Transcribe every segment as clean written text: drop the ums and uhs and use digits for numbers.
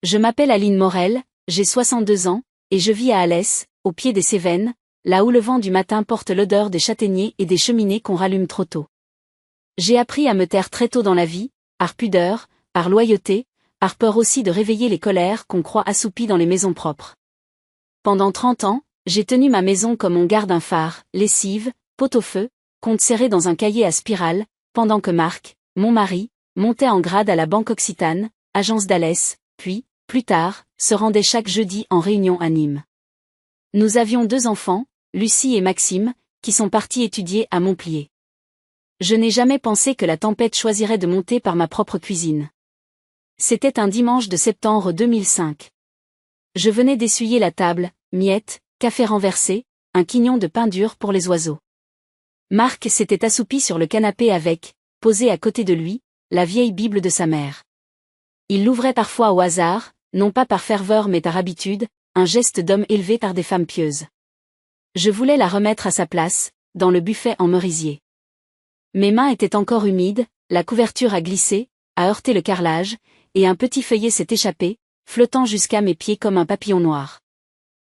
Je m'appelle Aline Morel, j'ai 62 ans, et je vis à Alès, au pied des Cévennes, là où le vent du matin porte l'odeur des châtaigniers et des cheminées qu'on rallume trop tôt. J'ai appris à me taire très tôt dans la vie, par pudeur, par loyauté, par peur aussi de réveiller les colères qu'on croit assoupies dans les maisons propres. Pendant 30 ans, j'ai tenu ma maison comme on garde un phare, lessive, pot-au-feu, compte serré dans un cahier à spirale, pendant que Marc, mon mari, montait en grade à la Banque Occitane, agence d'Alès, puis, plus tard, se rendait chaque jeudi en réunion à Nîmes. Nous avions 2 enfants, Lucie et Maxime, qui sont partis étudier à Montplier. Je n'ai jamais pensé que la tempête choisirait de monter par ma propre cuisine. C'était un dimanche de septembre 2005. Je venais d'essuyer la table, miettes, café renversé, un quignon de pain dur pour les oiseaux. Marc s'était assoupi sur le canapé avec, posée à côté de lui, la vieille Bible de sa mère. Il l'ouvrait parfois au hasard, non pas par ferveur mais par habitude, un geste d'homme élevé par des femmes pieuses. Je voulais la remettre à sa place, dans le buffet en merisier. Mes mains étaient encore humides, la couverture a glissé, a heurté le carrelage, et un petit feuillet s'est échappé, flottant jusqu'à mes pieds comme un papillon noir.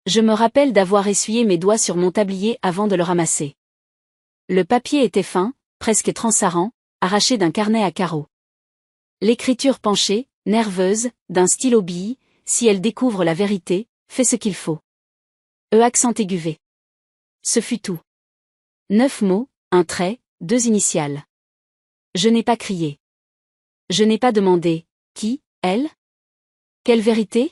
Je me rappelle d'avoir essuyé mes doigts sur mon tablier avant de le ramasser. Le papier était fin, presque transparent, arraché d'un carnet à carreaux. L'écriture penchée, nerveuse, d'un stylo bille, si elle découvre la vérité, fais ce qu'il faut. Accent aigu. Ce fut tout. 9 mots, un trait, 2 initiales. Je n'ai pas crié. Je n'ai pas demandé, qui, elle? Quelle vérité?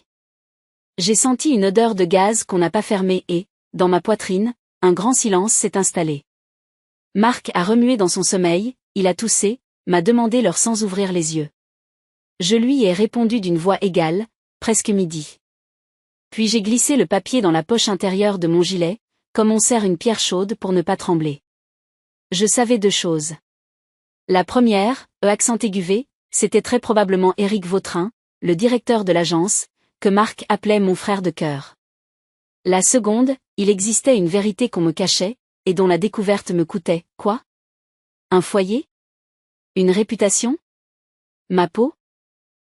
J'ai senti une odeur de gaz qu'on n'a pas fermée et, dans ma poitrine, un grand silence s'est installé. Marc a remué dans son sommeil, il a toussé, m'a demandé l'heure sans ouvrir les yeux. Je lui ai répondu d'une voix égale, presque midi. Puis j'ai glissé le papier dans la poche intérieure de mon gilet, comme on serre une pierre chaude pour ne pas trembler. Je savais 2 choses. La première, accent aigu, c'était très probablement Éric Vautrin, le directeur de l'agence, que Marc appelait mon frère de cœur. La seconde, il existait une vérité qu'on me cachait, et dont la découverte me coûtait, quoi? Un foyer? Une réputation? Ma peau?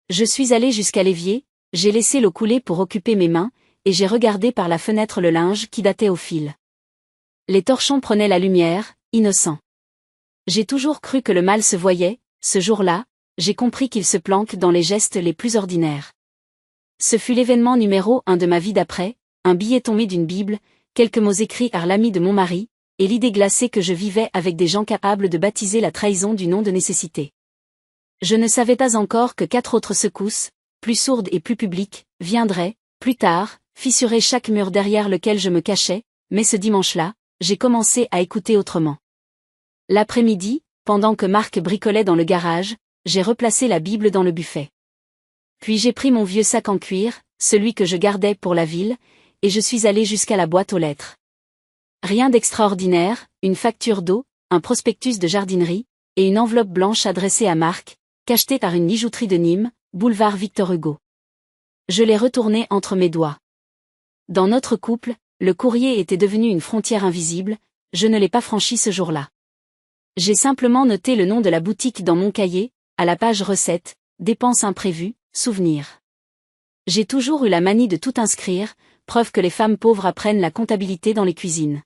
Je suis allé jusqu'à l'évier, j'ai laissé l'eau couler pour occuper mes mains, et j'ai regardé par la fenêtre le linge qui datait au fil. Les torchons prenaient la lumière, innocents. J'ai toujours cru que le mal se voyait, ce jour-là, j'ai compris qu'il se planque dans les gestes les plus ordinaires. Ce fut l'événement numéro 1 de ma vie d'après, un billet tombé d'une Bible, quelques mots écrits par l'ami de mon mari, et l'idée glacée que je vivais avec des gens capables de baptiser la trahison du nom de nécessité. Je ne savais pas encore que 4 autres secousses, plus sourdes et plus publiques, viendraient, plus tard, fissurer chaque mur derrière lequel je me cachais, mais ce dimanche-là, j'ai commencé à écouter autrement. L'après-midi, pendant que Marc bricolait dans le garage, j'ai replacé la Bible dans le buffet. Puis j'ai pris mon vieux sac en cuir, celui que je gardais pour la ville, et je suis allé jusqu'à la boîte aux lettres. Rien d'extraordinaire, une facture d'eau, un prospectus de jardinerie, et une enveloppe blanche adressée à Marc, cachetée par une bijouterie de Nîmes, boulevard Victor Hugo. Je l'ai retournée entre mes doigts. Dans notre couple, le courrier était devenu une frontière invisible, je ne l'ai pas franchi ce jour-là. J'ai simplement noté le nom de la boutique dans mon cahier, à la page recettes, dépenses imprévues, souvenirs. J'ai toujours eu la manie de tout inscrire, preuve que les femmes pauvres apprennent la comptabilité dans les cuisines.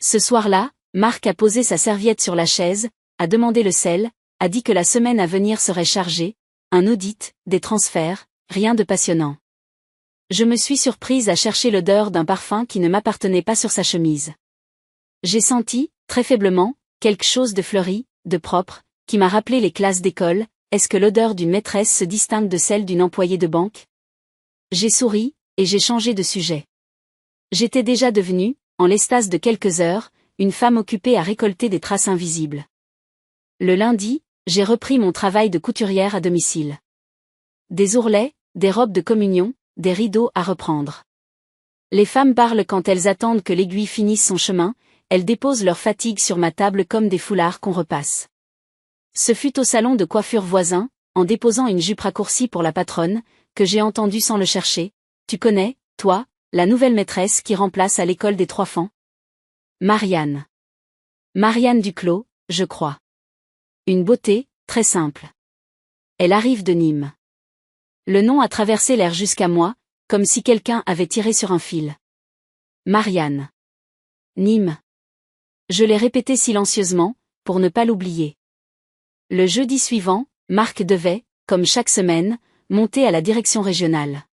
Ce soir-là, Marc a posé sa serviette sur la chaise, a demandé le sel, a dit que la semaine à venir serait chargée, un audit, des transferts, rien de passionnant. Je me suis surprise à chercher l'odeur d'un parfum qui ne m'appartenait pas sur sa chemise. J'ai senti, très faiblement, quelque chose de fleuri, de propre, qui m'a rappelé les classes d'école. Est-ce que l'odeur d'une maîtresse se distingue de celle d'une employée de banque? J'ai souri, et j'ai changé de sujet. J'étais déjà devenue, en l'espace de quelques heures, une femme occupée à récolter des traces invisibles. Le lundi, j'ai repris mon travail de couturière à domicile. Des ourlets, des robes de communion, des rideaux à reprendre. Les femmes parlent quand elles attendent que l'aiguille finisse son chemin, elles déposent leur fatigue sur ma table comme des foulards qu'on repasse. Ce fut au salon de coiffure voisin, en déposant une jupe raccourcie pour la patronne, que j'ai entendu sans le chercher. Tu connais, toi, la nouvelle maîtresse qui remplace à l'école des 3 Fans? Marianne. Marianne Duclos, je crois. Une beauté, très simple. Elle arrive de Nîmes. Le nom a traversé l'air jusqu'à moi, comme si quelqu'un avait tiré sur un fil. Marianne. Nîmes. Je l'ai répété silencieusement, pour ne pas l'oublier. Le jeudi suivant, Marc devait, comme chaque semaine, monter à la direction régionale.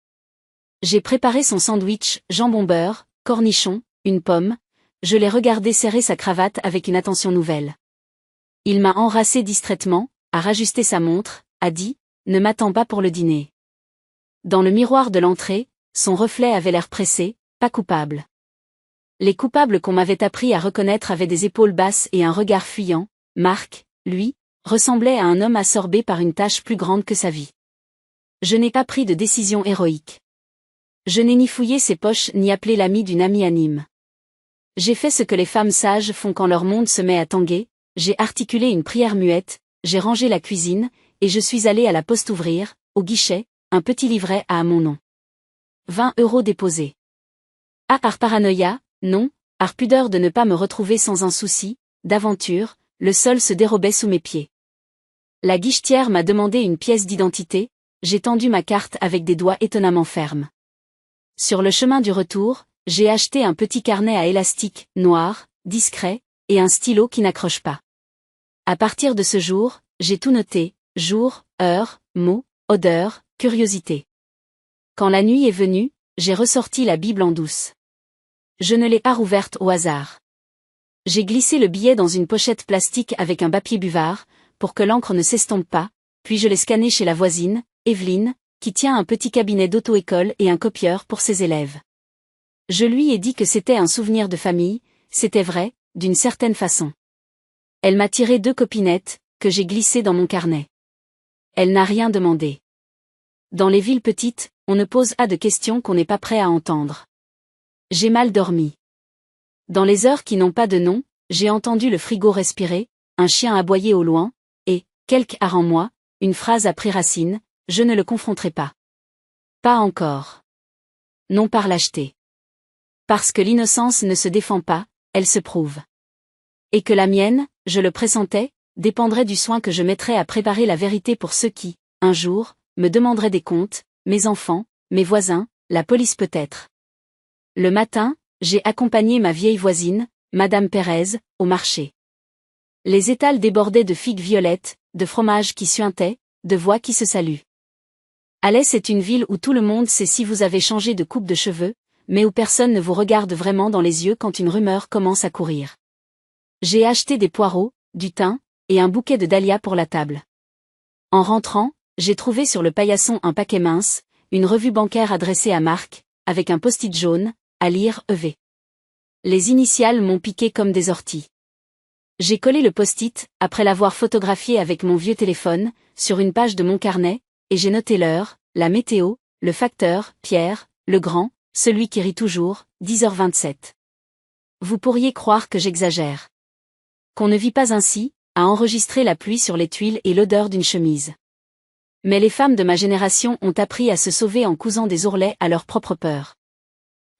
J'ai préparé son sandwich, jambon-beurre, cornichon, une pomme, je l'ai regardé serrer sa cravate avec une attention nouvelle. Il m'a enracé distraitement, a rajusté sa montre, a dit « Ne m'attends pas pour le dîner ». Dans le miroir de l'entrée, son reflet avait l'air pressé, pas coupable. Les coupables qu'on m'avait appris à reconnaître avaient des épaules basses et un regard fuyant. Marc, lui, ressemblait à un homme absorbé par une tâche plus grande que sa vie. Je n'ai pas pris de décision héroïque. Je n'ai ni fouillé ses poches ni appelé l'ami d'une amie à Nîmes. J'ai fait ce que les femmes sages font quand leur monde se met à tanguer, j'ai articulé une prière muette, j'ai rangé la cuisine, et je suis allé à la poste ouvrir, au guichet, un petit livret à mon nom. 20 € déposés. Ah, par paranoïa, non, par pudeur de ne pas me retrouver sans un souci, d'aventure, le sol se dérobait sous mes pieds. La guichetière m'a demandé une pièce d'identité, j'ai tendu ma carte avec des doigts étonnamment fermes. Sur le chemin du retour, j'ai acheté un petit carnet à élastique, noir, discret, et un stylo qui n'accroche pas. À partir de ce jour, j'ai tout noté, jour, heure, mot, odeur, curiosité. Quand la nuit est venue, j'ai ressorti la Bible en douce. Je ne l'ai pas rouverte au hasard. J'ai glissé le billet dans une pochette plastique avec un papier buvard, pour que l'encre ne s'estompe pas, puis je l'ai scanné chez la voisine, Evelyne, qui tient un petit cabinet d'auto-école et un copieur pour ses élèves. Je lui ai dit que c'était un souvenir de famille, c'était vrai, d'une certaine façon. Elle m'a tiré 2 copinettes, que j'ai glissées dans mon carnet. Elle n'a rien demandé. Dans les villes petites, on ne pose pas de questions qu'on n'est pas prêt à entendre. J'ai mal dormi. Dans les heures qui n'ont pas de nom, j'ai entendu le frigo respirer, un chien aboyer au loin, et, quelque part en moi, une phrase a pris racine, je ne le confronterai pas. Pas encore. Non par lâcheté. Parce que l'innocence ne se défend pas, elle se prouve. Et que la mienne, je le pressentais, dépendrait du soin que je mettrais à préparer la vérité pour ceux qui, un jour, me demanderaient des comptes, mes enfants, mes voisins, la police peut-être. Le matin, j'ai accompagné ma vieille voisine, Madame Pérez, au marché. Les étals débordaient de figues violettes, de fromages qui suintaient, de voix qui se saluent. Alès est une ville où tout le monde sait si vous avez changé de coupe de cheveux, mais où personne ne vous regarde vraiment dans les yeux quand une rumeur commence à courir. J'ai acheté des poireaux, du thym, et un bouquet de dahlias pour la table. En rentrant, j'ai trouvé sur le paillasson un paquet mince, une revue bancaire adressée à Marc, avec un post-it jaune, à lire EV. Les initiales m'ont piqué comme des orties. J'ai collé le post-it, après l'avoir photographié avec mon vieux téléphone, sur une page de mon carnet, et j'ai noté l'heure, la météo, le facteur, Pierre, le grand, celui qui rit toujours, 10h27. Vous pourriez croire que j'exagère. Qu'on ne vit pas ainsi, à enregistrer la pluie sur les tuiles et l'odeur d'une chemise. Mais les femmes de ma génération ont appris à se sauver en cousant des ourlets à leur propre peur.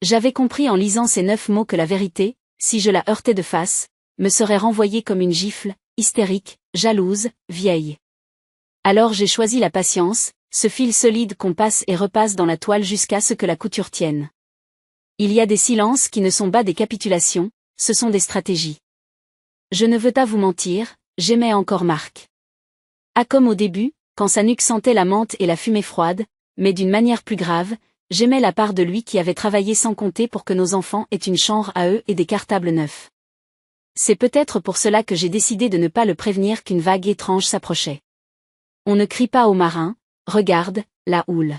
J'avais compris en lisant ces 9 mots que la vérité, si je la heurtais de face, me serait renvoyée comme une gifle, hystérique, jalouse, vieille. Alors j'ai choisi la patience, ce fil solide qu'on passe et repasse dans la toile jusqu'à ce que la couture tienne. Il y a des silences qui ne sont pas des capitulations, ce sont des stratégies. Je ne veux pas vous mentir, j'aimais encore Marc. Ah, comme au début, quand sa nuque sentait la menthe et la fumée froide, mais d'une manière plus grave, j'aimais la part de lui qui avait travaillé sans compter pour que nos enfants aient une chambre à eux et des cartables neufs. C'est peut-être pour cela que j'ai décidé de ne pas le prévenir qu'une vague étrange s'approchait. On ne crie pas aux marins, regarde, la houle.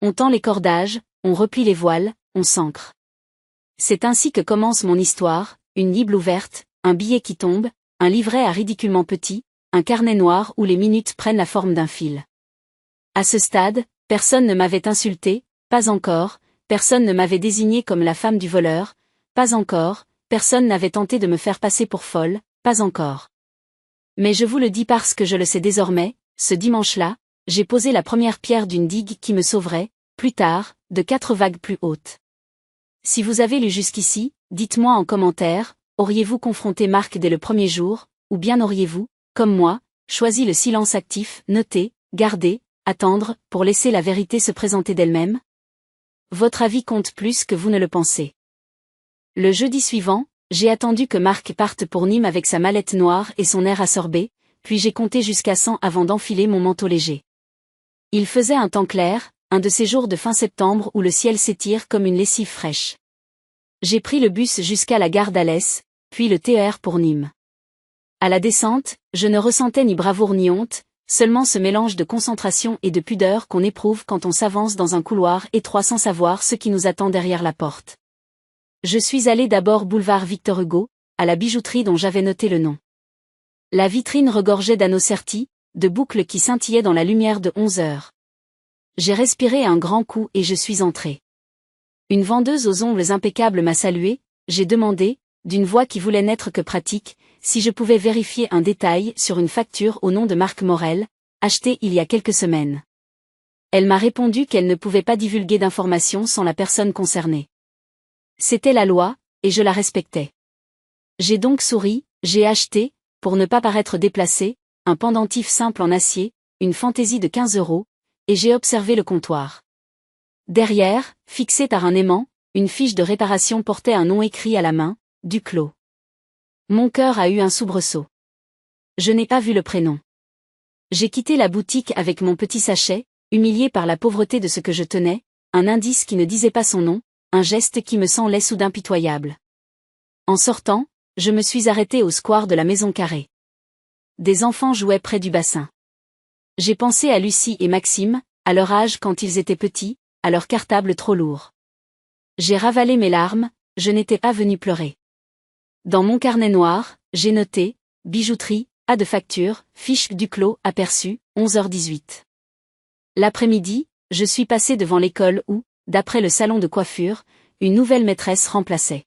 On tend les cordages, on replie les voiles, on s'ancre. C'est ainsi que commence mon histoire, une Bible ouverte, un billet qui tombe, un livret à ridiculement petit, un carnet noir où les minutes prennent la forme d'un fil. À ce stade, personne ne m'avait insulté, pas encore, personne ne m'avait désigné comme la femme du voleur, pas encore, personne n'avait tenté de me faire passer pour folle, pas encore. Mais je vous le dis parce que je le sais désormais, ce dimanche-là, j'ai posé la première pierre d'une digue qui me sauverait, plus tard, de 4 vagues plus hautes. Si vous avez lu jusqu'ici, dites-moi en commentaire, auriez-vous confronté Marc dès le premier jour, ou bien auriez-vous, comme moi, choisi le silence actif, noté, gardé, attendre, pour laisser la vérité se présenter d'elle-même? Votre avis compte plus que vous ne le pensez. Le jeudi suivant, j'ai attendu que Marc parte pour Nîmes avec sa mallette noire et son air assorbé, puis j'ai compté jusqu'à 100 avant d'enfiler mon manteau léger. Il faisait un temps clair, un de ces jours de fin septembre où le ciel s'étire comme une lessive fraîche. J'ai pris le bus jusqu'à la gare d'Alès, puis le TER pour Nîmes. À la descente, je ne ressentais ni bravoure ni honte, seulement ce mélange de concentration et de pudeur qu'on éprouve quand on s'avance dans un couloir étroit sans savoir ce qui nous attend derrière la porte. Je suis allé d'abord boulevard Victor Hugo, à la bijouterie dont j'avais noté le nom. La vitrine regorgeait d'anneaux sertis, de boucles qui scintillaient dans la lumière de 11 heures. J'ai respiré un grand coup et je suis entré. Une vendeuse aux ongles impeccables m'a salué, j'ai demandé, d'une voix qui voulait n'être que pratique, si je pouvais vérifier un détail sur une facture au nom de Marc Morel, achetée il y a quelques semaines. Elle m'a répondu qu'elle ne pouvait pas divulguer d'informations sans la personne concernée. C'était la loi, et je la respectais. J'ai donc souri, j'ai acheté, pour ne pas paraître déplacé, un pendentif simple en acier, une fantaisie de 15 €, et j'ai observé le comptoir. Derrière, fixé par un aimant, une fiche de réparation portait un nom écrit à la main, Duclos. Mon cœur a eu un soubresaut. Je n'ai pas vu le prénom. J'ai quitté la boutique avec mon petit sachet, humilié par la pauvreté de ce que je tenais, un indice qui ne disait pas son nom, un geste qui me semblait soudain pitoyable. En sortant, je me suis arrêté au square de la Maison Carrée. Des enfants jouaient près du bassin. J'ai pensé à Lucie et Maxime, à leur âge quand ils étaient petits, à leur cartable trop lourd. J'ai ravalé mes larmes, je n'étais pas venu pleurer. Dans mon carnet noir, j'ai noté, bijouterie, A de facture, fiche Duclos, aperçu, 11h18. L'après-midi, je suis passé devant l'école où, d'après le salon de coiffure, une nouvelle maîtresse remplaçait.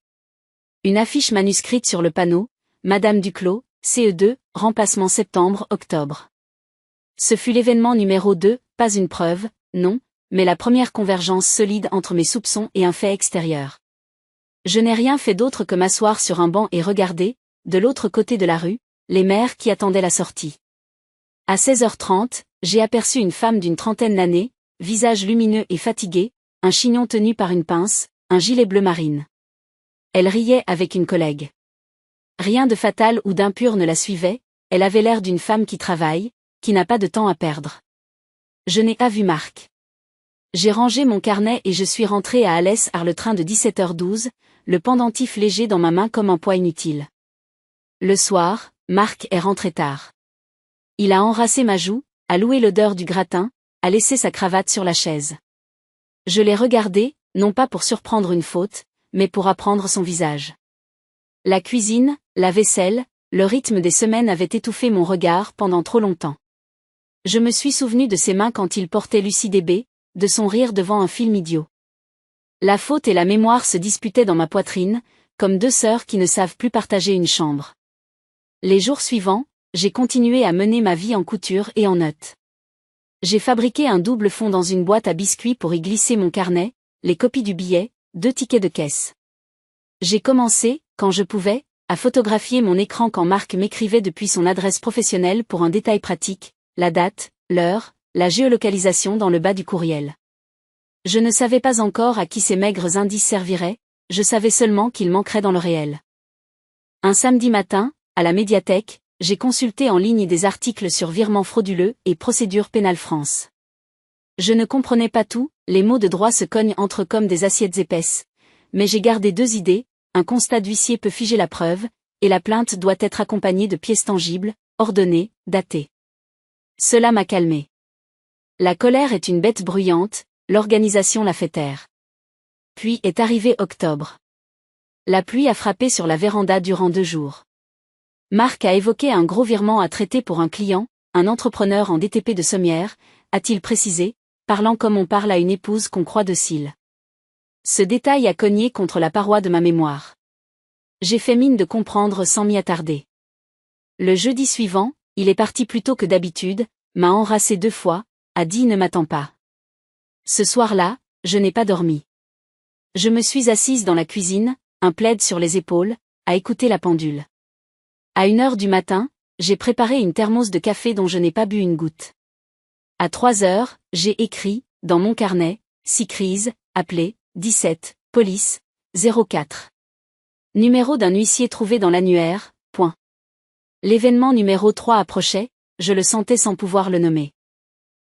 Une affiche manuscrite sur le panneau, Madame Duclos, CE2, remplacement septembre-octobre. Ce fut l'événement numéro 2, pas une preuve, non, mais la première convergence solide entre mes soupçons et un fait extérieur. Je n'ai rien fait d'autre que m'asseoir sur un banc et regarder, de l'autre côté de la rue, les mères qui attendaient la sortie. À 16h30, j'ai aperçu une femme d'une trentaine d'années, visage lumineux et fatigué, un chignon tenu par une pince, un gilet bleu marine. Elle riait avec une collègue. Rien de fatal ou d'impur ne la suivait, elle avait l'air d'une femme qui travaille, qui n'a pas de temps à perdre. Je n'ai pas vu Marc. J'ai rangé mon carnet et je suis rentré à Alès par le train de 17h12, le pendentif léger dans ma main comme un poids inutile. Le soir, Marc est rentré tard. Il a enracé ma joue, a loué l'odeur du gratin, a laissé sa cravate sur la chaise. Je l'ai regardé, non pas pour surprendre une faute, mais pour apprendre son visage. La cuisine, la vaisselle, le rythme des semaines avaient étouffé mon regard pendant trop longtemps. Je me suis souvenu de ses mains quand il portait Lucie Débé, de son rire devant un film idiot. La faute et la mémoire se disputaient dans ma poitrine, comme deux sœurs qui ne savent plus partager une chambre. Les jours suivants, j'ai continué à mener ma vie en couture et en notes. J'ai fabriqué un double fond dans une boîte à biscuits pour y glisser mon carnet, les copies du billet, 2 tickets de caisse. J'ai commencé, quand je pouvais, à photographier mon écran quand Marc m'écrivait depuis son adresse professionnelle pour un détail pratique, la date, l'heure, la géolocalisation dans le bas du courriel. Je ne savais pas encore à qui ces maigres indices serviraient, je savais seulement qu'ils manqueraient dans le réel. Un samedi matin, à la médiathèque, j'ai consulté en ligne des articles sur virements frauduleux et procédure pénale France. Je ne comprenais pas tout, les mots de droit se cognent entre comme des assiettes épaisses, mais j'ai gardé 2 idées, un constat d'huissier peut figer la preuve, et la plainte doit être accompagnée de pièces tangibles, ordonnées, datées. Cela m'a calmé. La colère est une bête bruyante, l'organisation la fait taire. Puis est arrivé octobre. La pluie a frappé sur la véranda durant 2 jours. Marc a évoqué un gros virement à traiter pour un client, un entrepreneur en DTP de Sommières, a-t-il précisé, parlant comme on parle à une épouse qu'on croit docile. Ce détail a cogné contre la paroi de ma mémoire. J'ai fait mine de comprendre sans m'y attarder. Le jeudi suivant, il est parti plus tôt que d'habitude, m'a enracé 2 fois, a dit ne m'attends pas. Ce soir-là, je n'ai pas dormi. Je me suis assise dans la cuisine, un plaid sur les épaules, à écouter la pendule. À 1h du matin, j'ai préparé une thermos de café dont je n'ai pas bu une goutte. À 3 heures, j'ai écrit, dans mon carnet, 6 crises, appelé, 17, police, 04. Numéro d'un huissier trouvé dans l'annuaire, point. L'événement numéro 3 approchait, je le sentais sans pouvoir le nommer.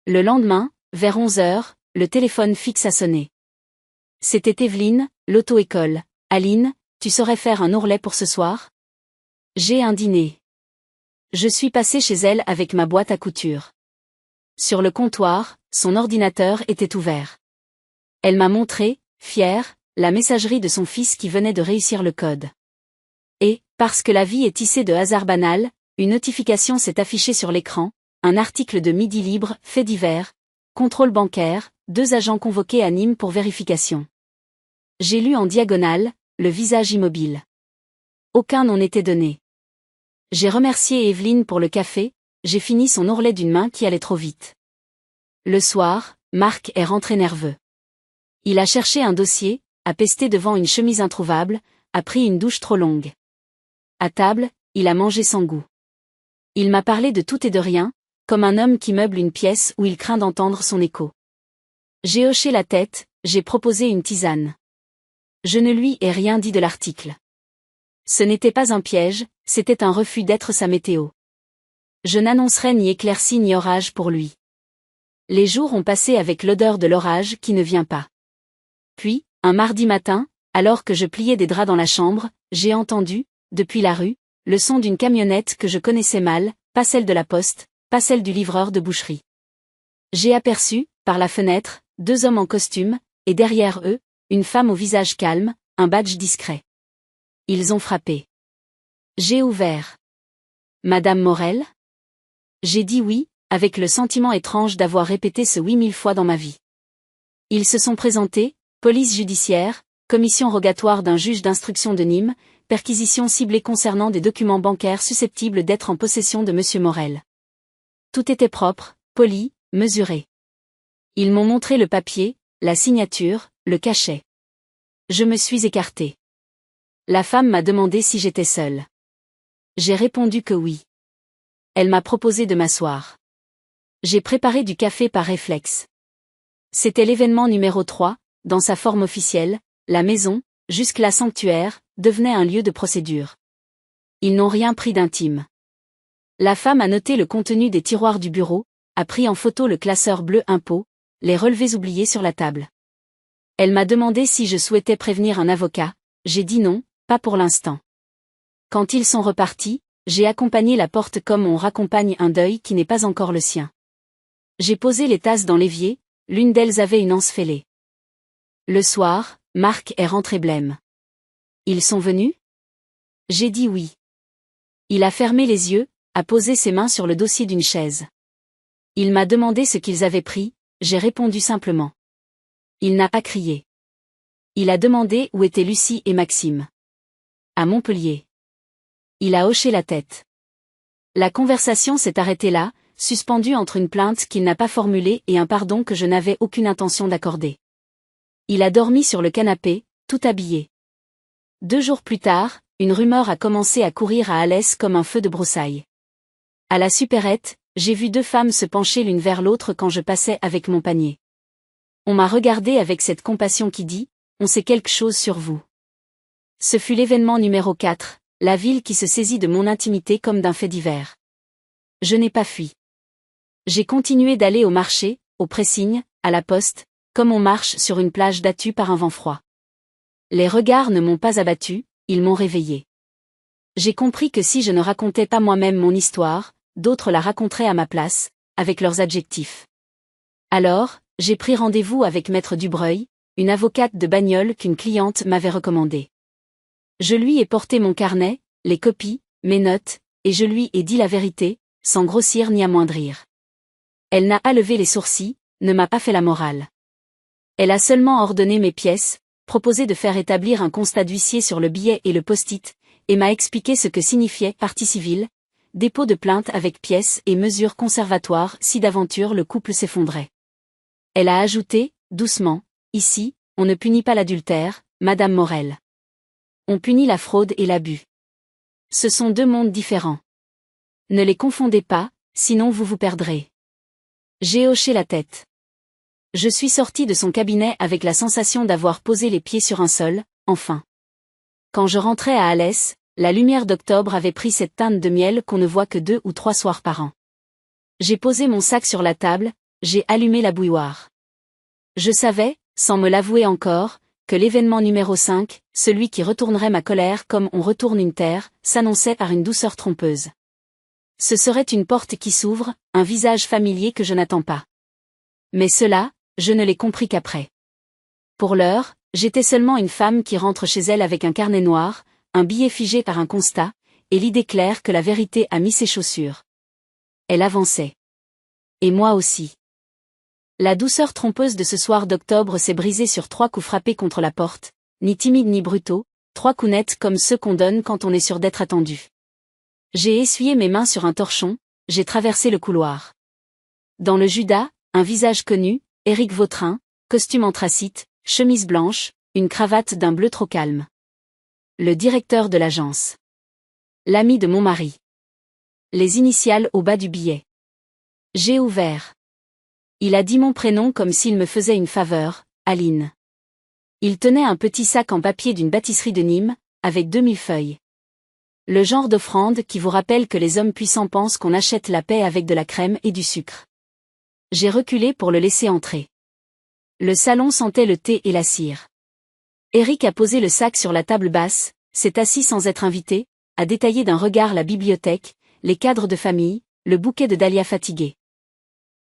Le lendemain, vers 11 heures, le téléphone fixe a sonné. C'était Evelyne, l'auto-école. Aline, tu saurais faire un ourlet pour ce soir? J'ai un dîner. Je suis passé chez elle avec ma boîte à couture. Sur le comptoir, son ordinateur était ouvert. Elle m'a montré, fière, la messagerie de son fils qui venait de réussir le code. Et, parce que la vie est tissée de hasard banal, une notification s'est affichée sur l'écran, un article de Midi Libre, fait divers, contrôle bancaire, 2 agents convoqués à Nîmes pour vérification. J'ai lu en diagonale, le visage immobile. Aucun nom n'était donné. J'ai remercié Evelyne pour le café, j'ai fini son ourlet d'une main qui allait trop vite. Le soir, Marc est rentré nerveux. Il a cherché un dossier, a pesté devant une chemise introuvable, a pris une douche trop longue. À table, il a mangé sans goût. Il m'a parlé de tout et de rien, comme un homme qui meuble une pièce où il craint d'entendre son écho. J'ai hoché la tête, j'ai proposé une tisane. Je ne lui ai rien dit de l'article. Ce n'était pas un piège, c'était un refus d'être sa météo. Je n'annoncerai ni éclaircie ni orage pour lui. Les jours ont passé avec l'odeur de l'orage qui ne vient pas. Puis, un mardi matin, alors que je pliais des draps dans la chambre, j'ai entendu, depuis la rue, le son d'une camionnette que je connaissais mal, pas celle de la poste, pas celle du livreur de boucherie. J'ai aperçu, par la fenêtre, 2 hommes en costume, et derrière eux, une femme au visage calme, un badge discret. Ils ont frappé. J'ai ouvert. Madame Morel? J'ai dit oui, avec le sentiment étrange d'avoir répété ce oui 1000 fois dans ma vie. Ils se sont présentés, police judiciaire, commission rogatoire d'un juge d'instruction de Nîmes, perquisition ciblée concernant des documents bancaires susceptibles d'être en possession de Monsieur Morel. Tout était propre, poli, mesuré. Ils m'ont montré le papier, la signature, le cachet. Je me suis écartée. La femme m'a demandé si j'étais seule. J'ai répondu que oui. Elle m'a proposé de m'asseoir. J'ai préparé du café par réflexe. C'était l'événement numéro 3, dans sa forme officielle, la maison, jusque-là sanctuaire, devenait un lieu de procédure. Ils n'ont rien pris d'intime. La femme a noté le contenu des tiroirs du bureau, a pris en photo le classeur bleu impôt, les relevés oubliés sur la table. Elle m'a demandé si je souhaitais prévenir un avocat, j'ai dit non, pas pour l'instant. Quand ils sont repartis, j'ai accompagné la porte comme on raccompagne un deuil qui n'est pas encore le sien. J'ai posé les tasses dans l'évier, l'une d'elles avait une anse fêlée. Le soir, Marc est rentré blême. Ils sont venus? J'ai dit oui. Il a fermé les yeux, a posé ses mains sur le dossier d'une chaise. Il m'a demandé ce qu'ils avaient pris, j'ai répondu simplement. Il n'a pas crié. Il a demandé où étaient Lucie et Maxime. À Montpellier. Il a hoché la tête. La conversation s'est arrêtée là, suspendue entre une plainte qu'il n'a pas formulée et un pardon que je n'avais aucune intention d'accorder. Il a dormi sur le canapé, tout habillé. 2 jours plus tard, une rumeur a commencé à courir à Alès comme un feu de broussailles. À la supérette, j'ai vu 2 femmes se pencher l'une vers l'autre quand je passais avec mon panier. On m'a regardé avec cette compassion qui dit « On sait quelque chose sur vous ». Ce fut l'événement numéro 4, la ville qui se saisit de mon intimité comme d'un fait divers. Je n'ai pas fui. J'ai continué d'aller au marché, au pressing, à la poste, comme on marche sur une plage battue par un vent froid. Les regards ne m'ont pas abattu, ils m'ont réveillé. J'ai compris que si je ne racontais pas moi-même mon histoire, d'autres la raconteraient à ma place, avec leurs adjectifs. Alors, j'ai pris rendez-vous avec Maître Dubreuil, une avocate de Bagnoles qu'une cliente m'avait recommandée. Je lui ai porté mon carnet, les copies, mes notes, et je lui ai dit la vérité, sans grossir ni amoindrir. Elle n'a pas levé les sourcils, ne m'a pas fait la morale. Elle a seulement ordonné mes pièces, proposé de faire établir un constat d'huissier sur le billet et le post-it, et m'a expliqué ce que signifiait partie civile, dépôt de plainte avec pièces et mesures conservatoires si d'aventure le couple s'effondrait. Elle a ajouté, doucement, ici, on ne punit pas l'adultère, Madame Morel. On punit la fraude et l'abus. Ce sont 2 mondes différents. Ne les confondez pas, sinon vous vous perdrez. J'ai hoché la tête. Je suis sorti de son cabinet avec la sensation d'avoir posé les pieds sur un sol, enfin. Quand je rentrais à Alès, la lumière d'octobre avait pris cette teinte de miel qu'on ne voit que 2 ou 3 soirs par an. J'ai posé mon sac sur la table, j'ai allumé la bouilloire. Je savais, sans me l'avouer encore, que l'événement numéro 5, celui qui retournerait ma colère comme on retourne une terre, s'annonçait par une douceur trompeuse. Ce serait une porte qui s'ouvre, un visage familier que je n'attends pas. Mais cela, je ne l'ai compris qu'après. Pour l'heure, j'étais seulement une femme qui rentre chez elle avec un carnet noir, un billet figé par un constat, et l'idée claire que la vérité a mis ses chaussures. Elle avançait. Et moi aussi. La douceur trompeuse de ce soir d'octobre s'est brisée sur 3 coups frappés contre la porte, ni timides ni brutaux, 3 coups nets comme ceux qu'on donne quand on est sûr d'être attendu. J'ai essuyé mes mains sur un torchon, j'ai traversé le couloir. Dans le Judas, un visage connu, Éric Vautrin, costume anthracite, chemise blanche, une cravate d'un bleu trop calme. Le directeur de l'agence. L'ami de mon mari. Les initiales au bas du billet. J'ai ouvert. Il a dit mon prénom comme s'il me faisait une faveur, Aline. Il tenait un petit sac en papier d'une pâtisserie de Nîmes, avec 2000 feuilles. Le genre d'offrande qui vous rappelle que les hommes puissants pensent qu'on achète la paix avec de la crème et du sucre. J'ai reculé pour le laisser entrer. Le salon sentait le thé et la cire. Éric a posé le sac sur la table basse, s'est assis sans être invité, a détaillé d'un regard la bibliothèque, les cadres de famille, le bouquet de dahlias fatigués.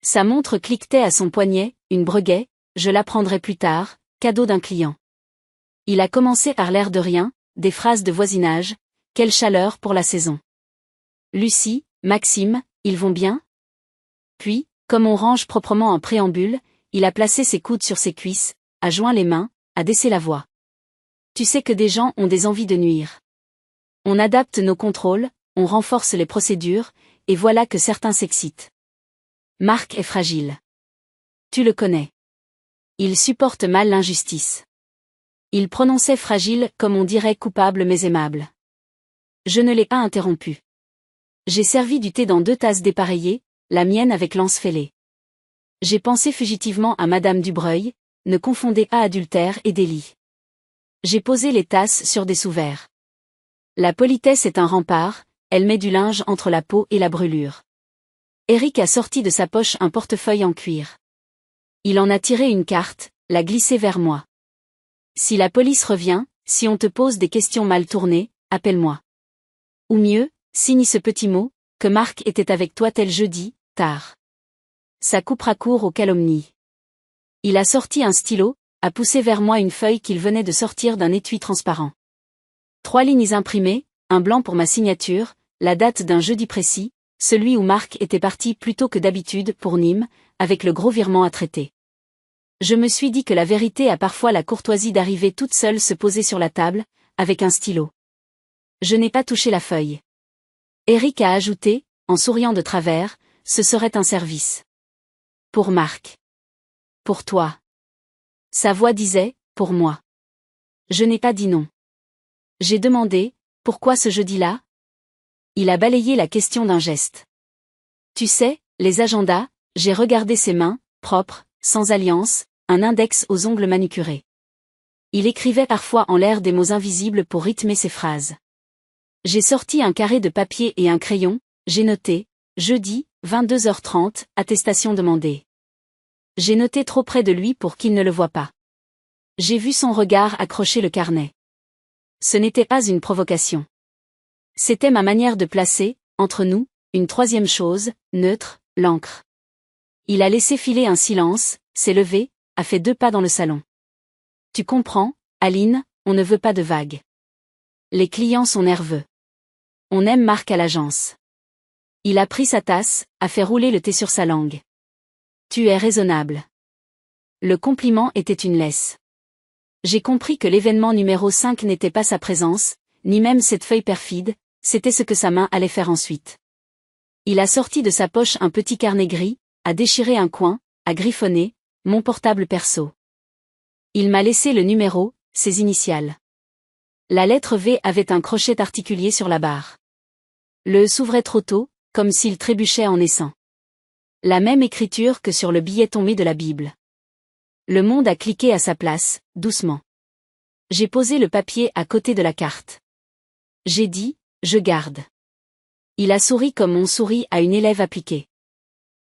Sa montre cliquetait à son poignet, une Breguet, je la prendrai plus tard, cadeau d'un client. Il a commencé par l'air de rien, des phrases de voisinage, quelle chaleur pour la saison. Lucie, Maxime, ils vont bien? Puis, comme on range proprement un préambule, il a placé ses coudes sur ses cuisses, a joint les mains, a baissé la voix. Tu sais que des gens ont des envies de nuire. On adapte nos contrôles, on renforce les procédures, et voilà que certains s'excitent. Marc est fragile. Tu le connais. Il supporte mal l'injustice. Il prononçait fragile comme on dirait coupable mais aimable. Je ne l'ai pas interrompu. J'ai servi du thé dans 2 tasses dépareillées, la mienne avec l'anse fêlée. J'ai pensé fugitivement à Madame Dubreuil, ne confondez pas adultère et délit. J'ai posé les tasses sur des sous-verres. La politesse est un rempart, elle met du linge entre la peau et la brûlure. Éric a sorti de sa poche un portefeuille en cuir. Il en a tiré une carte, l'a glissée vers moi. Si la police revient, si on te pose des questions mal tournées, appelle-moi. Ou mieux, signe ce petit mot, que Marc était avec toi tel jeudi, tard. Ça coupera court aux calomnies. Il a sorti un stylo, a poussé vers moi une feuille qu'il venait de sortir d'un étui transparent. 3 lignes imprimées, un blanc pour ma signature, la date d'un jeudi précis, celui où Marc était parti plus tôt que d'habitude pour Nîmes, avec le gros virement à traiter. Je me suis dit que la vérité a parfois la courtoisie d'arriver toute seule se poser sur la table, avec un stylo. Je n'ai pas touché la feuille. Éric a ajouté, en souriant de travers, ce serait un service. Pour Marc. Pour toi. Sa voix disait, pour moi. Je n'ai pas dit non. J'ai demandé, pourquoi ce jeudi-là? Il a balayé la question d'un geste. Tu sais, les agendas, j'ai regardé ses mains, propres, sans alliance, un index aux ongles manucurés. Il écrivait parfois en l'air des mots invisibles pour rythmer ses phrases. J'ai sorti un carré de papier et un crayon, j'ai noté, jeudi, 22h30, attestation demandée. J'ai noté trop près de lui pour qu'il ne le voie pas. J'ai vu son regard accrocher le carnet. Ce n'était pas une provocation. C'était ma manière de placer, entre nous, une 3e chose, neutre, l'encre. Il a laissé filer un silence, s'est levé, a fait 2 pas dans le salon. Tu comprends, Aline, on ne veut pas de vagues. Les clients sont nerveux. On aime Marc à l'agence. Il a pris sa tasse, a fait rouler le thé sur sa langue. Tu es raisonnable. Le compliment était une laisse. J'ai compris que l'événement numéro 5 n'était pas sa présence, ni même cette feuille perfide, c'était ce que sa main allait faire ensuite. Il a sorti de sa poche un petit carnet gris, a déchiré un coin, a griffonné, mon portable perso. Il m'a laissé le numéro, ses initiales. La lettre V avait un crochet particulier sur la barre. Le s'ouvrait trop tôt, comme s'il trébuchait en naissant. La même écriture que sur le billet tombé de la Bible. Le monde a cliqué à sa place, doucement. J'ai posé le papier à côté de la carte. J'ai dit, je garde. Il a souri comme on sourit à une élève appliquée.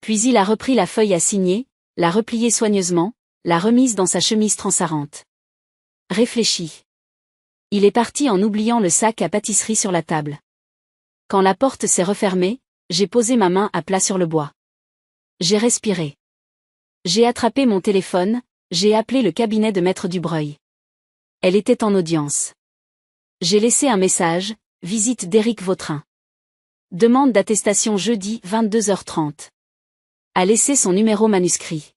Puis il a repris la feuille à signer, l'a repliée soigneusement, l'a remise dans sa chemise transparente. Réfléchi. Il est parti en oubliant le sac à pâtisserie sur la table. Quand la porte s'est refermée, j'ai posé ma main à plat sur le bois. J'ai respiré. J'ai attrapé mon téléphone, j'ai appelé le cabinet de Maître Dubreuil. Elle était en audience. J'ai laissé un message, visite d'Éric Vautrin. Demande d'attestation jeudi 22h30. A laissé son numéro manuscrit.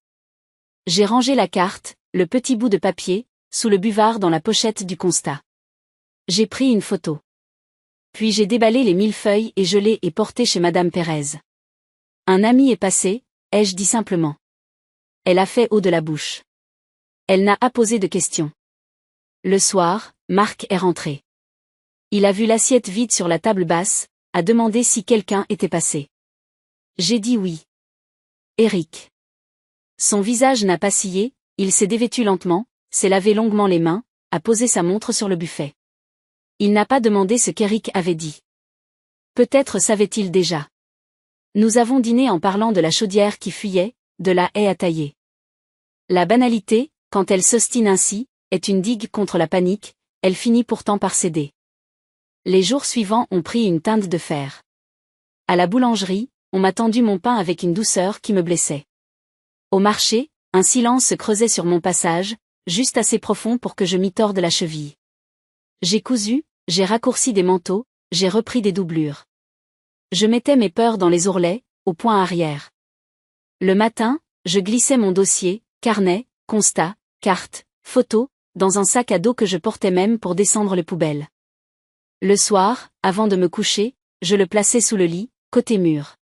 J'ai rangé la carte, le petit bout de papier, sous le buvard dans la pochette du constat. J'ai pris une photo. Puis j'ai déballé les 1000 feuilles et je l'ai porté chez Madame Pérez. Un ami est passé, ai-je dit simplement. Elle a fait haut de la bouche. Elle n'a pas posé de questions. Le soir, Marc est rentré. Il a vu l'assiette vide sur la table basse, a demandé si quelqu'un était passé. J'ai dit oui. Éric. Son visage n'a pas scié, il s'est dévêtu lentement, s'est lavé longuement les mains, a posé sa montre sur le buffet. Il n'a pas demandé ce qu'Éric avait dit. Peut-être savait-il déjà. Nous avons dîné en parlant de la chaudière qui fuyait, de la haie à tailler. La banalité, quand elle s'ostine ainsi, est une digue contre la panique, elle finit pourtant par céder. Les jours suivants ont pris une teinte de fer. À la boulangerie, on m'a tendu mon pain avec une douceur qui me blessait. Au marché, un silence se creusait sur mon passage, juste assez profond pour que je m'y torde la cheville. J'ai cousu, j'ai raccourci des manteaux, j'ai repris des doublures. Je mettais mes peurs dans les ourlets, au point arrière. Le matin, je glissais mon dossier, carnet, constat, carte, photo, dans un sac à dos que je portais même pour descendre les poubelles. Le soir, avant de me coucher, je le plaçais sous le lit, côté mur.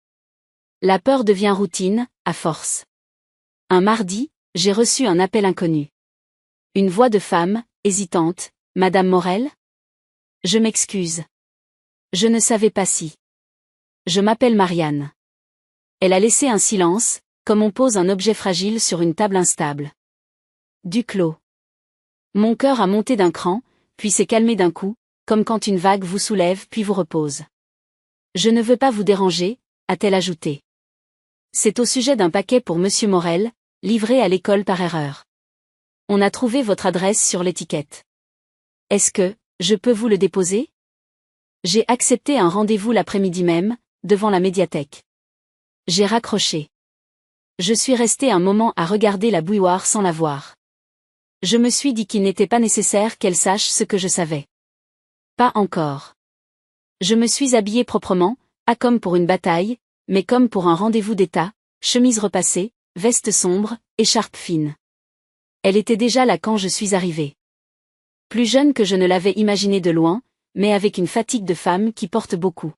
La peur devient routine, à force. Un mardi, j'ai reçu un appel inconnu. Une voix de femme, hésitante, « Madame Morel ? Je m'excuse. Je ne savais pas si. Je m'appelle Marianne. » Elle a laissé un silence, comme on pose un objet fragile sur une table instable. Duclos. Mon cœur a monté d'un cran, puis s'est calmé d'un coup, comme quand une vague vous soulève puis vous repose. Je ne veux pas vous déranger, a-t-elle ajouté. C'est au sujet d'un paquet pour Monsieur Morel, livré à l'école par erreur. On a trouvé votre adresse sur l'étiquette. Est-ce que je peux vous le déposer ? J'ai accepté un rendez-vous l'après-midi même, devant la médiathèque. J'ai raccroché. Je suis resté un moment à regarder la bouilloire sans la voir. Je me suis dit qu'il n'était pas nécessaire qu'elle sache ce que je savais. Pas encore. Je me suis habillé proprement, pas comme pour une bataille, mais comme pour un rendez-vous d'État, chemise repassée, veste sombre, écharpe fine. Elle était déjà là quand je suis arrivé. Plus jeune que je ne l'avais imaginé de loin, mais avec une fatigue de femme qui porte beaucoup.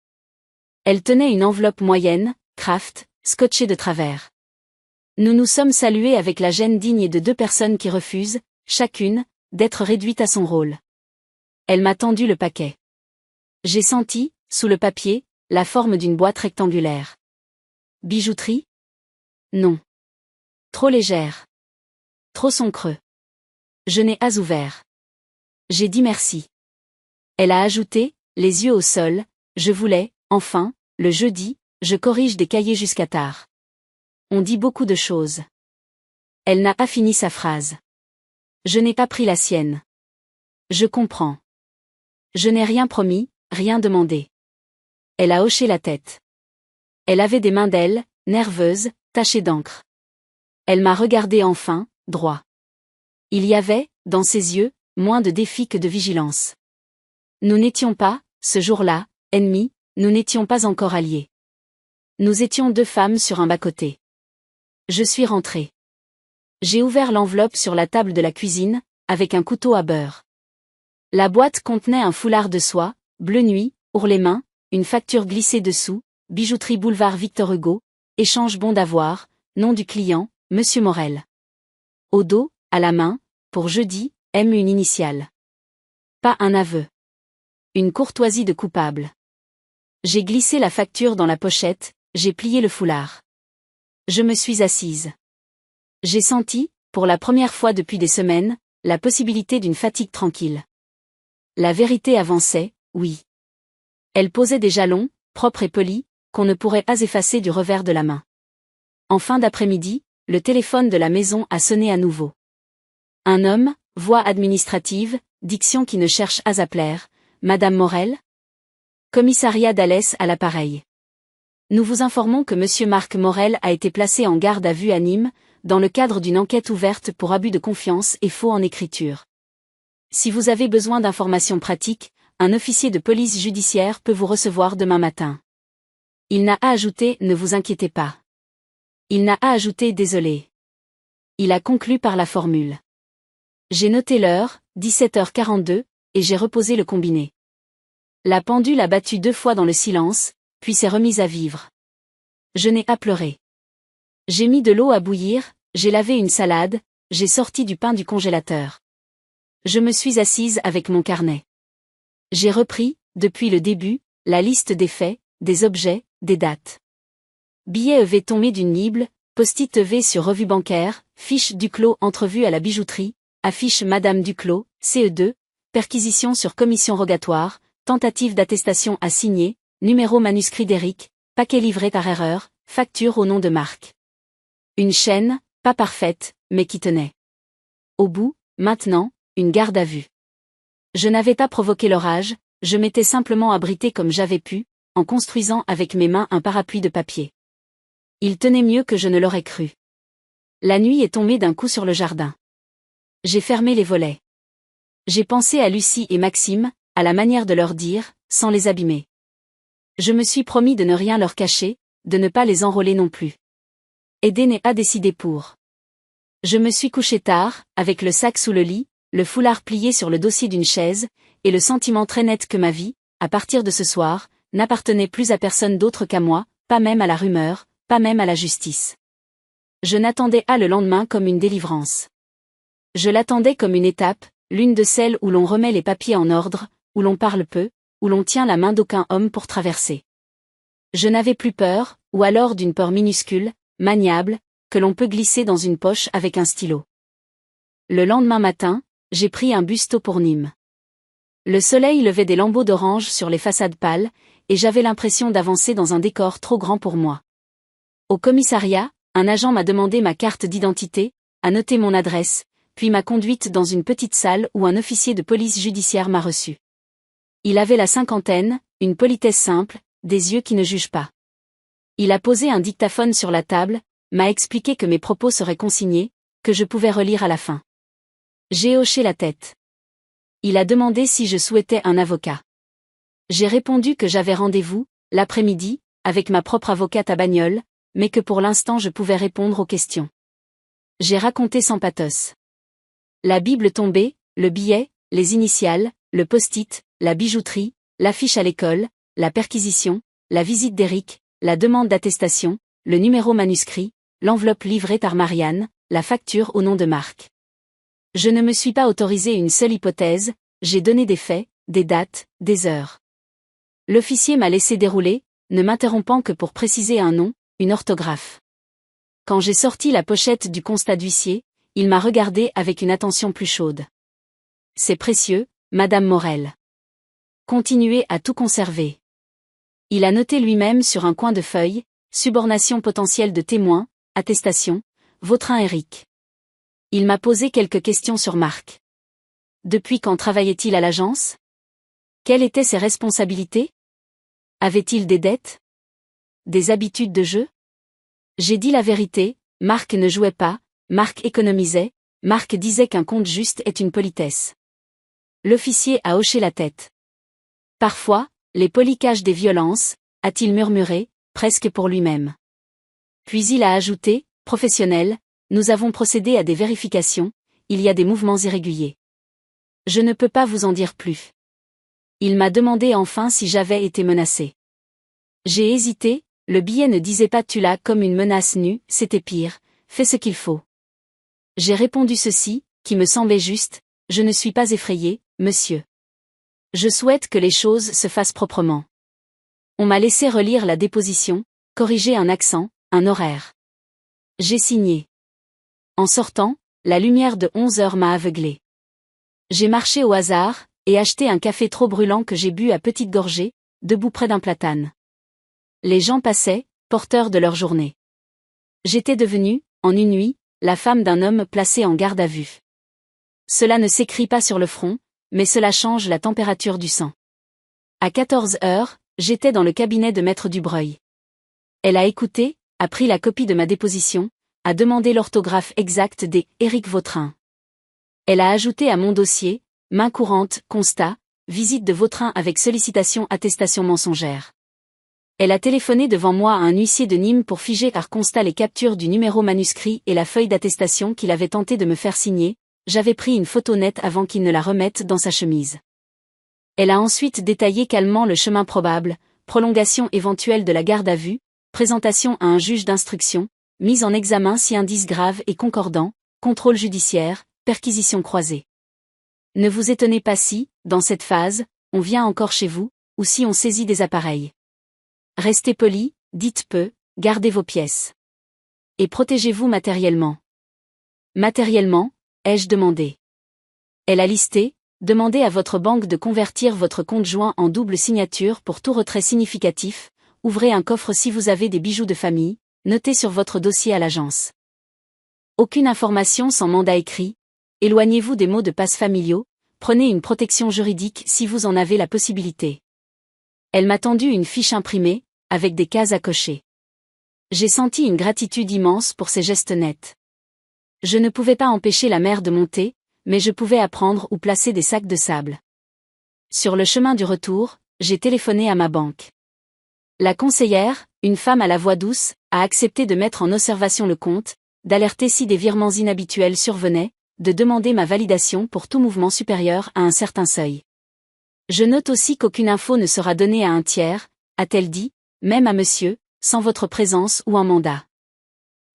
Elle tenait une enveloppe moyenne, Kraft, scotchée de travers. Nous nous sommes salués avec la gêne digne de deux personnes qui refusent, chacune, d'être réduite à son rôle. Elle m'a tendu le paquet. J'ai senti, sous le papier, la forme d'une boîte rectangulaire. Bijouterie ? Non. Trop légère. Trop son creux. Je n'ai pas ouvert. J'ai dit merci. Elle a ajouté, les yeux au sol, je voulais, enfin, le jeudi, je corrige des cahiers jusqu'à tard. On dit beaucoup de choses. Elle n'a pas fini sa phrase. Je n'ai pas pris la sienne. Je comprends. Je n'ai rien promis, rien demandé. Elle a hoché la tête. Elle avait des mains d'elle, nerveuses, tachées d'encre. Elle m'a regardé enfin, droit. Il y avait, dans ses yeux, moins de défi que de vigilance. Nous n'étions pas, ce jour-là, ennemis, nous n'étions pas encore alliés. Nous étions deux femmes sur un bas-côté. Je suis rentrée. J'ai ouvert l'enveloppe sur la table de la cuisine, avec un couteau à beurre. La boîte contenait un foulard de soie, bleu nuit, ourlet-main, une facture glissée dessous, bijouterie boulevard Victor Hugo, échange bon d'avoir, nom du client, Monsieur Morel. Au dos, à la main, pour jeudi, M une initiale. Pas un aveu. Une courtoisie de coupable. J'ai glissé la facture dans la pochette, j'ai plié le foulard. Je me suis assise. J'ai senti, pour la première fois depuis des semaines, la possibilité d'une fatigue tranquille. La vérité avançait, oui. Elle posait des jalons, propres et polis, qu'on ne pourrait pas effacer du revers de la main. En fin d'après-midi, le téléphone de la maison a sonné à nouveau. Un homme, voix administrative, diction qui ne cherche à plaire. Madame Morel? Commissariat d'Alès à l'appareil. Nous vous informons que Monsieur Marc Morel a été placé en garde à vue à Nîmes, dans le cadre d'une enquête ouverte pour abus de confiance et faux en écriture. Si vous avez besoin d'informations pratiques, un officier de police judiciaire peut vous recevoir demain matin. Il n'a à ajouter « Ne vous inquiétez pas ». Il n'a à ajouter « Désolé ». Il a conclu par la formule. J'ai noté l'heure, 17h42, et j'ai reposé le combiné. La pendule a battu 2 fois dans le silence, puis s'est remise à vivre. Je n'ai pas pleuré. J'ai mis de l'eau à bouillir, j'ai lavé une salade, j'ai sorti du pain du congélateur. Je me suis assise avec mon carnet. J'ai repris, depuis le début, la liste des faits, des objets, des dates. Billets EV tombés d'une Bible, post-it EV sur revue bancaire, fiche Duclos entrevue à la bijouterie, affiche Madame Duclos, CE2, perquisition sur commission rogatoire, tentative d'attestation à signer, numéro manuscrit d'Éric, paquet livré par erreur, facture au nom de Marc. Une chaîne, pas parfaite, mais qui tenait. Au bout, maintenant, une garde à vue. Je n'avais pas provoqué l'orage, je m'étais simplement abrité comme j'avais pu, en construisant avec mes mains un parapluie de papier. Il tenait mieux que je ne l'aurais cru. La nuit est tombée d'un coup sur le jardin. J'ai fermé les volets. J'ai pensé à Lucie et Maxime, à la manière de leur dire, sans les abîmer. Je me suis promis de ne rien leur cacher, de ne pas les enrôler non plus. Aider n'est pas décidé pour. Je me suis couché tard, avec le sac sous le lit, le foulard plié sur le dossier d'une chaise, et le sentiment très net que ma vie, à partir de ce soir, n'appartenait plus à personne d'autre qu'à moi, pas même à la rumeur, pas même à la justice. Je n'attendais pas le lendemain comme une délivrance. Je l'attendais comme une étape, l'une de celles où l'on remet les papiers en ordre, où l'on parle peu, où l'on tient la main d'aucun homme pour traverser. Je n'avais plus peur, ou alors d'une peur minuscule, maniable, que l'on peut glisser dans une poche avec un stylo. Le lendemain matin, j'ai pris un busto pour Nîmes. Le soleil levait des lambeaux d'orange sur les façades pâles, et j'avais l'impression d'avancer dans un décor trop grand pour moi. Au commissariat, un agent m'a demandé ma carte d'identité, a noté mon adresse, puis m'a conduite dans une petite salle où un officier de police judiciaire m'a reçu. Il avait la cinquantaine, une politesse simple, des yeux qui ne jugent pas. Il a posé un dictaphone sur la table, m'a expliqué que mes propos seraient consignés, que je pouvais relire à la fin. J'ai hoché la tête. Il a demandé si je souhaitais un avocat. J'ai répondu que j'avais rendez-vous, l'après-midi, avec ma propre avocate à Bagnoles, mais que pour l'instant je pouvais répondre aux questions. J'ai raconté sans pathos. La Bible tombée, le billet, les initiales, le post-it, la bijouterie, l'affiche à l'école, la perquisition, la visite d'Éric, la demande d'attestation, le numéro manuscrit, l'enveloppe livrée par Marianne, la facture au nom de Marc. Je ne me suis pas autorisé une seule hypothèse, j'ai donné des faits, des dates, des heures. L'officier m'a laissé dérouler, ne m'interrompant que pour préciser un nom, une orthographe. Quand j'ai sorti la pochette du constat d'huissier, il m'a regardé avec une attention plus chaude. C'est précieux, Madame Morel. Continuez à tout conserver. Il a noté lui-même sur un coin de feuille, subornation potentielle de témoins, attestation, Vautrin Éric. Il m'a posé quelques questions sur Marc. Depuis quand travaillait-il à l'agence? Quelles étaient ses responsabilités? Avait-il des dettes? Des habitudes de jeu? J'ai dit la vérité, Marc ne jouait pas, Marc économisait, Marc disait qu'un compte juste est une politesse. L'officier a hoché la tête. Parfois, les polis cachent des violences, a-t-il murmuré, presque pour lui-même. Puis il a ajouté, professionnel, nous avons procédé à des vérifications, il y a des mouvements irréguliers. Je ne peux pas vous en dire plus. Il m'a demandé enfin si j'avais été menacé. J'ai hésité, le billet ne disait pas tu l'as comme une menace nue, c'était pire, fais ce qu'il faut. J'ai répondu ceci, qui me semblait juste, je ne suis pas effrayé, monsieur. Je souhaite que les choses se fassent proprement. On m'a laissé relire la déposition, corriger un accent, un horaire. J'ai signé. En sortant, la lumière de 11 heures m'a aveuglé. J'ai marché au hasard, et acheté un café trop brûlant que j'ai bu à petites gorgées, debout près d'un platane. Les gens passaient, porteurs de leur journée. J'étais devenue, en une nuit, la femme d'un homme placé en garde à vue. Cela ne s'écrit pas sur le front, mais cela change la température du sang. À 14 heures, j'étais dans le cabinet de Maître Dubreuil. Elle a écouté, a pris la copie de ma déposition, a demandé l'orthographe exacte des « Éric Vautrin ». Elle a ajouté à mon dossier, main courante, constat, visite de Vautrin avec sollicitation attestation mensongère. Elle a téléphoné devant moi à un huissier de Nîmes pour figer par constat les captures du numéro manuscrit et la feuille d'attestation qu'il avait tenté de me faire signer. J'avais pris une photo nette avant qu'il ne la remette dans sa chemise. Elle a ensuite détaillé calmement le chemin probable, prolongation éventuelle de la garde à vue, présentation à un juge d'instruction, mise en examen si indice grave et concordant, contrôle judiciaire, perquisition croisée. Ne vous étonnez pas si, dans cette phase, on vient encore chez vous, ou si on saisit des appareils. Restez poli, dites peu, gardez vos pièces. Et protégez-vous matériellement. Matériellement, ai-je demandé. Elle a listé, demandez à votre banque de convertir votre compte joint en double signature pour tout retrait significatif, ouvrez un coffre si vous avez des bijoux de famille, notez sur votre dossier à l'agence. Aucune information sans mandat écrit, éloignez-vous des mots de passe familiaux, prenez une protection juridique si vous en avez la possibilité. Elle m'a tendu une fiche imprimée, avec des cases à cocher. J'ai senti une gratitude immense pour ces gestes nets. Je ne pouvais pas empêcher la mer de monter, mais je pouvais apprendre où placer des sacs de sable. Sur le chemin du retour, j'ai téléphoné à ma banque. La conseillère, une femme à la voix douce, a accepté de mettre en observation le compte, d'alerter si des virements inhabituels survenaient, de demander ma validation pour tout mouvement supérieur à un certain seuil. Je note aussi qu'aucune info ne sera donnée à un tiers, a-t-elle dit, même à monsieur, sans votre présence ou un mandat.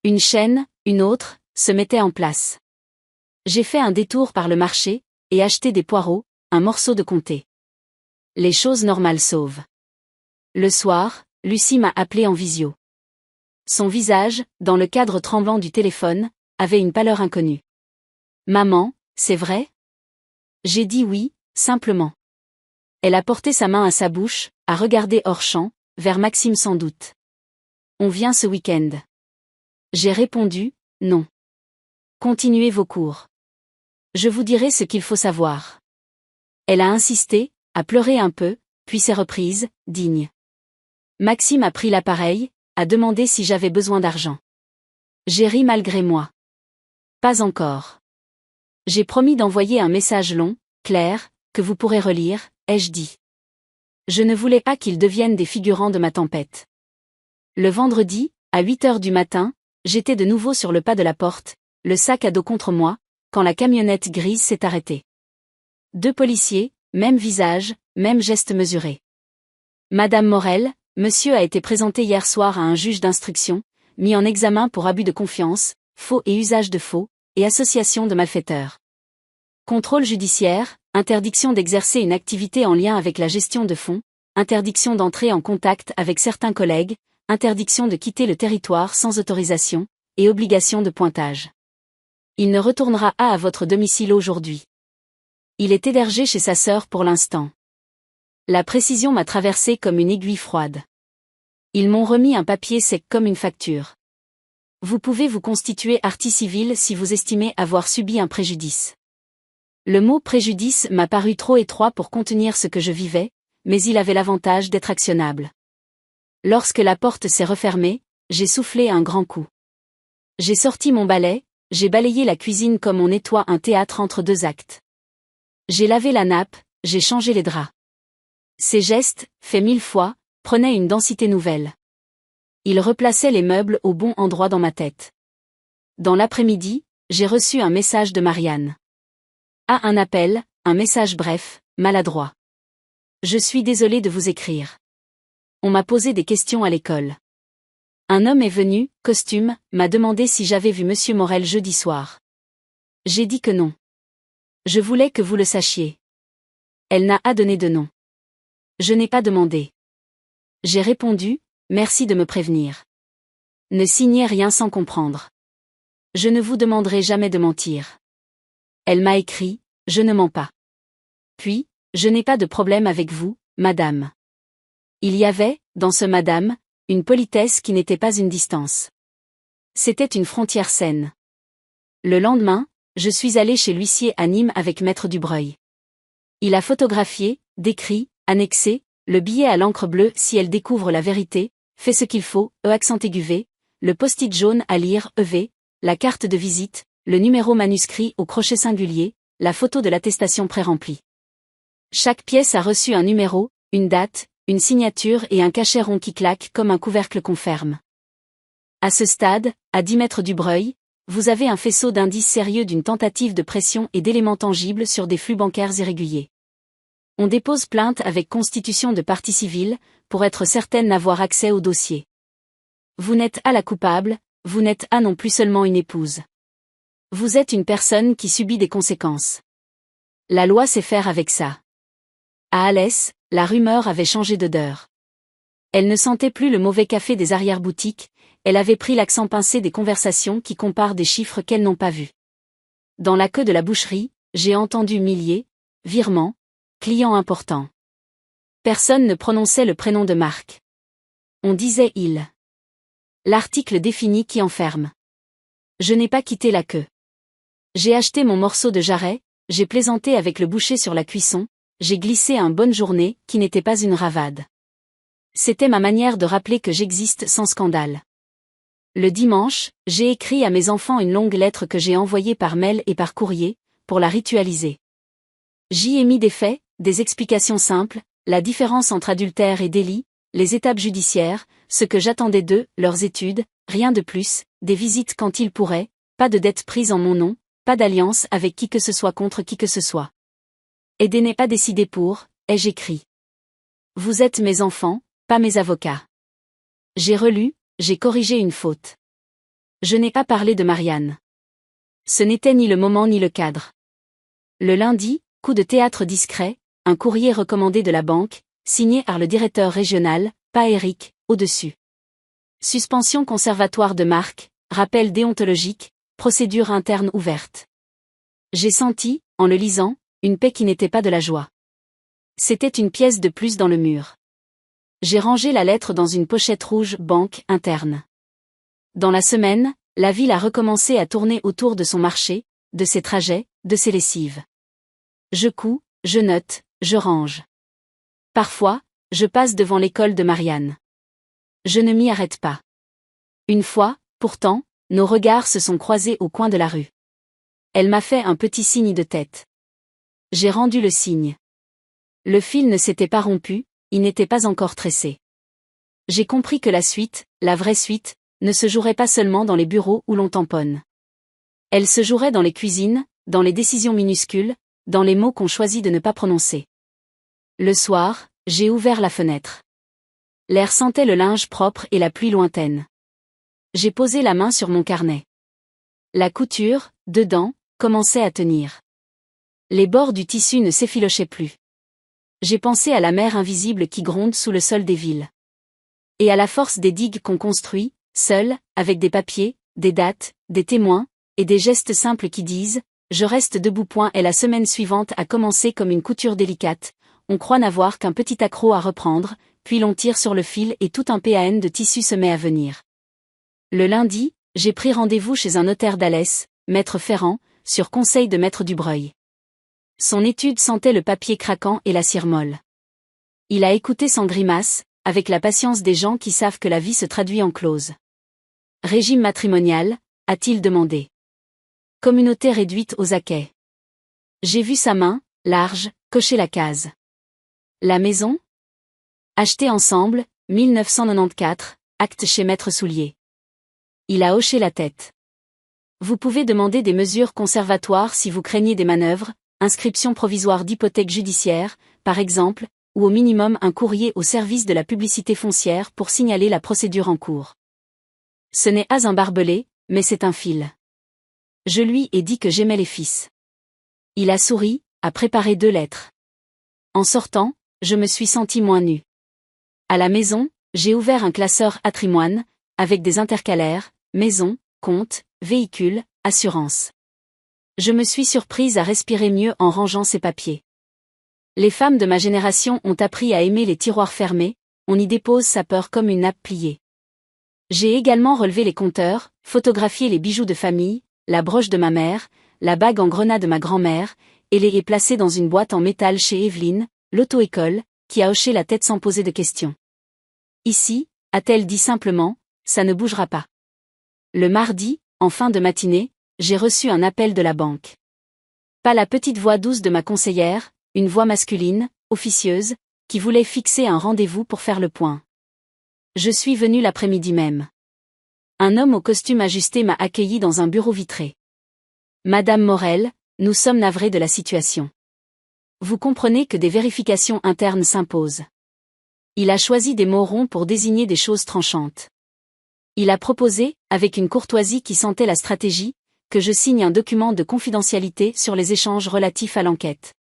Une chaîne, une autre, se mettait en place. J'ai fait un détour par le marché, et acheté des poireaux, un morceau de comté. Les choses normales sauvent. Le soir, Lucie m'a appelé en visio. Son visage, dans le cadre tremblant du téléphone, avait une pâleur inconnue. Maman, c'est vrai? J'ai dit oui, simplement. Elle a porté sa main à sa bouche, a regardé hors champ, vers Maxime sans doute. On vient ce week-end. J'ai répondu, non. Continuez vos cours. Je vous dirai ce qu'il faut savoir. Elle a insisté, a pleuré un peu, puis s'est reprise, digne. Maxime a pris l'appareil, a demandé si j'avais besoin d'argent. J'ai ri malgré moi. Pas encore. J'ai promis d'envoyer un message long, clair, que vous pourrez relire, ai-je dit. Je ne voulais pas qu'ils deviennent des figurants de ma tempête. Le vendredi, à 8 heures du matin, j'étais de nouveau sur le pas de la porte, le sac à dos contre moi, quand la camionnette grise s'est arrêtée. 2 policiers, même visage, même geste mesuré. Madame Morel, monsieur a été présenté hier soir à un juge d'instruction, mis en examen pour abus de confiance, faux et usage de faux, et association de malfaiteurs. Contrôle judiciaire, interdiction d'exercer une activité en lien avec la gestion de fonds, interdiction d'entrer en contact avec certains collègues, interdiction de quitter le territoire sans autorisation, et obligation de pointage. Il ne retournera pas à votre domicile aujourd'hui. Il est hébergé chez sa sœur pour l'instant. La précision m'a traversé comme une aiguille froide. Ils m'ont remis un papier sec comme une facture. Vous pouvez vous constituer partie civile si vous estimez avoir subi un préjudice. Le mot préjudice m'a paru trop étroit pour contenir ce que je vivais, mais il avait l'avantage d'être actionnable. Lorsque la porte s'est refermée, j'ai soufflé un grand coup. J'ai sorti mon balai, j'ai balayé la cuisine comme on nettoie un théâtre entre 2 actes. J'ai lavé la nappe, j'ai changé les draps. Ces gestes, faits 1000 fois, prenaient une densité nouvelle. Ils replaçaient les meubles au bon endroit dans ma tête. Dans l'après-midi, j'ai reçu un message de Marianne. Un appel, un message bref, maladroit. Je suis désolée de vous écrire. On m'a posé des questions à l'école. Un homme est venu, costume, m'a demandé si j'avais vu monsieur Morel jeudi soir. J'ai dit que non. Je voulais que vous le sachiez. Elle n'a pas donné de nom. Je n'ai pas demandé. J'ai répondu, merci de me prévenir. Ne signez rien sans comprendre. Je ne vous demanderai jamais de mentir. Elle m'a écrit, je ne mens pas. Puis, je n'ai pas de problème avec vous, madame. Il y avait, dans ce madame, une politesse qui n'était pas une distance. C'était une frontière saine. Le lendemain, je suis allé chez l'huissier à Nîmes avec maître Dubreuil. Il a photographié, décrit, annexé, le billet à l'encre bleue si elle découvre la vérité, fait ce qu'il faut, accent aigu V, le post-it jaune à lire, EV, la carte de visite, le numéro manuscrit au crochet singulier, la photo de l'attestation pré-remplie. Chaque pièce a reçu un numéro, une date, une signature et un cachet rond qui claque comme un couvercle qu'on ferme. À ce stade, à 10 mètres du Breuil, vous avez un faisceau d'indices sérieux d'une tentative de pression et d'éléments tangibles sur des flux bancaires irréguliers. On dépose plainte avec constitution de partie civile, pour être certaine d'avoir accès au dossier. Vous n'êtes pas la coupable, vous n'êtes pas non plus seulement une épouse. Vous êtes une personne qui subit des conséquences. La loi sait faire avec ça. À Alès, la rumeur avait changé d'odeur. Elle ne sentait plus le mauvais café des arrière-boutiques, elle avait pris l'accent pincé des conversations qui comparent des chiffres qu'elles n'ont pas vus. Dans la queue de la boucherie, j'ai entendu milliers, virements, clients importants. Personne ne prononçait le prénom de Marc. On disait il. L'article définit qui enferme. Je n'ai pas quitté la queue. J'ai acheté mon morceau de jarret, j'ai plaisanté avec le boucher sur la cuisson, j'ai glissé un bonne journée qui n'était pas une ravade. C'était ma manière de rappeler que j'existe sans scandale. Le dimanche, j'ai écrit à mes enfants une longue lettre que j'ai envoyée par mail et par courrier, pour la ritualiser. J'y ai mis des faits, des explications simples, la différence entre adultère et délit, les étapes judiciaires, ce que j'attendais d'eux, leurs études, rien de plus, des visites quand ils pourraient, pas de dettes prises en mon nom, pas d'alliance avec qui que ce soit contre qui que ce soit. Aider n'est pas décidé pour, ai-je écrit. Vous êtes mes enfants, pas mes avocats. J'ai relu, j'ai corrigé une faute. Je n'ai pas parlé de Marianne. Ce n'était ni le moment ni le cadre. Le lundi, coup de théâtre discret, un courrier recommandé de la banque, signé par le directeur régional, pas Eric, au-dessus. Suspension conservatoire de Marc, rappel déontologique, procédure interne ouverte. J'ai senti, en le lisant, une paix qui n'était pas de la joie. C'était une pièce de plus dans le mur. J'ai rangé la lettre dans une pochette rouge banque interne. Dans la semaine, la ville a recommencé à tourner autour de son marché, de ses trajets, de ses lessives. Je couds, je note, je range. Parfois, je passe devant l'école de Marianne. Je ne m'y arrête pas. Une fois, pourtant, nos regards se sont croisés au coin de la rue. Elle m'a fait un petit signe de tête. J'ai rendu le signe. Le fil ne s'était pas rompu, il n'était pas encore tressé. J'ai compris que la suite, la vraie suite, ne se jouerait pas seulement dans les bureaux où l'on tamponne. Elle se jouerait dans les cuisines, dans les décisions minuscules, dans les mots qu'on choisit de ne pas prononcer. Le soir, j'ai ouvert la fenêtre. L'air sentait le linge propre et la pluie lointaine. J'ai posé la main sur mon carnet. La couture, dedans, commençait à tenir. Les bords du tissu ne s'effilochaient plus. J'ai pensé à la mer invisible qui gronde sous le sol des villes. Et à la force des digues qu'on construit, seuls, avec des papiers, des dates, des témoins, et des gestes simples qui disent « Je reste debout ». Et la semaine suivante a commencé comme une couture délicate, on croit n'avoir qu'un petit accroc à reprendre, puis l'on tire sur le fil et tout un PAN de tissu se met à venir. Le lundi, j'ai pris rendez-vous chez un notaire d'Alès, maître Ferrand, sur conseil de maître Dubreuil. Son étude sentait le papier craquant et la cire molle. Il a écouté sans grimace, avec la patience des gens qui savent que la vie se traduit en clause. Régime matrimonial, a-t-il demandé. Communauté réduite aux acquets. J'ai vu sa main, large, cocher la case. La maison ? Achetée ensemble, 1994, acte chez Maître Soulier. Il a hoché la tête. Vous pouvez demander des mesures conservatoires si vous craignez des manœuvres, inscription provisoire d'hypothèque judiciaire, par exemple, ou au minimum un courrier au service de la publicité foncière pour signaler la procédure en cours. Ce n'est pas un barbelé, mais c'est un fil. Je lui ai dit que j'aimais les fils. Il a souri, a préparé 2 lettres. En sortant, je me suis senti moins nue. À la maison, j'ai ouvert un classeur patrimoine, avec des intercalaires, maison, compte, véhicule, assurance. Je me suis surprise à respirer mieux en rangeant ces papiers. Les femmes de ma génération ont appris à aimer les tiroirs fermés, on y dépose sa peur comme une nappe pliée. J'ai également relevé les compteurs, photographié les bijoux de famille, la broche de ma mère, la bague en grenat de ma grand-mère, et les ai placés dans une boîte en métal chez Evelyne, l'auto-école, qui a hoché la tête sans poser de questions. Ici, a-t-elle dit simplement, ça ne bougera pas. Le mardi, en fin de matinée, j'ai reçu un appel de la banque. Pas la petite voix douce de ma conseillère, une voix masculine, officieuse, qui voulait fixer un rendez-vous pour faire le point. Je suis venue l'après-midi même. Un homme au costume ajusté m'a accueilli dans un bureau vitré. Madame Morel, nous sommes navrés de la situation. Vous comprenez que des vérifications internes s'imposent. Il a choisi des mots ronds pour désigner des choses tranchantes. Il a proposé, avec une courtoisie qui sentait la stratégie, que je signe un document de confidentialité sur les échanges relatifs à l'enquête.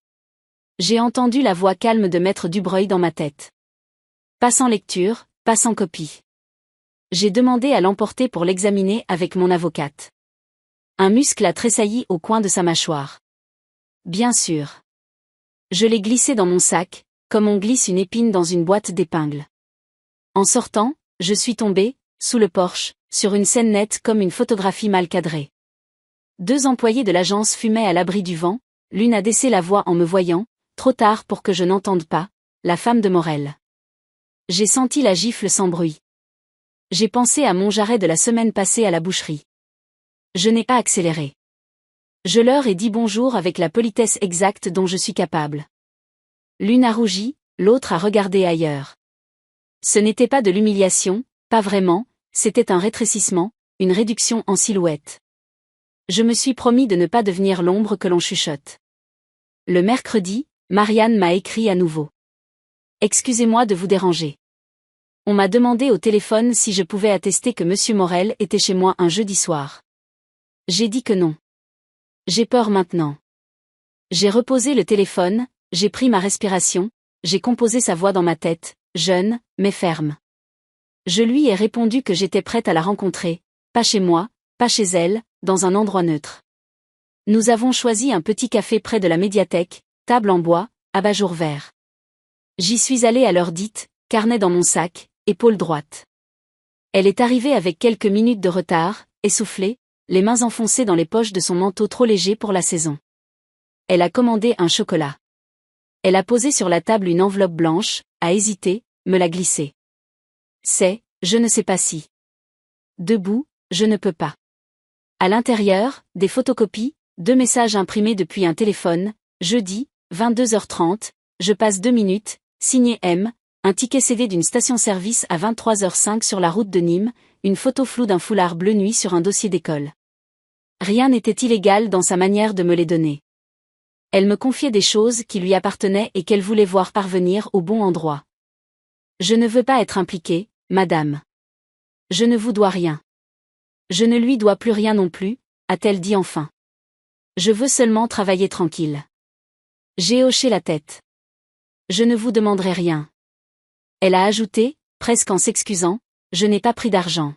J'ai entendu la voix calme de Maître Dubreuil dans ma tête. Pas sans lecture, pas sans copie. J'ai demandé à l'emporter pour l'examiner avec mon avocate. Un muscle a tressailli au coin de sa mâchoire. Bien sûr. Je l'ai glissé dans mon sac, comme on glisse une épine dans une boîte d'épingles. En sortant, je suis tombé, sous le porche, sur une scène nette comme une photographie mal cadrée. 2 employés de l'agence fumaient à l'abri du vent, l'une a baissé la voix en me voyant, trop tard pour que je n'entende pas, la femme de Morel. J'ai senti la gifle sans bruit. J'ai pensé à mon jarret de la semaine passée à la boucherie. Je n'ai pas accéléré. Je leur ai dit bonjour avec la politesse exacte dont je suis capable. L'une a rougi, l'autre a regardé ailleurs. Ce n'était pas de l'humiliation, pas vraiment, c'était un rétrécissement, une réduction en silhouette. Je me suis promis de ne pas devenir l'ombre que l'on chuchote. Le mercredi, Marianne m'a écrit à nouveau. Excusez-moi de vous déranger. On m'a demandé au téléphone si je pouvais attester que Monsieur Morel était chez moi un jeudi soir. J'ai dit que non. J'ai peur maintenant. J'ai reposé le téléphone, j'ai pris ma respiration, j'ai composé sa voix dans ma tête, jeune, mais ferme. Je lui ai répondu que j'étais prête à la rencontrer, pas chez moi, pas chez elle, dans un endroit neutre. Nous avons choisi un petit café près de la médiathèque, table en bois, abat-jour vert. J'y suis allée à l'heure dite, carnet dans mon sac, épaule droite. Elle est arrivée avec quelques minutes de retard, essoufflée, les mains enfoncées dans les poches de son manteau trop léger pour la saison. Elle a commandé un chocolat. Elle a posé sur la table une enveloppe blanche, a hésité, me l'a glissée. C'est, je ne sais pas si. Debout, je ne peux pas. À l'intérieur, des photocopies, 2 messages imprimés depuis un téléphone, jeudi, 22h30, je passe 2 minutes, signé M, un ticket CD d'une station-service à 23h05 sur la route de Nîmes, une photo floue d'un foulard bleu nuit sur un dossier d'école. Rien n'était illégal dans sa manière de me les donner. Elle me confiait des choses qui lui appartenaient et qu'elle voulait voir parvenir au bon endroit. Je ne veux pas être impliquée, madame. Je ne vous dois rien. Je ne lui dois plus rien non plus, a-t-elle dit enfin. Je veux seulement travailler tranquille. J'ai hoché la tête. Je ne vous demanderai rien. Elle a ajouté, presque en s'excusant, je n'ai pas pris d'argent.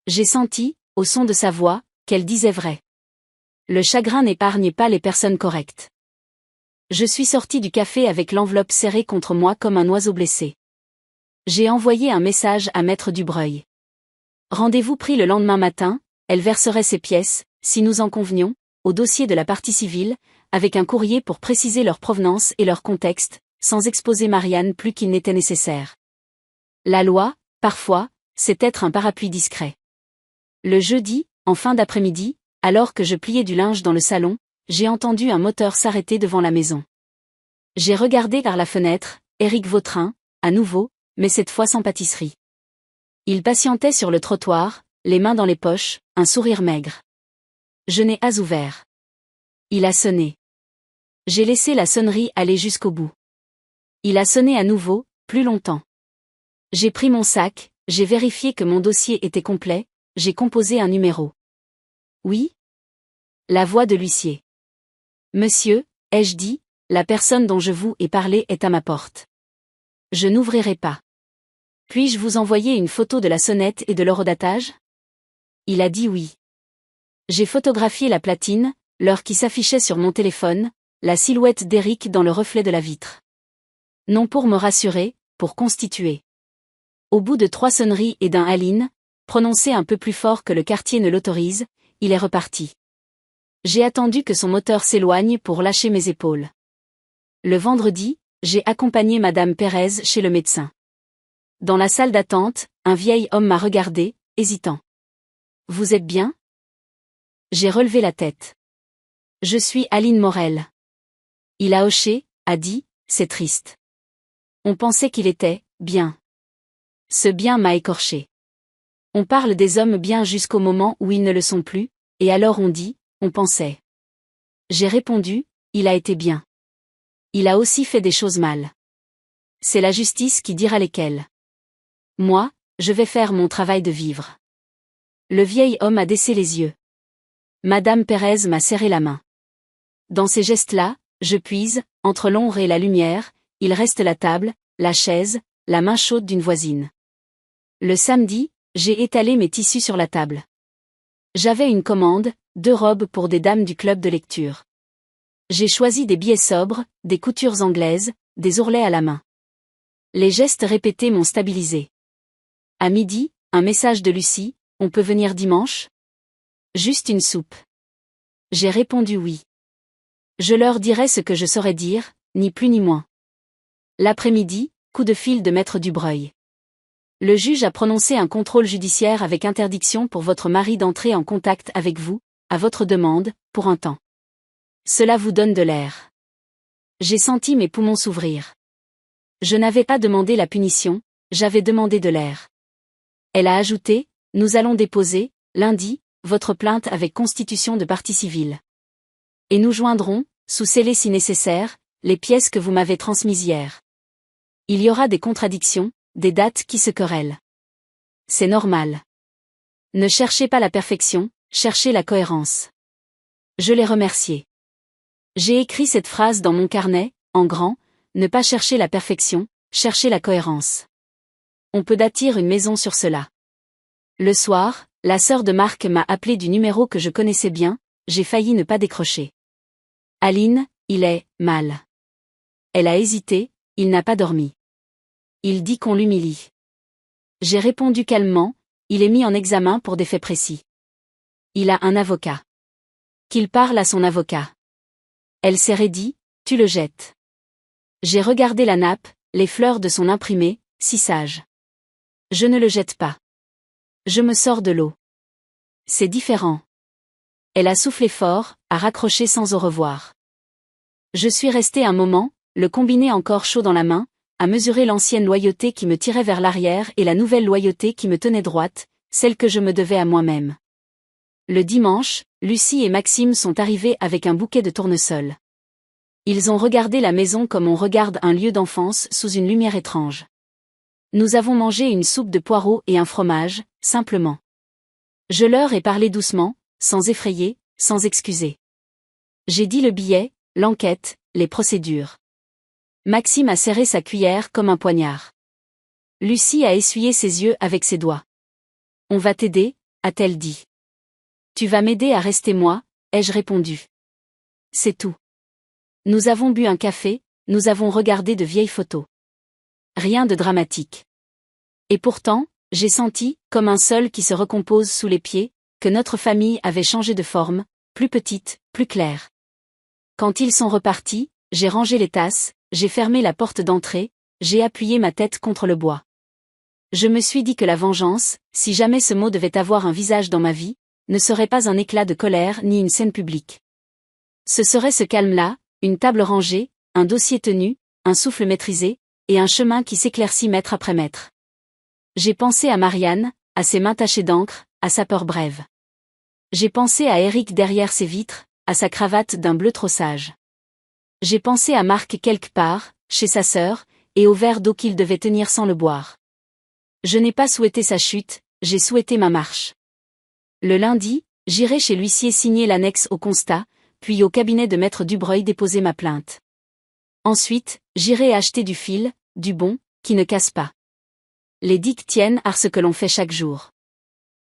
J'ai senti, au son de sa voix, qu'elle disait vrai. Le chagrin n'épargne pas les personnes correctes. Je suis sortie du café avec l'enveloppe serrée contre moi comme un oiseau blessé. J'ai envoyé un message à Maître Dubreuil. Rendez-vous pris le lendemain matin, elle verserait ses pièces, si nous en convenions, au dossier de la partie civile, avec un courrier pour préciser leur provenance et leur contexte, sans exposer Marianne plus qu'il n'était nécessaire. La loi, parfois, c'est être un parapluie discret. Le jeudi, en fin d'après-midi, alors que je pliais du linge dans le salon, j'ai entendu un moteur s'arrêter devant la maison. J'ai regardé par la fenêtre, Éric Vautrin, à nouveau, mais cette fois sans pâtisserie. Il patientait sur le trottoir, les mains dans les poches, un sourire maigre. Je n'ai pas ouvert. Il a sonné. J'ai laissé la sonnerie aller jusqu'au bout. Il a sonné à nouveau, plus longtemps. J'ai pris mon sac, j'ai vérifié que mon dossier était complet, j'ai composé un numéro. Oui? La voix de l'huissier. Monsieur, ai-je dit, la personne dont je vous ai parlé est à ma porte. Je n'ouvrirai pas. Puis-je vous envoyer une photo de la sonnette et de l'heure d'attache? Il a dit oui. J'ai photographié la platine, l'heure qui s'affichait sur mon téléphone, la silhouette d'Eric dans le reflet de la vitre. Non pour me rassurer, pour constituer. Au bout de 3 sonneries et d'un Aline, prononcé un peu plus fort que le quartier ne l'autorise, il est reparti. J'ai attendu que son moteur s'éloigne pour lâcher mes épaules. Le vendredi, j'ai accompagné Madame Pérez chez le médecin. Dans la salle d'attente, un vieil homme m'a regardé, hésitant. « Vous êtes bien ?» J'ai relevé la tête. « Je suis Aline Morel. » Il a hoché, a dit, « C'est triste. » On pensait qu'il était bien. Ce bien m'a écorché. On parle des hommes bien jusqu'au moment où ils ne le sont plus, et alors on dit, on pensait. J'ai répondu, il a été bien. Il a aussi fait des choses mal. C'est la justice qui dira lesquelles. Moi, je vais faire mon travail de vivre. Le vieil homme a baissé les yeux. Madame Pérez m'a serré la main. Dans ces gestes-là, je puise, entre l'ombre et la lumière, il reste la table, la chaise, la main chaude d'une voisine. Le samedi, j'ai étalé mes tissus sur la table. J'avais une commande, 2 robes pour des dames du club de lecture. J'ai choisi des billets sobres, des coutures anglaises, des ourlets à la main. Les gestes répétés m'ont stabilisé. À midi, un message de Lucie, on peut venir dimanche? Juste une soupe. J'ai répondu oui. Je leur dirai ce que je saurais dire, ni plus ni moins. L'après-midi, coup de fil de maître Dubreuil. Le juge a prononcé un contrôle judiciaire avec interdiction pour votre mari d'entrer en contact avec vous, à votre demande, pour un temps. Cela vous donne de l'air. J'ai senti mes poumons s'ouvrir. Je n'avais pas demandé la punition, j'avais demandé de l'air. Elle a ajouté, nous allons déposer, lundi, votre plainte avec constitution de partie civile. Et nous joindrons, sous scellé si nécessaire, les pièces que vous m'avez transmises hier. Il y aura des contradictions, des dates qui se querellent. C'est normal. Ne cherchez pas la perfection, cherchez la cohérence. Je l'ai remercié. J'ai écrit cette phrase dans mon carnet, en grand, ne pas chercher la perfection, chercher la cohérence. On peut bâtir une maison sur cela. Le soir, la sœur de Marc m'a appelé du numéro que je connaissais bien, j'ai failli ne pas décrocher. Aline, il est mal. Elle a hésité, il n'a pas dormi. Il dit qu'on l'humilie. J'ai répondu calmement, il est mis en examen pour des faits précis. Il a un avocat. Qu'il parle à son avocat. Elle s'est raidie, tu le jettes. J'ai regardé la nappe, les fleurs de son imprimé, si sage. Je ne le jette pas. Je me sors de l'eau. C'est différent. Elle a soufflé fort, a raccroché sans au revoir. Je suis resté un moment, le combiné encore chaud dans la main, à mesurer l'ancienne loyauté qui me tirait vers l'arrière et la nouvelle loyauté qui me tenait droite, celle que je me devais à moi-même. Le dimanche, Lucie et Maxime sont arrivés avec un bouquet de tournesols. Ils ont regardé la maison comme on regarde un lieu d'enfance sous une lumière étrange. Nous avons mangé une soupe de poireaux et un fromage, simplement. Je leur ai parlé doucement, sans effrayer, sans excuser. J'ai dit le billet, l'enquête, les procédures. Maxime a serré sa cuillère comme un poignard. Lucie a essuyé ses yeux avec ses doigts. On va t'aider, a-t-elle dit. Tu vas m'aider à rester moi, ai-je répondu. C'est tout. Nous avons bu un café, nous avons regardé de vieilles photos. Rien de dramatique. Et pourtant, j'ai senti, comme un sol qui se recompose sous les pieds, que notre famille avait changé de forme, plus petite, plus claire. Quand ils sont repartis, j'ai rangé les tasses, j'ai fermé la porte d'entrée, j'ai appuyé ma tête contre le bois. Je me suis dit que la vengeance, si jamais ce mot devait avoir un visage dans ma vie, ne serait pas un éclat de colère ni une scène publique. Ce serait ce calme-là, une table rangée, un dossier tenu, un souffle maîtrisé, et un chemin qui s'éclaircit mètre après mètre. J'ai pensé à Marianne, à ses mains tachées d'encre, à sa peur brève. J'ai pensé à Eric derrière ses vitres, à sa cravate d'un bleu trop sage. J'ai pensé à Marc quelque part, chez sa sœur, et au verre d'eau qu'il devait tenir sans le boire. Je n'ai pas souhaité sa chute, j'ai souhaité ma marche. Le lundi, j'irai chez l'huissier signer l'annexe au constat, puis au cabinet de maître Dubreuil déposer ma plainte. Ensuite, j'irai acheter du fil, du bon, qui ne casse pas. les digues tiennent à ce que l'on fait chaque jour.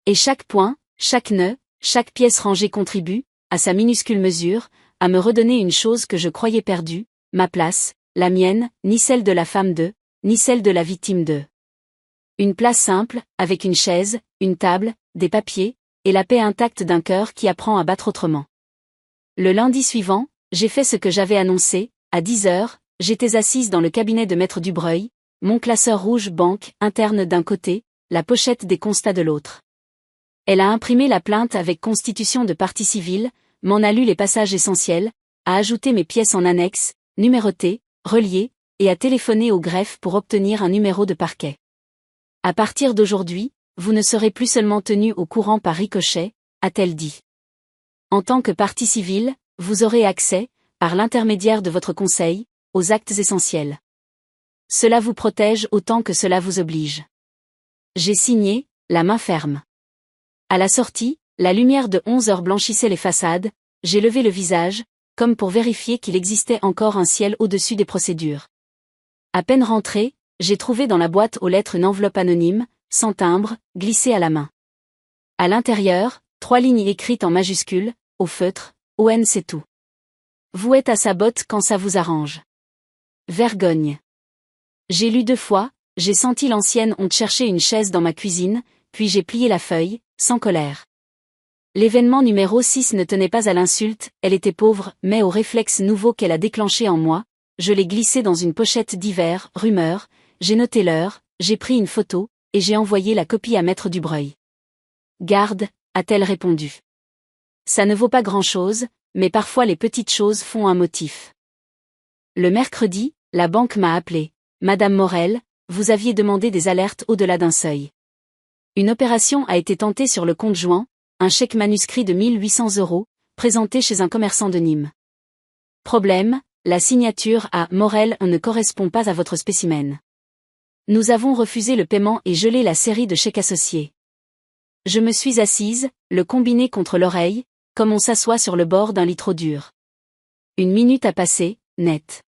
Et chaque point, chaque nœud, chaque pièce rangée contribue, à sa minuscule mesure, à me redonner une chose que je croyais perdue, ma place, la mienne, ni celle de la femme de, ni celle de la victime de. Une place simple, avec une chaise, une table, des papiers, et la paix intacte d'un cœur qui apprend à battre autrement. Le lundi suivant, j'ai fait ce que j'avais annoncé, à 10 heures, j'étais assise dans le cabinet de Maître Dubreuil, mon classeur rouge banque interne d'un côté, la pochette des constats de l'autre. Elle a imprimé la plainte avec constitution de partie civile, m'en a lu les passages essentiels, a ajouté mes pièces en annexe, numérotées, reliées, et a téléphoné au greffe pour obtenir un numéro de parquet. À partir d'aujourd'hui, vous ne serez plus seulement tenu au courant par ricochet, a-t-elle dit. En tant que partie civile, vous aurez accès, par l'intermédiaire de votre conseil, aux actes essentiels. Cela vous protège autant que cela vous oblige. J'ai signé, la main ferme. À la sortie, la lumière de 11 heures blanchissait les façades, j'ai levé le visage, comme pour vérifier qu'il existait encore un ciel au-dessus des procédures. À peine rentré, j'ai trouvé dans la boîte aux lettres une enveloppe anonyme, sans timbre, glissée à la main. À l'intérieur, 3 lignes écrites en majuscules, au feutre, ON c'est tout. Vous êtes à sa botte quand ça vous arrange. Vergogne. J'ai lu 2 fois, j'ai senti l'ancienne honte chercher une chaise dans ma cuisine, puis j'ai plié la feuille, sans colère. L'événement numéro 6 ne tenait pas à l'insulte, elle était pauvre, mais au réflexe nouveau qu'elle a déclenché en moi, je l'ai glissé dans une pochette divers, rumeurs, j'ai noté l'heure, j'ai pris une photo, et j'ai envoyé la copie à Maître Dubreuil. Garde, a-t-elle répondu. Ça ne vaut pas grand-chose, mais parfois les petites choses font un motif. Le mercredi, la banque m'a appelé. Madame Morel, vous aviez demandé des alertes au-delà d'un seuil. Une opération a été tentée sur le compte joint, un chèque manuscrit de 1 800 €, présenté chez un commerçant de Nîmes. Problème, la signature à Morel ne correspond pas à votre spécimen. Nous avons refusé le paiement et gelé la série de chèques associés. Je me suis assise, le combiné contre l'oreille, comme on s'assoit sur le bord d'un lit trop dur. 1 minute a passé, net.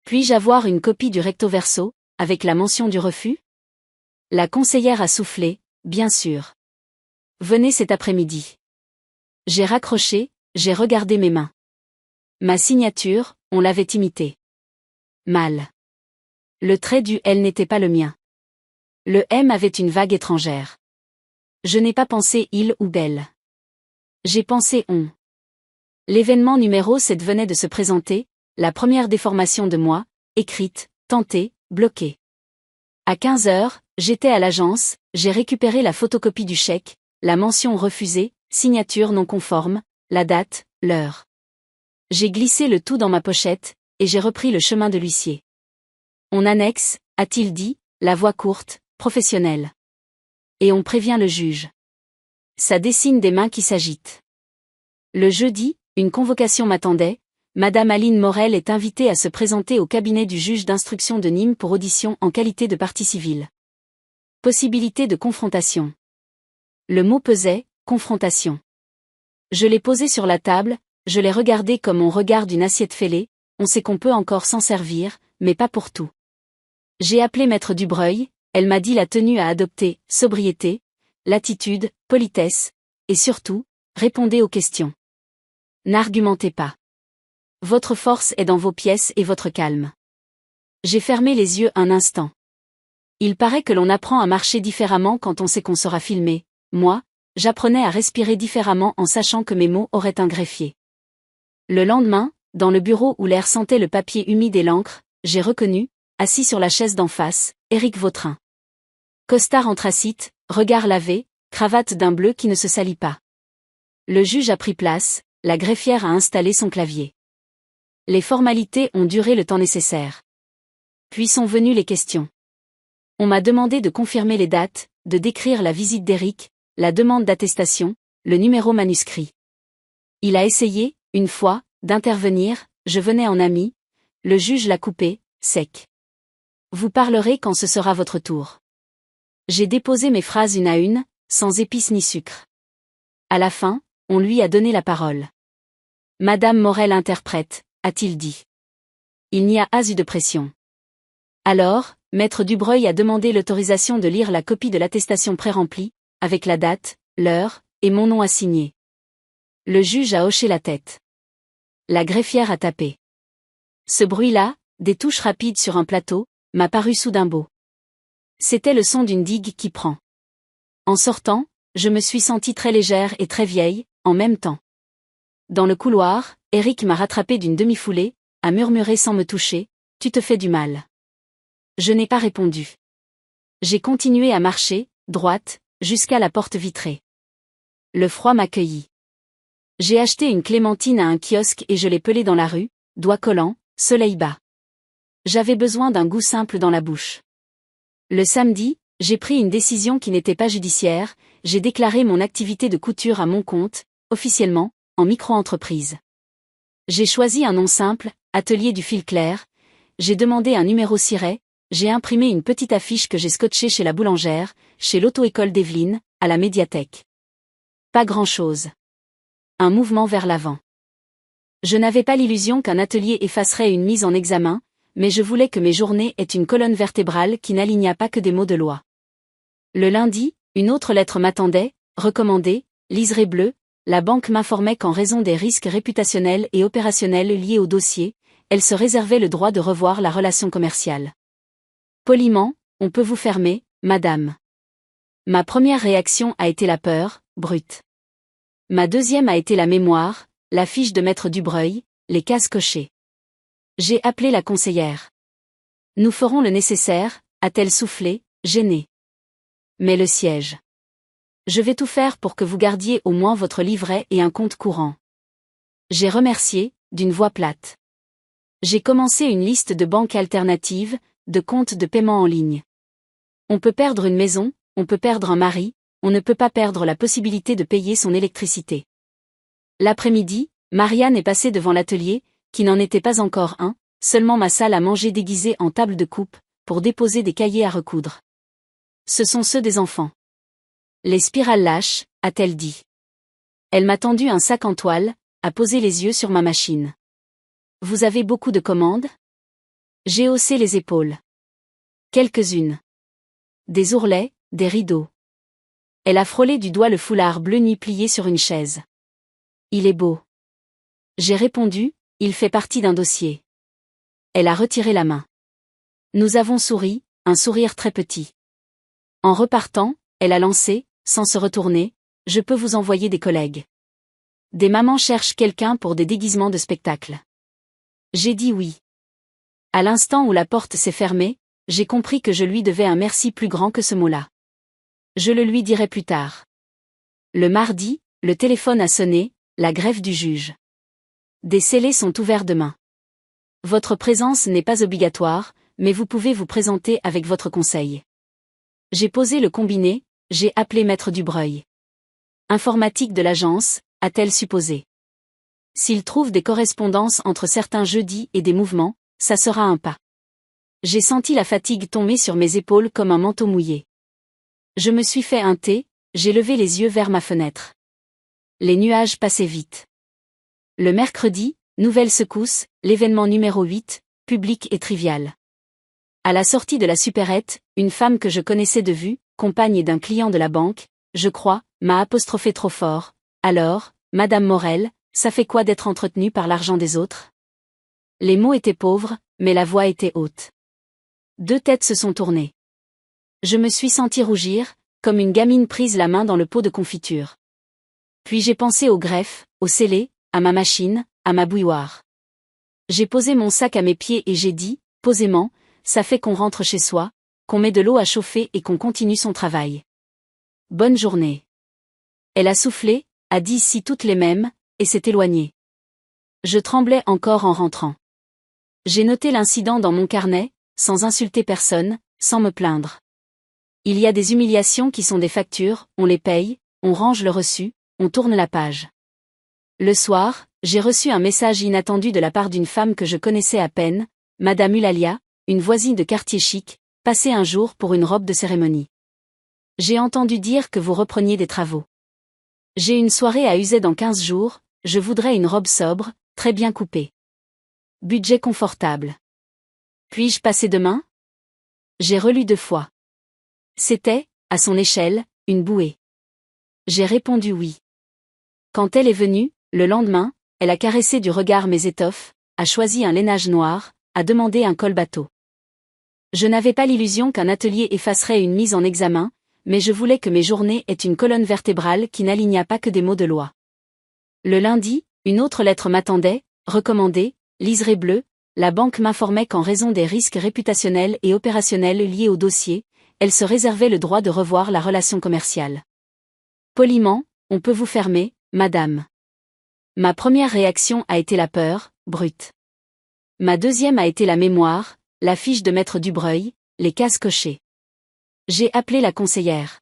Puis-je avoir une copie du recto-verso, avec la mention du refus? La conseillère a soufflé, bien sûr. Venez cet après-midi. J'ai raccroché, j'ai regardé mes mains. Ma signature, on l'avait imitée. Mal. Le trait du L n'était pas le mien. Le M avait une vague étrangère. Je n'ai pas pensé il ou belle. J'ai pensé on. L'événement numéro 7 venait de se présenter, la première déformation de moi, écrite, tentée, bloquée. À 15 heures, j'étais à l'agence, j'ai récupéré la photocopie du chèque, la mention refusée, signature non conforme, la date, l'heure. J'ai glissé le tout dans ma pochette, et j'ai repris le chemin de l'huissier. On annexe, a-t-il dit, la voix courte, professionnelle. Et on prévient le juge. Ça dessine des mains qui s'agitent. Le jeudi, une convocation m'attendait, Madame Aline Morel est invitée à se présenter au cabinet du juge d'instruction de Nîmes pour audition en qualité de partie civile. Possibilité de confrontation. Le mot pesait, confrontation. Je l'ai posé sur la table, je l'ai regardé comme on regarde une assiette fêlée, on sait qu'on peut encore s'en servir, mais pas pour tout. J'ai appelé Maître Dubreuil, elle m'a dit la tenue à adopter, sobriété, latitude, politesse, et surtout, répondez aux questions. N'argumentez pas. Votre force est dans vos pièces et votre calme. J'ai fermé les yeux un instant. Il paraît que l'on apprend à marcher différemment quand on sait qu'on sera filmé. Moi, j'apprenais à respirer différemment en sachant que mes mots auraient un greffier. Le lendemain, dans le bureau où l'air sentait le papier humide et l'encre, j'ai reconnu, assis sur la chaise d'en face, Éric Vautrin. Costard anthracite, regard lavé, cravate d'un bleu qui ne se salit pas. Le juge a pris place, la greffière a installé son clavier. Les formalités ont duré le temps nécessaire. Puis sont venues les questions. On m'a demandé de confirmer les dates, de décrire la visite d'Éric, la demande d'attestation, le numéro manuscrit. Il a essayé, une fois, d'intervenir, je venais en ami, le juge l'a coupé, sec. Vous parlerez quand ce sera votre tour. J'ai déposé mes phrases une à une, sans épices ni sucre. À la fin, on lui a donné la parole. Madame Morel interprète, a-t-il dit. Il n'y a pas eu de pression. Alors, Maître Dubreuil a demandé l'autorisation de lire la copie de l'attestation pré-remplie, avec la date, l'heure, et mon nom à signer. Le juge a hoché la tête. La greffière a tapé. Ce bruit-là, des touches rapides sur un plateau, m'a paru soudain beau. C'était le son d'une digue qui prend. En sortant, je me suis sentie très légère et très vieille, en même temps. Dans le couloir, Eric m'a rattrapé d'une demi-foulée, a murmuré sans me toucher, « Tu te fais du mal. » Je n'ai pas répondu. J'ai continué à marcher, droite, jusqu'à la porte vitrée. Le froid m'accueillit. J'ai acheté une clémentine à un kiosque et je l'ai pelée dans la rue, doigts collants, soleil bas. J'avais besoin d'un goût simple dans la bouche. Le samedi, j'ai pris une décision qui n'était pas judiciaire, j'ai déclaré mon activité de couture à mon compte, officiellement, en micro-entreprise. J'ai choisi un nom simple, Atelier du fil clair, j'ai demandé un numéro ciré, j'ai imprimé une petite affiche que j'ai scotchée chez la boulangère, chez l'auto-école d'Evelyne, à la médiathèque. Pas grand-chose. Un mouvement vers l'avant. Je n'avais pas l'illusion qu'un atelier effacerait une mise en examen, mais je voulais que mes journées aient une colonne vertébrale qui n'alignât pas que des mots de loi. Le lundi, une autre lettre m'attendait, recommandée, liseré bleu, la banque m'informait qu'en raison des risques réputationnels et opérationnels liés au dossier, elle se réservait le droit de revoir la relation commerciale. Poliment, on peut vous fermer, madame. Ma première réaction a été la peur, brute. Ma deuxième a été la mémoire, la fiche de maître Dubreuil, les cases cochées. J'ai appelé la conseillère. Nous ferons le nécessaire, a-t-elle soufflé, gênée. Mais le siège. Je vais tout faire pour que vous gardiez au moins votre livret et un compte courant. J'ai remercié, d'une voix plate. J'ai commencé une liste de banques alternatives, de comptes de paiement en ligne. On peut perdre une maison, on peut perdre un mari, on ne peut pas perdre la possibilité de payer son électricité. L'après-midi, Marianne est passée devant l'atelier, qui n'en était pas encore un, seulement ma salle à manger déguisée en table de coupe, pour déposer des cahiers à recoudre. Ce sont ceux des enfants. Les spirales lâches, a-t-elle dit. Elle m'a tendu un sac en toile, a posé les yeux sur ma machine. Vous avez beaucoup de commandes ? J'ai haussé les épaules. Quelques-unes. Des ourlets, des rideaux. Elle a frôlé du doigt le foulard bleu nuit plié sur une chaise. Il est beau. J'ai répondu, il fait partie d'un dossier. Elle a retiré la main. Nous avons souri, un sourire très petit. En repartant, elle a lancé, sans se retourner, je peux vous envoyer des collègues. Des mamans cherchent quelqu'un pour des déguisements de spectacle. J'ai dit oui. À l'instant où la porte s'est fermée, j'ai compris que je lui devais un merci plus grand que ce mot-là. Je le lui dirai plus tard. Le mardi, le téléphone a sonné, la greffe du juge. Des scellés sont ouverts demain. Votre présence n'est pas obligatoire, mais vous pouvez vous présenter avec votre conseil. J'ai posé le combiné, j'ai appelé maître Dubreuil. Informatique de l'agence, a-t-elle supposé. S'il trouve des correspondances entre certains jeudis et des mouvements, ça sera un pas. J'ai senti la fatigue tomber sur mes épaules comme un manteau mouillé. Je me suis fait un thé, j'ai levé les yeux vers ma fenêtre. Les nuages passaient vite. Le mercredi, nouvelle secousse, l'événement numéro 8, public et trivial. À la sortie de la supérette, une femme que je connaissais de vue, compagne d'un client de la banque, je crois, m'a apostrophé trop fort. Alors, Madame Morel, ça fait quoi d'être entretenue par l'argent des autres ? Les mots étaient pauvres, mais la voix était haute. Deux têtes se sont tournées. Je me suis sentie rougir, comme une gamine prise la main dans le pot de confiture. Puis j'ai pensé au greffe, au scellé, à ma machine, à ma bouilloire. J'ai posé mon sac à mes pieds et j'ai dit, posément, ça fait qu'on rentre chez soi, qu'on met de l'eau à chauffer et qu'on continue son travail. Bonne journée. Elle a soufflé, a dit si toutes les mêmes, et s'est éloignée. Je tremblais encore en rentrant. J'ai noté l'incident dans mon carnet, sans insulter personne, sans me plaindre. Il y a des humiliations qui sont des factures, on les paye, on range le reçu, on tourne la page. Le soir, j'ai reçu un message inattendu de la part d'une femme que je connaissais à peine, Madame Eulalia, une voisine de quartier chic, passée un jour pour une robe de cérémonie. J'ai entendu dire que vous repreniez des travaux. J'ai une soirée à Uzès dans 15 jours, je voudrais une robe sobre, très bien coupée. Budget confortable. Puis-je passer demain ? J'ai relu 2 fois. C'était, à son échelle, une bouée. J'ai répondu oui. Quand elle est venue, le lendemain, elle a caressé du regard mes étoffes, a choisi un lainage noir, a demandé un col bateau. Je n'avais pas l'illusion qu'un atelier effacerait une mise en examen, mais je voulais que mes journées aient une colonne vertébrale qui n'alignât pas que des mots de loi. Le lundi, une autre lettre m'attendait, recommandée, liseré bleu, la banque m'informait qu'en raison des risques réputationnels et opérationnels liés au dossier, elle se réservait le droit de revoir la relation commerciale. Poliment, on peut vous fermer, madame. Ma première réaction a été la peur, brute. Ma deuxième a été la mémoire, la fiche de maître Dubreuil, les cases cochées. J'ai appelé la conseillère.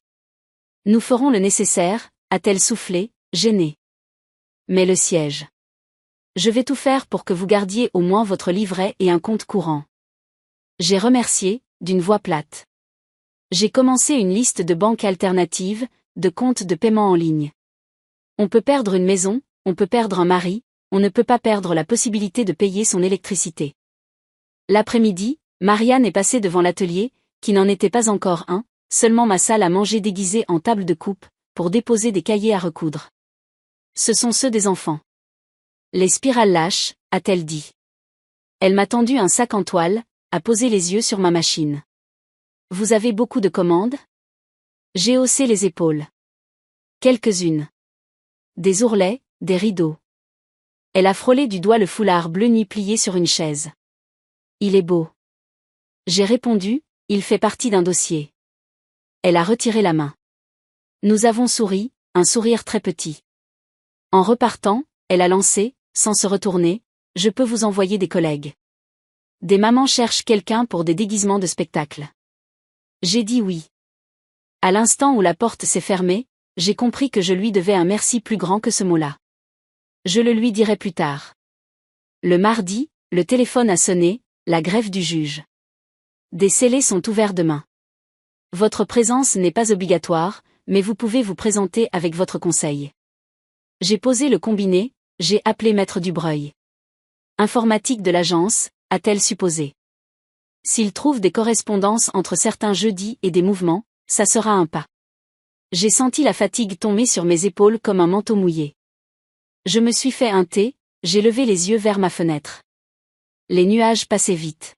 Nous ferons le nécessaire, a-t-elle soufflé, gênée. Mais le siège. Je vais tout faire pour que vous gardiez au moins votre livret et un compte courant. J'ai remercié, d'une voix plate. J'ai commencé une liste de banques alternatives, de comptes de paiement en ligne. On peut perdre une maison, on peut perdre un mari, on ne peut pas perdre la possibilité de payer son électricité. L'après-midi, Marianne est passée devant l'atelier, qui n'en était pas encore un, seulement ma salle à manger déguisée en table de coupe, pour déposer des cahiers à recoudre. Ce sont ceux des enfants. Les spirales lâches, a-t-elle dit. Elle m'a tendu un sac en toile, a posé les yeux sur ma machine. Vous avez beaucoup de commandes? J'ai haussé les épaules. Quelques-unes. Des ourlets, des rideaux. Elle a frôlé du doigt le foulard bleu nuit plié sur une chaise. Il est beau. J'ai répondu, il fait partie d'un dossier. Elle a retiré la main. Nous avons souri, un sourire très petit. En repartant, elle a lancé, sans se retourner, je peux vous envoyer des collègues. Des mamans cherchent quelqu'un pour des déguisements de spectacle. J'ai dit oui. À l'instant où la porte s'est fermée, j'ai compris que je lui devais un merci plus grand que ce mot-là. Je le lui dirai plus tard. Le mardi, le téléphone a sonné, la greffe du juge. Des scellés sont ouverts demain. Votre présence n'est pas obligatoire, mais vous pouvez vous présenter avec votre conseil. J'ai posé le combiné, j'ai appelé maître Dubreuil. Informatique de l'agence, a-t-elle supposé. S'il trouve des correspondances entre certains jeudis et des mouvements, ça sera un pas. J'ai senti la fatigue tomber sur mes épaules comme un manteau mouillé. Je me suis fait un thé, j'ai levé les yeux vers ma fenêtre. Les nuages passaient vite.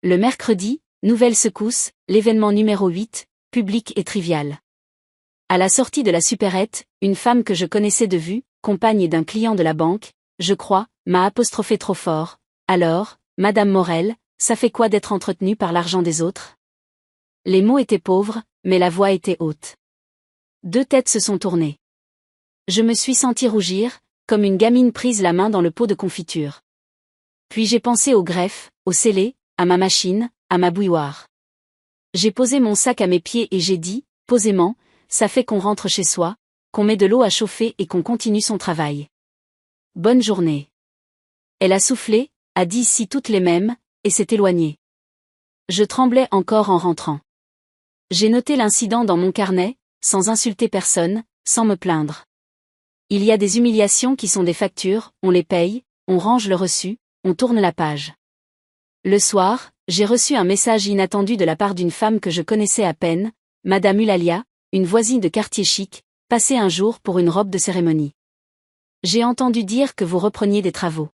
Le mercredi, nouvelle secousse, l'événement numéro 8, public et trivial. À la sortie de la supérette, une femme que je connaissais de vue, compagne d'un client de la banque, je crois, m'a apostrophé trop fort. Alors, Madame Morel, ça fait quoi d'être entretenue par l'argent des autres? Les mots étaient pauvres, mais la voix était haute. 2 têtes se sont tournées. Je me suis senti rougir, comme une gamine prise la main dans le pot de confiture. Puis j'ai pensé au greffe, au scellé, à ma machine, à ma bouilloire. J'ai posé mon sac à mes pieds et j'ai dit, posément, ça fait qu'on rentre chez soi, qu'on met de l'eau à chauffer et qu'on continue son travail. Bonne journée. Elle a soufflé, a dit si toutes les mêmes, et s'est éloignée. Je tremblais encore en rentrant. J'ai noté l'incident dans mon carnet, sans insulter personne, sans me plaindre. Il y a des humiliations qui sont des factures, on les paye, on range le reçu, on tourne la page. Le soir, j'ai reçu un message inattendu de la part d'une femme que je connaissais à peine, Madame Eulalia, une voisine de quartier chic, passée un jour pour une robe de cérémonie. J'ai entendu dire que vous repreniez des travaux.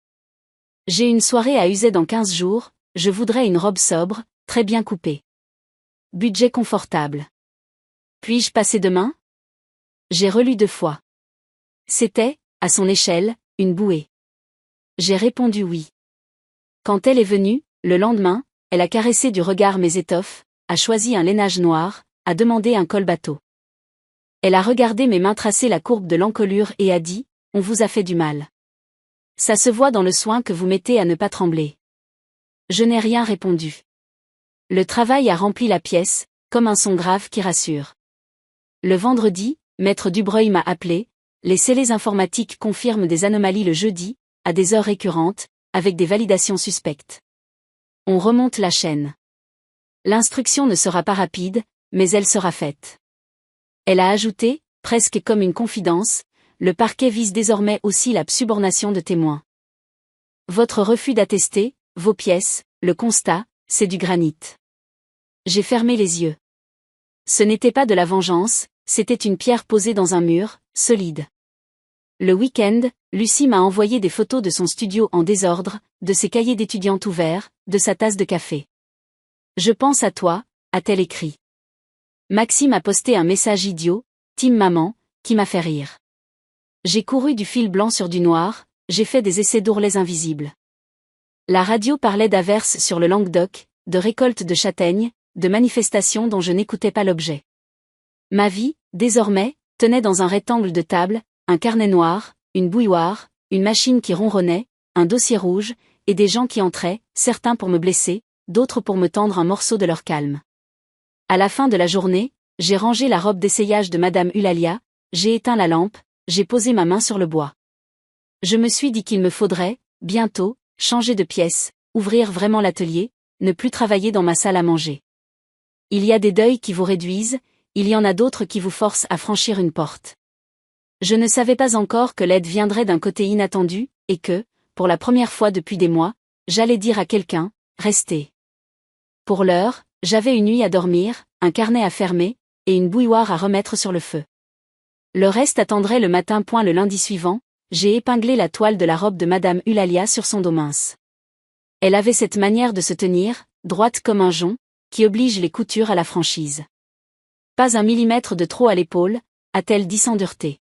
J'ai une soirée à Uzès dans 15 jours, je voudrais une robe sobre, très bien coupée. Budget confortable. Puis-je passer demain? J'ai relu 2 fois. C'était, à son échelle, une bouée. J'ai répondu oui. Quand elle est venue, le lendemain, elle a caressé du regard mes étoffes, a choisi un lainage noir, a demandé un col bateau. Elle a regardé mes mains tracer la courbe de l'encolure et a dit, on vous a fait du mal. Ça se voit dans le soin que vous mettez à ne pas trembler. Je n'ai rien répondu. Le travail a rempli la pièce, comme un son grave qui rassure. Le vendredi, maître Dubreuil m'a appelé, les scellés informatiques confirment des anomalies le jeudi, à des heures récurrentes, avec des validations suspectes. On remonte la chaîne. L'instruction ne sera pas rapide, mais elle sera faite. Elle a ajouté, presque comme une confidence, le parquet vise désormais aussi la subornation de témoins. Votre refus d'attester, vos pièces, le constat, c'est du granit. J'ai fermé les yeux. Ce n'était pas de la vengeance, c'était une pierre posée dans un mur, solide. Le week-end, Lucie m'a envoyé des photos de son studio en désordre, de ses cahiers d'étudiante ouverts, de sa tasse de café. Je pense à toi, a-t-elle écrit. Maxime a posté un message idiot, Team Maman, qui m'a fait rire. J'ai couru du fil blanc sur du noir, j'ai fait des essais d'ourlets invisibles. La radio parlait d'averses sur le Languedoc, de récoltes de châtaignes, de manifestations dont je n'écoutais pas l'objet. Ma vie, désormais, tenait dans un rectangle de table, un carnet noir, une bouilloire, une machine qui ronronnait, un dossier rouge, et des gens qui entraient, certains pour me blesser, d'autres pour me tendre un morceau de leur calme. À la fin de la journée, j'ai rangé la robe d'essayage de Madame Eulalia, j'ai éteint la lampe, j'ai posé ma main sur le bois. Je me suis dit qu'il me faudrait, bientôt, changer de pièce, ouvrir vraiment l'atelier, ne plus travailler dans ma salle à manger. Il y a des deuils qui vous réduisent, il y en a d'autres qui vous forcent à franchir une porte. Je ne savais pas encore que l'aide viendrait d'un côté inattendu, et que, pour la première fois depuis des mois, j'allais dire à quelqu'un, restez. Pour l'heure, j'avais une nuit à dormir, un carnet à fermer, et une bouilloire à remettre sur le feu. Le reste attendrait le matin. Le lundi suivant, j'ai épinglé la toile de la robe de Madame Eulalia sur son dos mince. Elle avait cette manière de se tenir, droite comme un jonc, qui oblige les coutures à la franchise. Pas un millimètre de trop à l'épaule, a-t-elle dit sans dureté.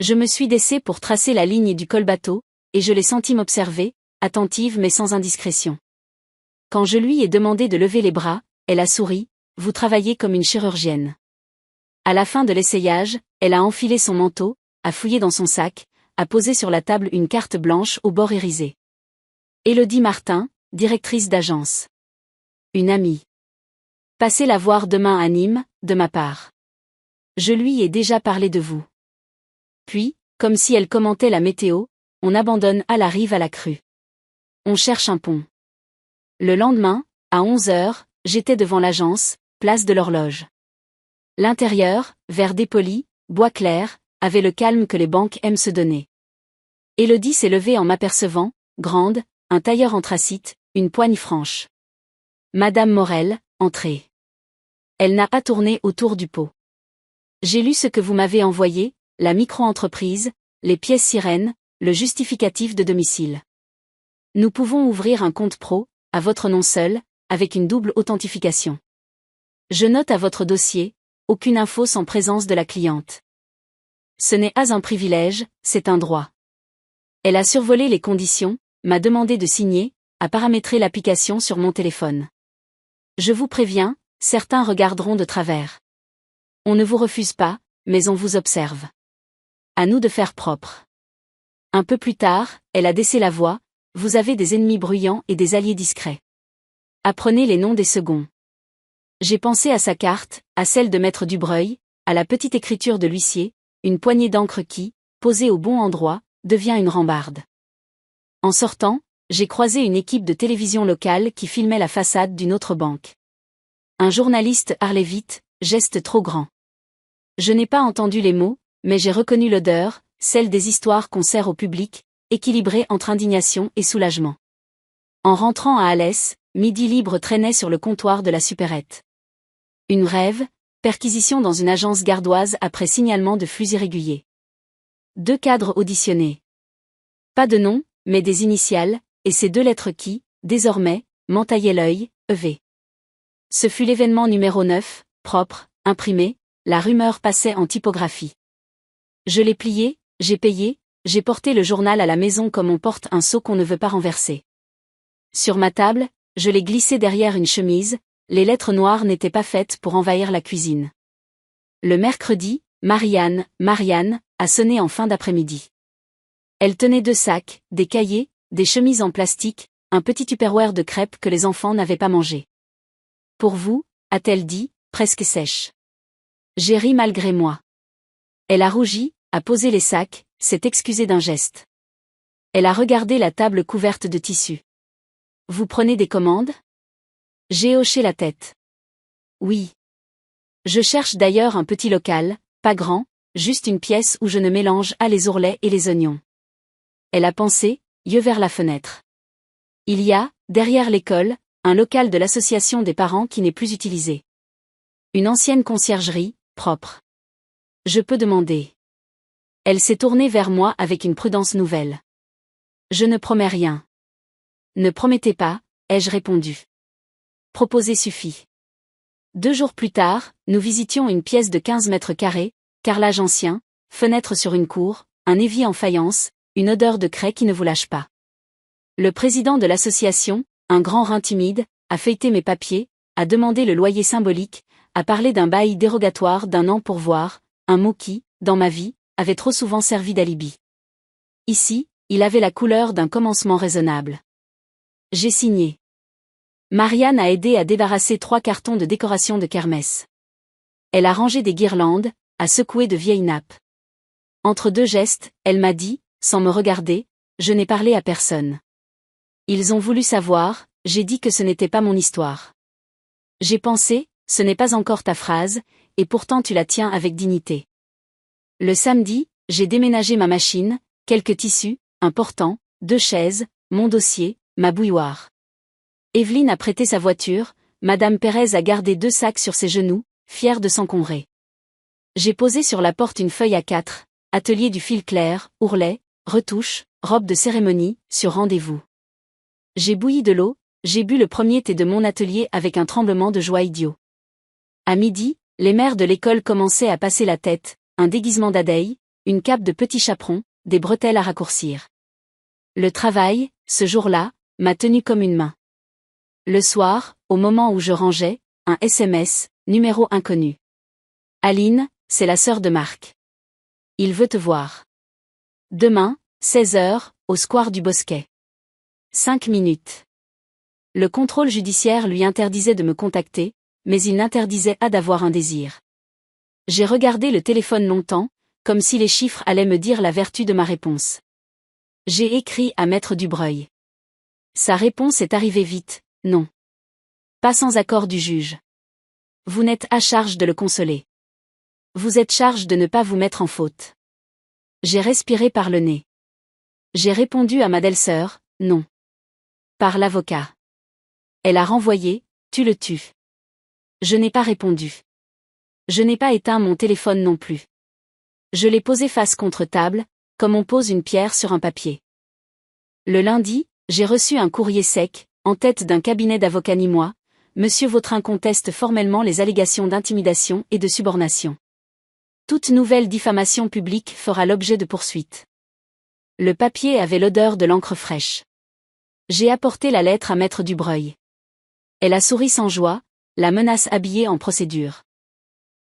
Je me suis baissée pour tracer la ligne du col bateau, et je l'ai sentie m'observer, attentive mais sans indiscrétion. Quand je lui ai demandé de lever les bras, elle a souri, vous travaillez comme une chirurgienne. À la fin de l'essayage, elle a enfilé son manteau, a fouillé dans son sac, a posé sur la table une carte blanche au bord irisé. Élodie Martin, directrice d'agence. Une amie. Passez la voir demain à Nîmes, de ma part. Je lui ai déjà parlé de vous. Puis, comme si elle commentait la météo, on abandonne à la rive à la crue. On cherche un pont. Le lendemain, à 11h, j'étais devant l'agence, place de l'Horloge. L'intérieur, vert dépoli, bois clair, avait le calme que les banques aiment se donner. Élodie s'est levée en m'apercevant, grande, un tailleur anthracite, une poigne franche. Madame Morel, entrez. Elle n'a pas tourné autour du pot. J'ai lu ce que vous m'avez envoyé, la micro-entreprise, les pièces sirènes, le justificatif de domicile. Nous pouvons ouvrir un compte pro, à votre nom seul, avec une double authentification. Je note à votre dossier, aucune info sans présence de la cliente. Ce n'est pas un privilège, c'est un droit. Elle a survolé les conditions, m'a demandé de signer, a paramétré l'application sur mon téléphone. Je vous préviens, certains regarderont de travers. On ne vous refuse pas, mais on vous observe. À nous de faire propre. Un peu plus tard, elle a baissé la voix, vous avez des ennemis bruyants et des alliés discrets. Apprenez les noms des seconds. J'ai pensé à sa carte, à celle de Maître Dubreuil, à la petite écriture de l'huissier, une poignée d'encre qui, posée au bon endroit, devient une rambarde. En sortant, j'ai croisé une équipe de télévision locale qui filmait la façade d'une autre banque. Un journaliste parlait vite, geste trop grand. Je n'ai pas entendu les mots, mais j'ai reconnu l'odeur, celle des histoires qu'on sert au public, équilibrée entre indignation et soulagement. En rentrant à Alès, Midi Libre traînait sur le comptoir de la supérette. Une rêve, perquisition dans une agence gardoise après signalement de flux irréguliers. 2 cadres auditionnés. Pas de nom, mais des initiales, et ces 2 lettres qui, désormais, m'entaillaient l'œil, EV. Ce fut l'événement numéro 9, propre, imprimé, la rumeur passait en typographie. Je l'ai plié, j'ai payé, j'ai porté le journal à la maison comme on porte un seau qu'on ne veut pas renverser. Sur ma table, je l'ai glissé derrière une chemise, les lettres noires n'étaient pas faites pour envahir la cuisine. Le mercredi, Marianne, a sonné en fin d'après-midi. Elle tenait 2 sacs, des cahiers, des chemises en plastique, un petit tupperware de crêpes que les enfants n'avaient pas mangé. Pour vous, a-t-elle dit, presque sèche. J'ai ri malgré moi. Elle a rougi, a posé les sacs, s'est excusée d'un geste. Elle a regardé la table couverte de tissu. Vous prenez des commandes ? J'ai hoché la tête. Oui. Je cherche d'ailleurs un petit local, pas grand, juste une pièce où je ne mélange pas les ourlets et les oignons. Elle a pensé, yeux vers la fenêtre. Il y a, derrière l'école, un local de l'association des parents qui n'est plus utilisé. Une ancienne conciergerie, propre. Je peux demander. Elle s'est tournée vers moi avec une prudence nouvelle. Je ne promets rien. Ne promettez pas, ai-je répondu. Proposer suffit. 2 jours plus tard, nous visitions une pièce de 15 mètres carrés, carrelage ancien, fenêtre sur une cour, un évier en faïence, une odeur de craie qui ne vous lâche pas. Le président de l'association, un grand rein timide, a feuilleté mes papiers, a demandé le loyer symbolique, a parlé d'un bail dérogatoire d'1 an pour voir, un mot qui, dans ma vie, avait trop souvent servi d'alibi. Ici, il avait la couleur d'un commencement raisonnable. J'ai signé. Marianne a aidé à débarrasser 3 cartons de décoration de kermesse. Elle a rangé des guirlandes, a secoué de vieilles nappes. Entre 2 gestes, elle m'a dit, sans me regarder, je n'ai parlé à personne. Ils ont voulu savoir, j'ai dit que ce n'était pas mon histoire. J'ai pensé, ce n'est pas encore ta phrase, et pourtant tu la tiens avec dignité. Le samedi, j'ai déménagé ma machine, quelques tissus, un portant, 2 chaises, mon dossier, ma bouilloire. Evelyne a prêté sa voiture, Madame Pérez a gardé 2 sacs sur ses genoux, fière de s'encombrer. J'ai posé sur la porte une feuille A4, atelier du fil clair, ourlet, retouche, robe de cérémonie, sur rendez-vous. J'ai bouilli de l'eau, j'ai bu le premier thé de mon atelier avec un tremblement de joie idiot. À midi, les mères de l'école commençaient à passer la tête, un déguisement d'abeille, une cape de petit chaperon, des bretelles à raccourcir. Le travail, ce jour-là, m'a tenu comme une main. Le soir, au moment où je rangeais, un SMS, numéro inconnu. Aline, c'est la sœur de Marc. Il veut te voir. Demain, 16h, au square du Bosquet. 5 minutes. Le contrôle judiciaire lui interdisait de me contacter, mais il n'interdisait pas d'avoir un désir. J'ai regardé le téléphone longtemps, comme si les chiffres allaient me dire la vertu de ma réponse. J'ai écrit à Maître Dubreuil. Sa réponse est arrivée vite, non. Pas sans accord du juge. Vous n'êtes à charge de le consoler. Vous êtes charge de ne pas vous mettre en faute. J'ai respiré par le nez. J'ai répondu à ma belle-sœur, non. Par l'avocat. Elle a renvoyé, tu le tues. Je n'ai pas répondu. Je n'ai pas éteint mon téléphone non plus. Je l'ai posé face contre table, comme on pose une pierre sur un papier. Le lundi, j'ai reçu un courrier sec, en tête d'un cabinet d'avocats nîmois. Monsieur Vautrin conteste formellement les allégations d'intimidation et de subornation. Toute nouvelle diffamation publique fera l'objet de poursuites. Le papier avait l'odeur de l'encre fraîche. J'ai apporté la lettre à Maître Dubreuil. Elle a souri sans joie, la menace habillée en procédure.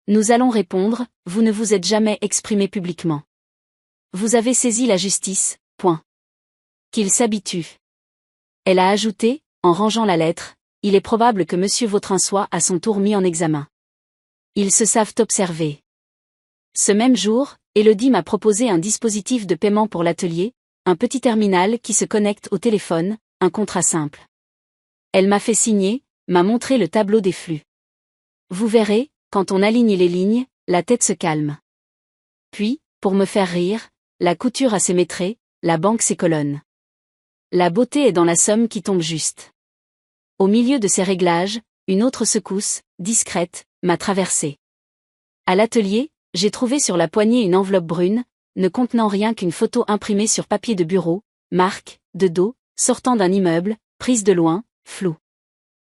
Nous allons répondre, vous ne vous êtes jamais exprimé publiquement. Vous avez saisi la justice, point. Qu'il s'habitue. Elle a ajouté, en rangeant la lettre, il est probable que Monsieur Vautrin soit à son tour mis en examen. Ils se savent observer. Ce même jour, Élodie m'a proposé un dispositif de paiement pour l'atelier, un petit terminal qui se connecte au téléphone, un contrat simple. Elle m'a fait signer, m'a montré le tableau des flux. Vous verrez, quand on aligne les lignes, la tête se calme. Puis, pour me faire rire, la couture a ses métrés, la banque ses colonnes. La beauté est dans la somme qui tombe juste. Au milieu de ces réglages, une autre secousse, discrète, m'a traversée. À l'atelier, j'ai trouvé sur la poignée une enveloppe brune, ne contenant rien qu'une photo imprimée sur papier de bureau, Marc, de dos, sortant d'un immeuble, prise de loin, floue.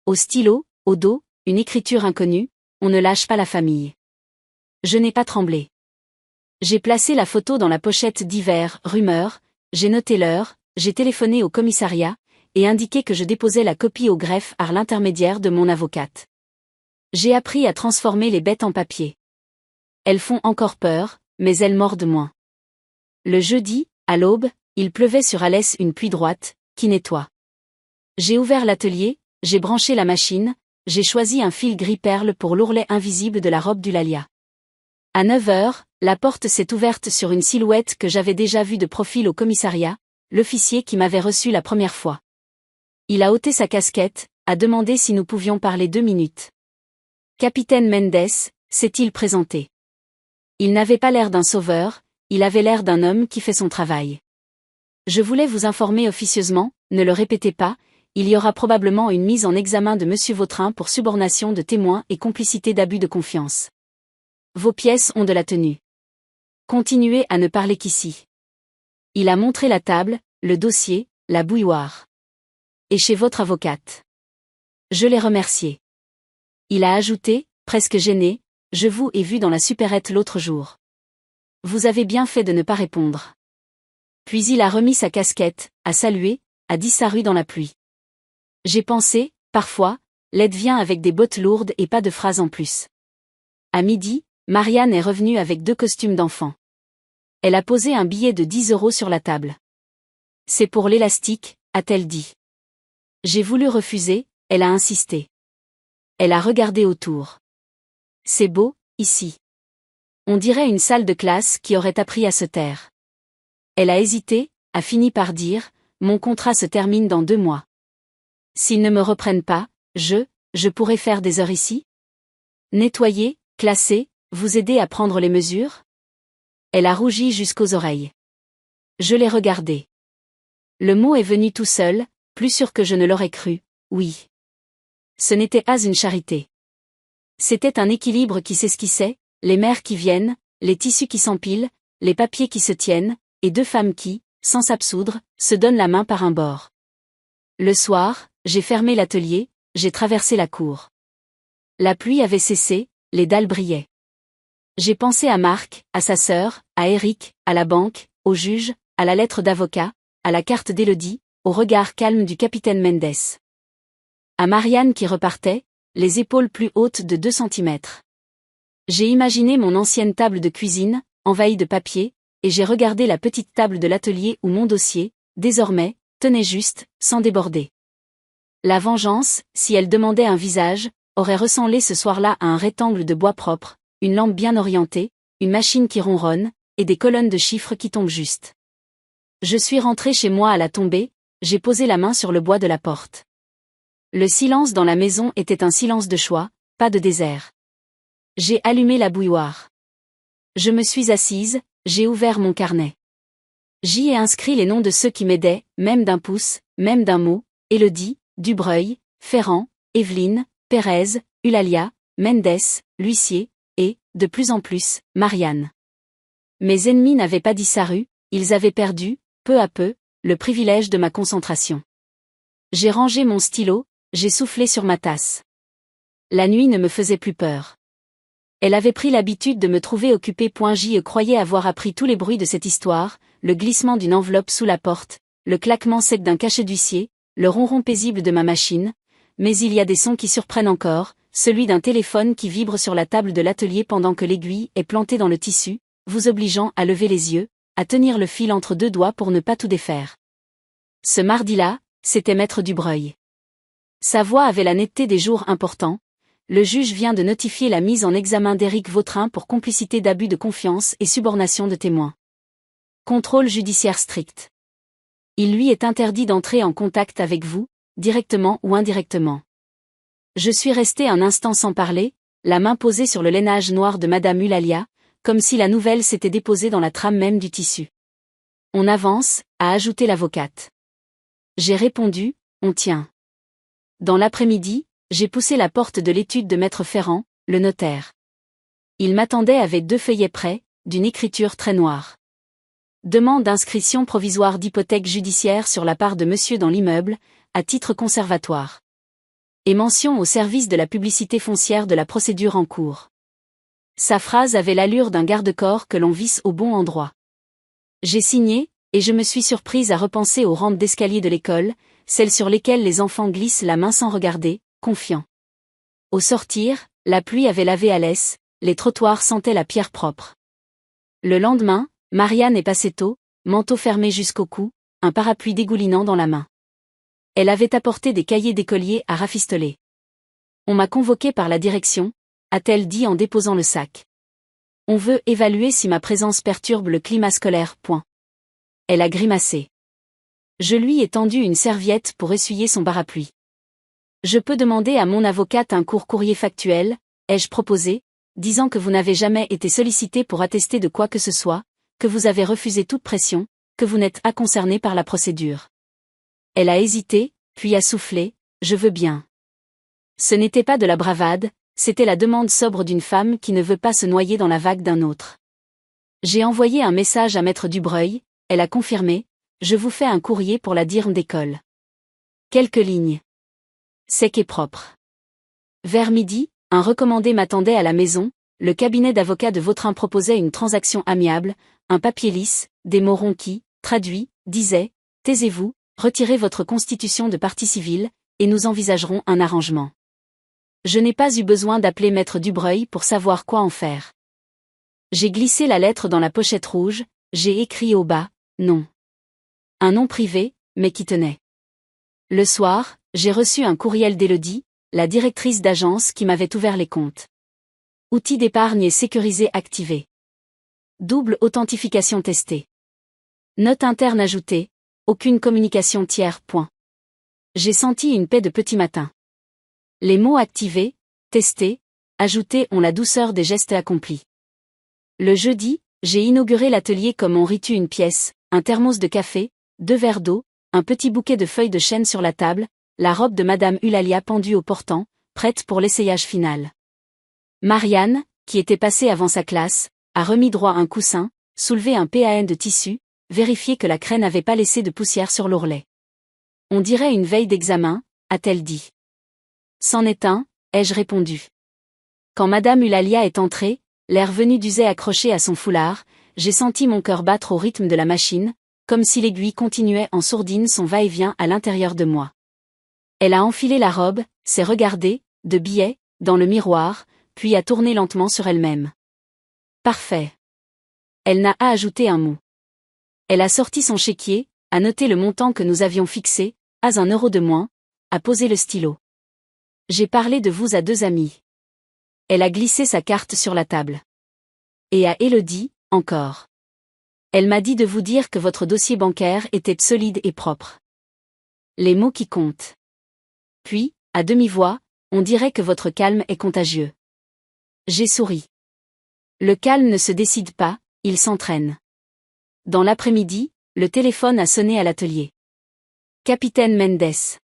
Au stylo, au dos, une écriture inconnue, on ne lâche pas la famille. Je n'ai pas tremblé. J'ai placé la photo dans la pochette divers, rumeurs, j'ai noté l'heure, j'ai téléphoné au commissariat, et indiqué que je déposais la copie au greffe par l'intermédiaire de mon avocate. J'ai appris à transformer les bêtes en papier. Elles font encore peur, mais elles mordent moins. Le jeudi, à l'aube, il pleuvait sur Alès une pluie droite, qui nettoie. J'ai ouvert l'atelier, j'ai branché la machine, j'ai choisi un fil gris perle pour l'ourlet invisible de la robe d'Eulalia. À 9h, la porte s'est ouverte sur une silhouette que j'avais déjà vue de profil au commissariat, l'officier qui m'avait reçu la première fois. Il a ôté sa casquette, a demandé si nous pouvions parler 2 minutes. Capitaine Mendes, s'est-il présenté. Il n'avait pas l'air d'un sauveur, il avait l'air d'un homme qui fait son travail. Je voulais vous informer officieusement, ne le répétez pas, il y aura probablement une mise en examen de Monsieur Vautrin pour subornation de témoins et complicité d'abus de confiance. Vos pièces ont de la tenue. Continuez à ne parler qu'ici. Il a montré la table, le dossier, la bouilloire. Et chez votre avocate. Je l'ai remercié. Il a ajouté, presque gêné, je vous ai vu dans la supérette l'autre jour. Vous avez bien fait de ne pas répondre. Puis il a remis sa casquette, a salué, a disparu dans la pluie. J'ai pensé, parfois, l'aide vient avec des bottes lourdes et pas de phrase en plus. À midi, Marianne est revenue avec 2 costumes d'enfant. Elle a posé un billet de 10 € sur la table. C'est pour l'élastique, a-t-elle dit. J'ai voulu refuser, elle a insisté. Elle a regardé autour. C'est beau, ici. On dirait une salle de classe qui aurait appris à se taire. Elle a hésité, a fini par dire, mon contrat se termine dans 2 mois. S'ils ne me reprennent pas, je pourrais faire des heures ici? Nettoyer, classer, vous aider à prendre les mesures? Elle a rougi jusqu'aux oreilles. Je l'ai regardé. Le mot est venu tout seul, plus sûr que je ne l'aurais cru, oui. Ce n'était pas une charité. C'était un équilibre qui s'esquissait, les mères qui viennent, les tissus qui s'empilent, les papiers qui se tiennent, et 2 femmes qui, sans s'absoudre, se donnent la main par un bord. Le soir, j'ai fermé l'atelier, j'ai traversé la cour. La pluie avait cessé, les dalles brillaient. J'ai pensé à Marc, à sa sœur, à Eric, à la banque, au juge, à la lettre d'avocat, à la carte d'Élodie, au regard calme du capitaine Mendes. À Marianne qui repartait, les épaules plus hautes de 2 centimètres. J'ai imaginé mon ancienne table de cuisine, envahie de papier, et j'ai regardé la petite table de l'atelier où mon dossier, désormais, tenait juste, sans déborder. La vengeance, si elle demandait un visage, aurait ressemblé ce soir-là à un rectangle de bois propre, une lampe bien orientée, une machine qui ronronne, et des colonnes de chiffres qui tombent juste. Je suis rentré chez moi à la tombée, j'ai posé la main sur le bois de la porte. Le silence dans la maison était un silence de choix, pas de désert. J'ai allumé la bouilloire. Je me suis assise, j'ai ouvert mon carnet. J'y ai inscrit les noms de ceux qui m'aidaient, même d'un pouce, même d'un mot, Élodie, Dubreuil, Ferrand, Evelyne, Pérez, Eulalia, Mendes, l'huissier, et, de plus en plus, Marianne. Mes ennemis n'avaient pas disparu, ils avaient perdu, peu à peu, le privilège de ma concentration. J'ai rangé mon stylo, j'ai soufflé sur ma tasse. La nuit ne me faisait plus peur. Elle avait pris l'habitude de me trouver occupée. J'y croyais avoir appris tous les bruits de cette histoire, le glissement d'une enveloppe sous la porte, le claquement sec d'un cachet d'huissier, le ronron paisible de ma machine, mais il y a des sons qui surprennent encore, celui d'un téléphone qui vibre sur la table de l'atelier pendant que l'aiguille est plantée dans le tissu, vous obligeant à lever les yeux, à tenir le fil entre 2 doigts pour ne pas tout défaire. Ce mardi-là, c'était Maître Dubreuil. Sa voix avait la netteté des jours importants. Le juge vient de notifier la mise en examen d'Éric Vautrin pour complicité d'abus de confiance et subornation de témoins. Contrôle judiciaire strict. Il lui est interdit d'entrer en contact avec vous, directement ou indirectement. Je suis resté un instant sans parler, la main posée sur le lainage noir de Madame Eulalia, comme si la nouvelle s'était déposée dans la trame même du tissu. On avance, a ajouté l'avocate. J'ai répondu, on tient. Dans l'après-midi, j'ai poussé la porte de l'étude de Maître Ferrand, le notaire. Il m'attendait avec 2 feuillets prêts, d'une écriture très noire. Demande d'inscription provisoire d'hypothèque judiciaire sur la part de monsieur dans l'immeuble, à titre conservatoire. Et mention au service de la publicité foncière de la procédure en cours. Sa phrase avait l'allure d'un garde-corps que l'on visse au bon endroit. J'ai signé, et je me suis surprise à repenser aux rampes d'escalier de l'école, celles sur lesquelles les enfants glissent la main sans regarder, confiants. Au sortir, la pluie avait lavé à l'aise, les trottoirs sentaient la pierre propre. Le lendemain, Marianne est passée tôt, manteau fermé jusqu'au cou, un parapluie dégoulinant dans la main. Elle avait apporté des cahiers d'écolier à rafistoler. On m'a convoqué par la direction, a-t-elle dit en déposant le sac. On veut évaluer si ma présence perturbe le climat scolaire. Elle a grimacé. Je lui ai tendu une serviette pour essuyer son parapluie. Je peux demander à mon avocate un court courrier factuel, ai-je proposé, disant que vous n'avez jamais été sollicité pour attester de quoi que ce soit, que vous avez refusé toute pression, que vous n'êtes pas concerné par la procédure. Elle a hésité, puis a soufflé, « Je veux bien ». Ce n'était pas de la bravade, c'était la demande sobre d'une femme qui ne veut pas se noyer dans la vague d'un autre. J'ai envoyé un message à maître Dubreuil, elle a confirmé, « Je vous fais un courrier pour la dirne d'école ». Quelques lignes. Sec et propre. Vers midi, un recommandé m'attendait à la maison, le cabinet d'avocats de Vautrin proposait une transaction amiable, un papier lisse, des mots ronds qui, traduits, disaient « Taisez-vous, retirez votre constitution de partie civile, et nous envisagerons un arrangement ». Je n'ai pas eu besoin d'appeler maître Dubreuil pour savoir quoi en faire. J'ai glissé la lettre dans la pochette rouge, j'ai écrit au bas « Non ». Un nom privé, mais qui tenait. Le soir, j'ai reçu un courriel d'Élodie, la directrice d'agence qui m'avait ouvert les comptes. Outil d'épargne sécurisé activé. Double authentification testée. Note interne ajoutée, aucune communication tiers. J'ai senti une paix de petit matin. Les mots activés, testés, ajoutés ont la douceur des gestes accomplis. Le jeudi, j'ai inauguré l'atelier comme on ritue une pièce, un thermos de café, 2 verres d'eau, un petit bouquet de feuilles de chêne sur la table, la robe de Madame Eulalia pendue au portant, prête pour l'essayage final. Marianne, qui était passée avant sa classe, a remis droit un coussin, soulevé un PAN de tissu, vérifié que la craie n'avait pas laissé de poussière sur l'ourlet. On dirait une veille d'examen, a-t-elle dit. C'en est un, ai-je répondu. Quand Madame Eulalia est entrée, l'air venu d'user accroché à son foulard, j'ai senti mon cœur battre au rythme de la machine, comme si l'aiguille continuait en sourdine son va-et-vient à l'intérieur de moi. Elle a enfilé la robe, s'est regardée, de biais, dans le miroir, puis a tourné lentement sur elle-même. Parfait. Elle n'a à ajouter un mot. Elle a sorti son chéquier, a noté le montant que nous avions fixé, à 1 euro de moins, a posé le stylo. J'ai parlé de vous à 2 amis. Elle a glissé sa carte sur la table. Et à Élodie, encore. Elle m'a dit de vous dire que votre dossier bancaire était solide et propre. Les mots qui comptent. Puis, à demi-voix, on dirait que votre calme est contagieux. J'ai souri. Le calme ne se décide pas, il s'entraîne. Dans l'après-midi, le téléphone a sonné à l'atelier. Capitaine Mendes.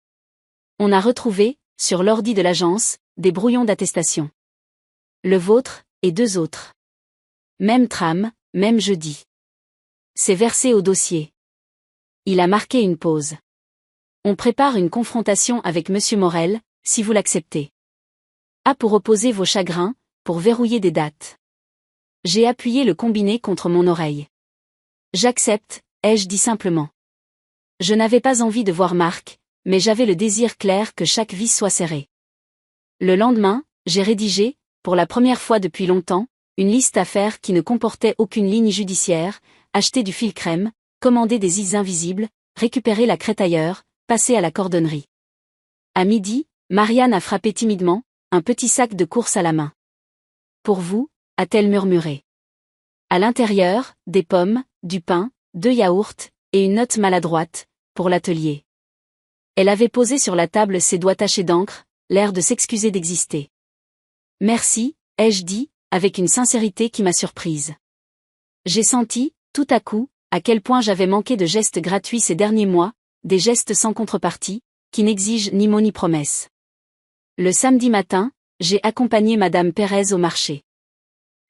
On a retrouvé, sur l'ordi de l'agence, des brouillons d'attestation. Le vôtre, et 2 autres. Même trame, même jeudi. C'est versé au dossier. Il a marqué une pause. On prépare une confrontation avec Monsieur Morel, si vous l'acceptez. Pour opposer vos chagrins, pour verrouiller des dates. J'ai appuyé le combiné contre mon oreille. J'accepte, ai-je dit simplement. Je n'avais pas envie de voir Marc, mais j'avais le désir clair que chaque vis soit serrée. Le lendemain, j'ai rédigé, pour la première fois depuis longtemps, une liste à faire qui ne comportait aucune ligne judiciaire, acheter du fil crème, commander des is invisibles, récupérer la crétailleur, passer à la cordonnerie. À midi, Marianne a frappé timidement, un petit sac de course à la main. Pour vous, a-t-elle murmuré. À l'intérieur, des pommes, du pain, 2 yaourts, et une note maladroite, pour l'atelier. Elle avait posé sur la table ses doigts tachés d'encre, l'air de s'excuser d'exister. Merci, ai-je dit, avec une sincérité qui m'a surprise. J'ai senti, tout à coup, à quel point j'avais manqué de gestes gratuits ces derniers mois, des gestes sans contrepartie, qui n'exigent ni mot ni promesse. Le samedi matin, j'ai accompagné Madame Pérez au marché.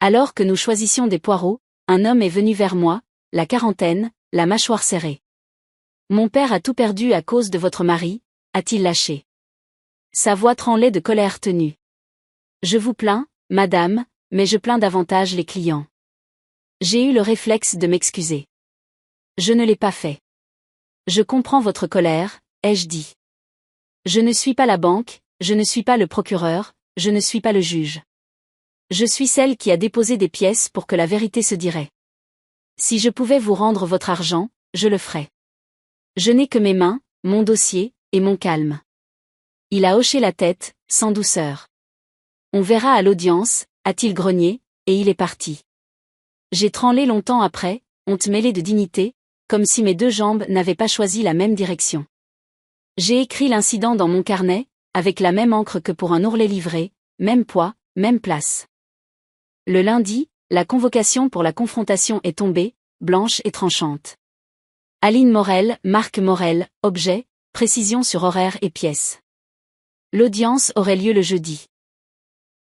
Alors que nous choisissions des poireaux, un homme est venu vers moi, la quarantaine, la mâchoire serrée. Mon père a tout perdu à cause de votre mari, a-t-il lâché. Sa voix tremblait de colère tenue. Je vous plains, madame, mais je plains davantage les clients. J'ai eu le réflexe de m'excuser. Je ne l'ai pas fait. Je comprends votre colère, ai-je dit. Je ne suis pas la banque, je ne suis pas le procureur, je ne suis pas le juge. Je suis celle qui a déposé des pièces pour que la vérité se dirait. Si je pouvais vous rendre votre argent, je le ferais. Je n'ai que mes mains, mon dossier, et mon calme. Il a hoché la tête, sans douceur. On verra à l'audience, a-t-il grogné, et il est parti. J'ai tremblé longtemps après, honte mêlée de dignité, comme si mes 2 jambes n'avaient pas choisi la même direction. J'ai écrit l'incident dans mon carnet, avec la même encre que pour un ourlet livré, même poids, même place. Le lundi, la convocation pour la confrontation est tombée, blanche et tranchante. Aline Morel, Marc Morel, objet, précision sur horaire et pièces. L'audience aurait lieu le jeudi.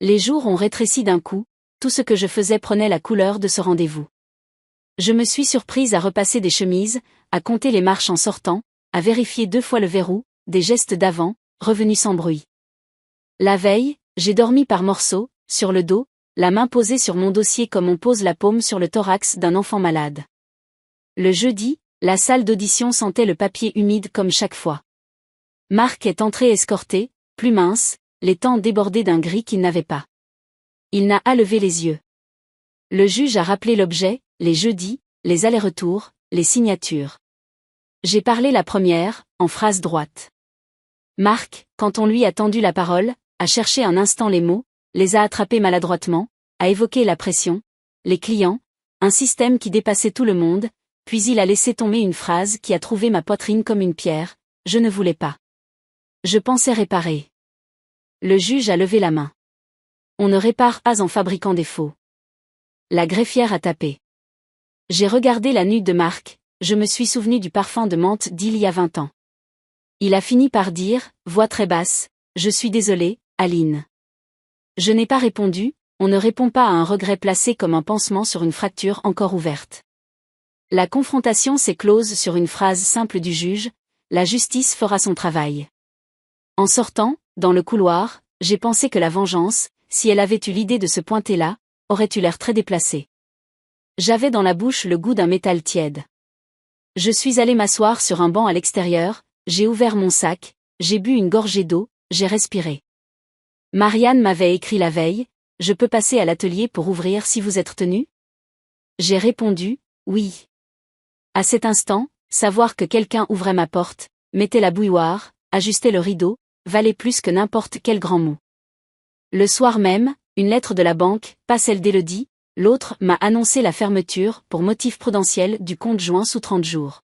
Les jours ont rétréci d'un coup, tout ce que je faisais prenait la couleur de ce rendez-vous. Je me suis surprise à repasser des chemises, à compter les marches en sortant, à vérifier 2 fois le verrou, des gestes d'avant, revenus sans bruit. La veille, j'ai dormi par morceaux, sur le dos, la main posée sur mon dossier comme on pose la paume sur le thorax d'un enfant malade. Le jeudi, la salle d'audition sentait le papier humide comme chaque fois. Marc est entré escorté, plus mince, les tempes débordées d'un gris qu'il n'avait pas. Il n'a à lever les yeux. Le juge a rappelé l'objet, les jeudis, les allers-retours, les signatures. J'ai parlé la première, en phrase droite. Marc, quand on lui a tendu la parole, a cherché un instant les mots, les a attrapés maladroitement, a évoqué la pression, les clients, un système qui dépassait tout le monde, puis il a laissé tomber une phrase qui a trouvé ma poitrine comme une pierre, je ne voulais pas. Je pensais réparer. Le juge a levé la main. On ne répare pas en fabriquant des faux. La greffière a tapé. J'ai regardé la nuque de Marc, je me suis souvenu du parfum de menthe d'il y a 20 ans. Il a fini par dire, voix très basse, je suis désolé, Aline. Je n'ai pas répondu, on ne répond pas à un regret placé comme un pansement sur une fracture encore ouverte. La confrontation s'est close sur une phrase simple du juge, la justice fera son travail. En sortant, dans le couloir, j'ai pensé que la vengeance, si elle avait eu l'idée de se pointer là, aurait eu l'air très déplacée. J'avais dans la bouche le goût d'un métal tiède. Je suis allé m'asseoir sur un banc à l'extérieur, j'ai ouvert mon sac, j'ai bu une gorgée d'eau, j'ai respiré. Marianne m'avait écrit la veille, je peux passer à l'atelier pour ouvrir si vous êtes tenu ? J'ai répondu, oui. À cet instant, savoir que quelqu'un ouvrait ma porte, mettait la bouilloire, ajustait le rideau, valait plus que n'importe quel grand mot. Le soir même, une lettre de la banque, pas celle d'Élodie, l'autre m'a annoncé la fermeture pour motif prudentiel du compte joint sous 30 jours.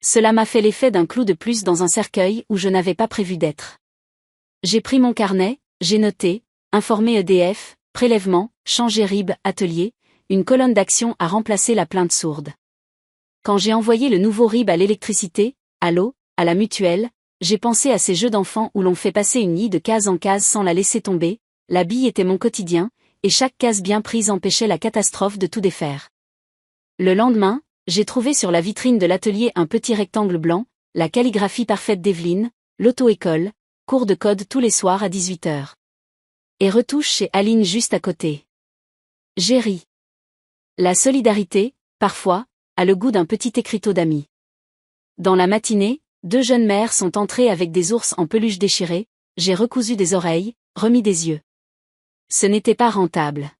Cela m'a fait l'effet d'un clou de plus dans un cercueil où je n'avais pas prévu d'être. J'ai pris mon carnet, j'ai noté, informé EDF, prélèvement, changer RIB, atelier, une colonne d'action a remplacé la plainte sourde. Quand j'ai envoyé le nouveau RIB à l'électricité, à l'eau, à la mutuelle, j'ai pensé à ces jeux d'enfants où l'on fait passer une i de case en case sans la laisser tomber, la bille était mon quotidien, et chaque case bien prise empêchait la catastrophe de tout défaire. Le lendemain, j'ai trouvé sur la vitrine de l'atelier un petit rectangle blanc, la calligraphie parfaite d'Evelyne, l'auto-école, cours de code tous les soirs à 18h. Et retouche chez Aline juste à côté. J'ai ri. La solidarité, parfois, a le goût d'un petit écriteau d'amis. Dans la matinée, 2 jeunes mères sont entrées avec des ours en peluche déchirés, j'ai recousu des oreilles, remis des yeux. Ce n'était pas rentable.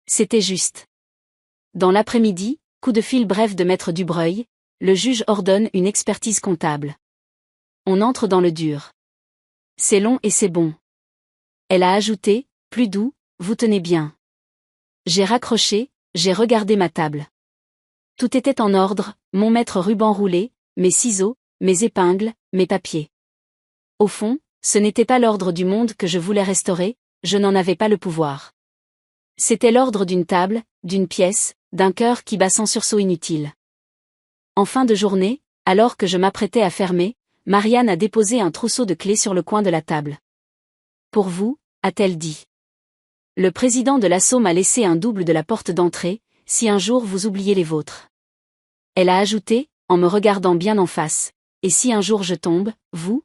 C'était juste. Dans l'après-midi, coup de fil bref de maître Dubreuil, le juge ordonne une expertise comptable. On entre dans le dur. C'est long et c'est bon. Elle a ajouté, plus doux, vous tenez bien. J'ai raccroché, j'ai regardé ma table. Tout était en ordre, mon maître ruban roulé, mes ciseaux, mes épingles, mes papiers. Au fond, ce n'était pas l'ordre du monde que je voulais restaurer, je n'en avais pas le pouvoir. C'était l'ordre d'une table, d'une pièce, d'un cœur qui bat sans sursaut inutile. En fin de journée, alors que je m'apprêtais à fermer, Marianne a déposé un trousseau de clés sur le coin de la table. Pour vous, a-t-elle dit. Le président de l'assaut m'a laissé un double de la porte d'entrée, si un jour vous oubliez les vôtres. Elle a ajouté, en me regardant bien en face, et si un jour je tombe, vous ?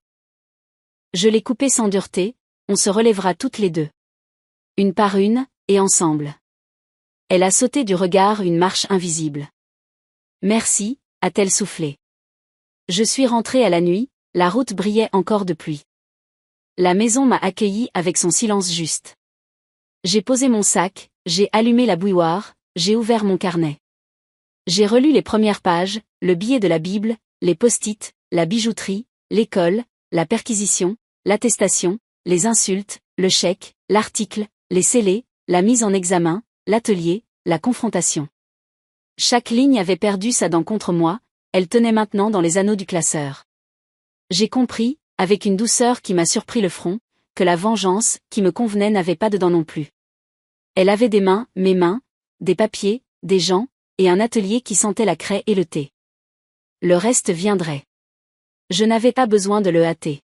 Je l'ai coupé sans dureté, on se relèvera toutes les deux. Une par une, et ensemble. Elle a sauté du regard une marche invisible. Merci, a-t-elle soufflé. Je suis rentrée à la nuit, la route brillait encore de pluie. La maison m'a accueilli avec son silence juste. J'ai posé mon sac, j'ai allumé la bouilloire, j'ai ouvert mon carnet. J'ai relu les premières pages, le billet de la Bible, les post-it, la bijouterie, l'école, la perquisition, l'attestation, les insultes, le chèque, l'article, les scellés, la mise en examen, l'atelier, la confrontation. Chaque ligne avait perdu sa dent contre moi, elle tenait maintenant dans les anneaux du classeur. J'ai compris, avec une douceur qui m'a surpris le front, que la vengeance, qui me convenait n'avait pas de dents non plus. Elle avait des mains, mes mains, des papiers, des gens, et un atelier qui sentait la craie et le thé. Le reste viendrait. Je n'avais pas besoin de le hâter.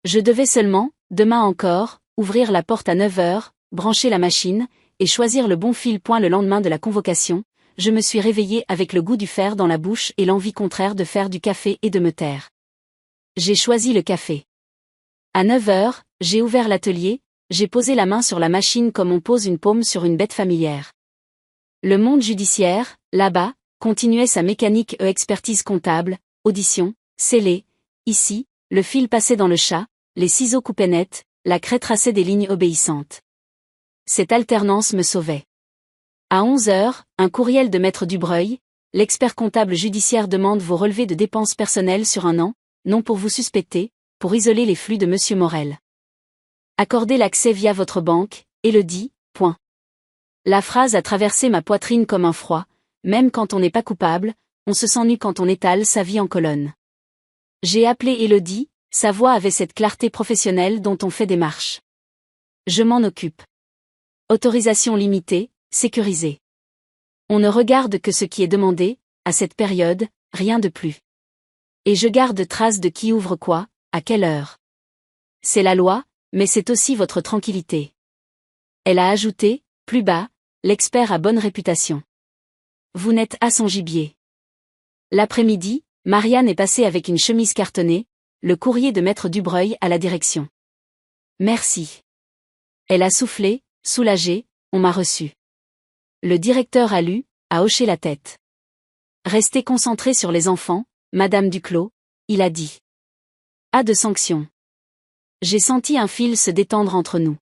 Je devais seulement, demain encore, ouvrir la porte à 9 heures, brancher la machine, et choisir le bon fil. Le lendemain de la convocation, je me suis réveillée avec le goût du fer dans la bouche et l'envie contraire de faire du café et de me taire. J'ai choisi le café. À 9 heures, j'ai ouvert l'atelier, j'ai posé la main sur la machine comme on pose une paume sur une bête familière. Le monde judiciaire, là-bas, continuait sa mécanique expertise comptable, audition, scellé. Ici, le fil passait dans le chat, les ciseaux coupaient net, la craie traçait des lignes obéissantes. Cette alternance me sauvait. À 11 heures, un courriel de Maître Dubreuil, l'expert comptable judiciaire demande vos relevés de dépenses personnelles sur un an, non pour vous suspecter, pour isoler les flux de Monsieur Morel. Accordez l'accès via votre banque, Élodie, point. La phrase a traversé ma poitrine comme un froid, même quand on n'est pas coupable, on se sent nu quand on étale sa vie en colonne. J'ai appelé Élodie, sa voix avait cette clarté professionnelle dont on fait des marches. Je m'en occupe. Autorisation limitée, sécurisée. On ne regarde que ce qui est demandé, à cette période, rien de plus. Et je garde trace de qui ouvre quoi, à quelle heure. C'est la loi, mais c'est aussi votre tranquillité. Elle a ajouté, plus bas, l'expert a bonne réputation. Vous n'êtes à son gibier. L'après-midi, Marianne est passée avec une chemise cartonnée, le courrier de Maître Dubreuil à la direction. Merci. Elle a soufflé, soulagée, on m'a reçu. Le directeur a lu, a hoché la tête. Restez concentrés sur les enfants, Madame Duclos, il a dit. Pas de sanction. J'ai senti un fil se détendre entre nous.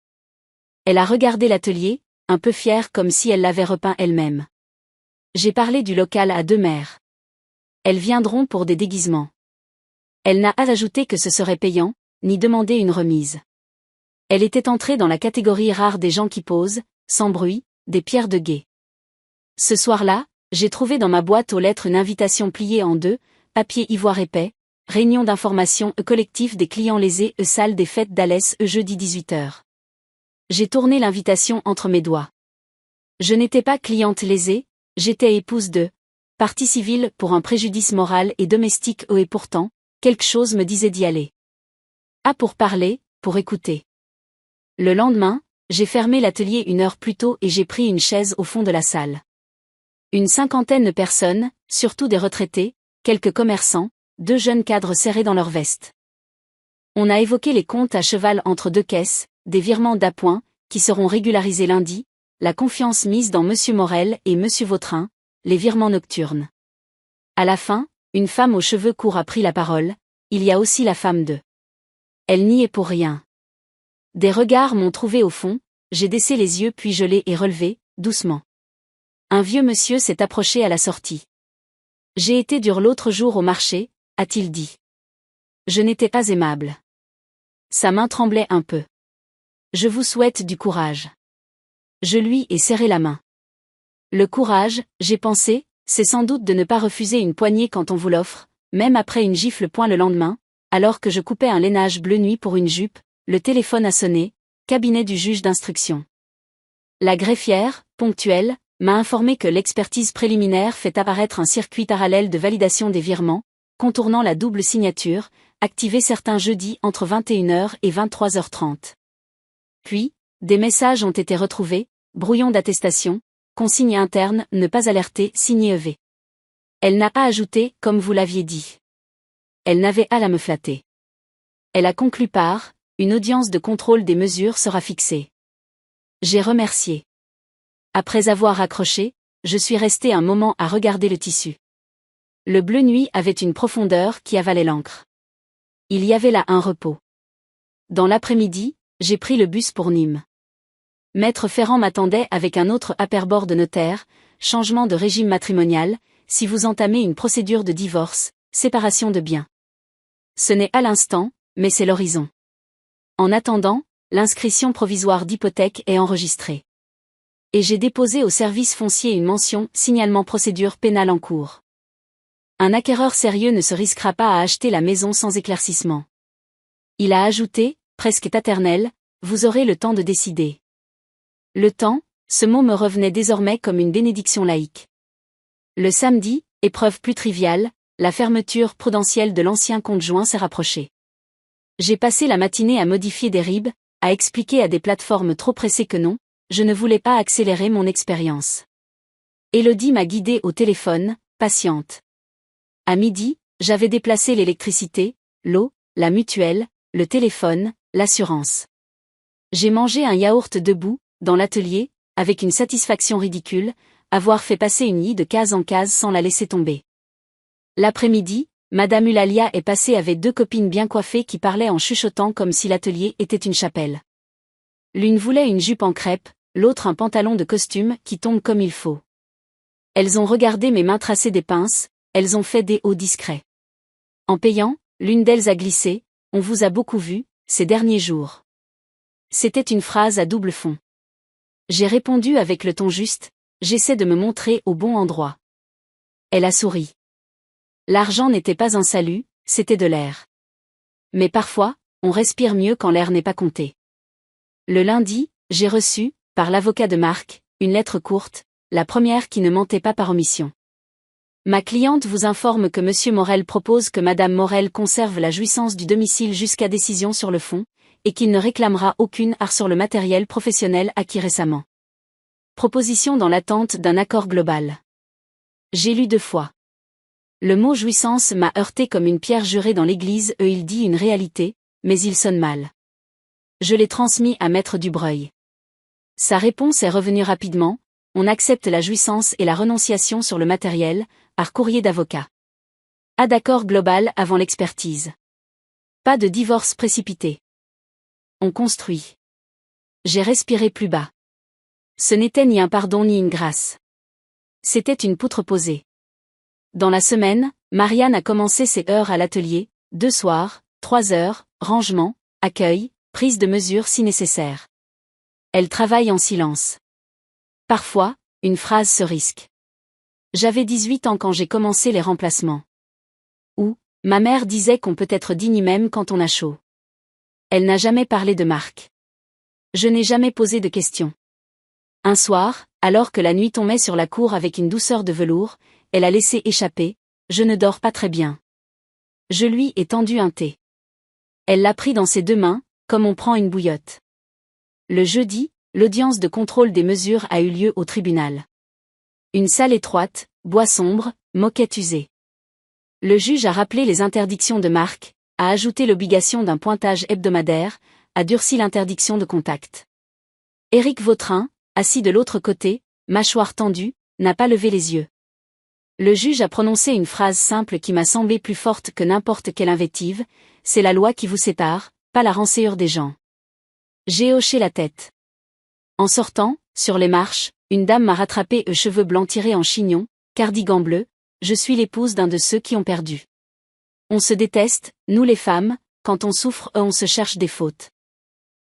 Elle a regardé l'atelier, un peu fière comme si elle l'avait repeint elle-même. J'ai parlé du local à 2 mères. Elles viendront pour des déguisements. Elle n'a pas ajouté que ce serait payant, ni demandé une remise. Elle était entrée dans la catégorie rare des gens qui posent, sans bruit, des pierres de guet. Ce soir-là, j'ai trouvé dans ma boîte aux lettres une invitation pliée en 2, papier ivoire épais, réunion d'information collectif des clients lésés salle des fêtes d'Alès jeudi 18h. J'ai tourné l'invitation entre mes doigts. Je n'étais pas cliente lésée, j'étais épouse de partie civile pour un préjudice moral et domestique et pourtant, quelque chose me disait d'y aller. Ah, pour parler, pour écouter. Le lendemain, j'ai fermé l'atelier 1 heure plus tôt et j'ai pris une chaise au fond de la salle. Une 50aine de personnes, surtout des retraités, quelques commerçants, 2 jeunes cadres serrés dans leurs vestes. On a évoqué les comptes à cheval entre 2 caisses, des virements d'appoint, qui seront régularisés lundi, la confiance mise dans Monsieur Morel et Monsieur Vautrin, les virements nocturnes. À la fin, une femme aux cheveux courts a pris la parole, il y a aussi la femme de. Elle n'y est pour rien. Des regards m'ont trouvé au fond, j'ai baissé les yeux puis je l'ai relevé, doucement. Un vieux monsieur s'est approché à la sortie. J'ai été dur l'autre jour au marché, a-t-il dit. Je n'étais pas aimable. Sa main tremblait un peu. Je vous souhaite du courage. Je lui ai serré la main. Le courage, j'ai pensé, c'est sans doute de ne pas refuser une poignée quand on vous l'offre, même après une gifle point le lendemain, alors que je coupais un lainage bleu nuit pour une jupe, le téléphone a sonné, cabinet du juge d'instruction. La greffière, ponctuelle, m'a informé que l'expertise préliminaire fait apparaître un circuit parallèle de validation des virements, contournant la double signature, activé certains jeudis entre 21h et 23h30. Puis, des messages ont été retrouvés, brouillon d'attestation, consigne interne, ne pas alerter, signé EV. Elle n'a pas ajouté, comme vous l'aviez dit. Elle n'avait à la me flatter. Elle a conclu par, une audience de contrôle des mesures sera fixée. J'ai remercié. Après avoir raccroché, je suis resté un moment à regarder le tissu. Le bleu nuit avait une profondeur qui avalait l'encre. Il y avait là un repos. Dans l'après-midi, j'ai pris le bus pour Nîmes. Maître Ferrand m'attendait avec un autre apperbord de notaire, changement de régime matrimonial, si vous entamez une procédure de divorce, séparation de biens. Ce n'est à l'instant, mais c'est l'horizon. En attendant, l'inscription provisoire d'hypothèque est enregistrée. Et j'ai déposé au service foncier une mention « Signalement procédure pénale en cours ». Un acquéreur sérieux ne se risquera pas à acheter la maison sans éclaircissement. Il a ajouté, presque paternel, « Vous aurez le temps de décider ». Le temps, ce mot me revenait désormais comme une bénédiction laïque. Le samedi, épreuve plus triviale, la fermeture prudentielle de l'ancien compte joint s'est rapprochée. J'ai passé la matinée à modifier des ribs, à expliquer à des plateformes trop pressées que non, je ne voulais pas accélérer mon expérience. Élodie m'a guidée au téléphone, patiente. À midi, j'avais déplacé l'électricité, l'eau, la mutuelle, le téléphone, l'assurance. J'ai mangé un yaourt debout, dans l'atelier, avec une satisfaction ridicule, avoir fait passer une lie de case en case sans la laisser tomber. L'après-midi, Madame Eulalia est passée avec 2 copines bien coiffées qui parlaient en chuchotant comme si l'atelier était une chapelle. L'une voulait une jupe en crêpe, l'autre un pantalon de costume qui tombe comme il faut. Elles ont regardé mes mains tracer des pinces, elles ont fait des hauts discrets. En payant, l'une d'elles a glissé, « On vous a beaucoup vu, ces derniers jours. » C'était une phrase à double fond. J'ai répondu avec le ton juste, j'essaie de me montrer au bon endroit. Elle a souri. L'argent n'était pas un salut, c'était de l'air. Mais parfois, on respire mieux quand l'air n'est pas compté. Le lundi, j'ai reçu, par l'avocat de Marc, une lettre courte, la première qui ne mentait pas par omission. Ma cliente vous informe que Monsieur Morel propose que Madame Morel conserve la jouissance du domicile jusqu'à décision sur le fond, et qu'il ne réclamera aucune art sur le matériel professionnel acquis récemment. Proposition dans l'attente d'un accord global. J'ai lu 2 fois. Le mot jouissance m'a heurté comme une pierre jurée dans l'église, il dit une réalité, mais il sonne mal. Je l'ai transmis à Maître Dubreuil. Sa réponse est revenue rapidement, on accepte la jouissance et la renonciation sur le matériel, par courrier d'avocat. Pas d'accord global avant l'expertise. Pas de divorce précipité. On construit. J'ai respiré plus bas. Ce n'était ni un pardon ni une grâce. C'était une poutre posée. Dans la semaine, Marianne a commencé ses heures à l'atelier, 2 soirs, 3 heures, rangement, accueil, prise de mesures si nécessaire. Elle travaille en silence. Parfois, une phrase se risque. J'avais 18 ans quand j'ai commencé les remplacements. Ou, ma mère disait qu'on peut être digne même quand on a chaud. Elle n'a jamais parlé de Marc. Je n'ai jamais posé de questions. Un soir, alors que la nuit tombait sur la cour avec une douceur de velours, elle a laissé échapper, je ne dors pas très bien. Je lui ai tendu un thé. Elle l'a pris dans ses 2 mains, comme on prend une bouillotte. Le jeudi, l'audience de contrôle des mesures a eu lieu au tribunal. Une salle étroite, bois sombre, moquette usée. Le juge a rappelé les interdictions de Marc, a ajouté l'obligation d'un pointage hebdomadaire, a durci l'interdiction de contact. Éric Vautrin, assis de l'autre côté, mâchoire tendue, n'a pas levé les yeux. Le juge a prononcé une phrase simple qui m'a semblé plus forte que n'importe quelle invective, c'est la loi qui vous sépare, pas la rancœur des gens. J'ai hoché la tête. En sortant, sur les marches, une dame m'a rattrapé aux cheveux blancs tirés en chignon, cardigan bleu, je suis l'épouse d'un de ceux qui ont perdu. On se déteste, nous les femmes, quand on souffre on se cherche des fautes.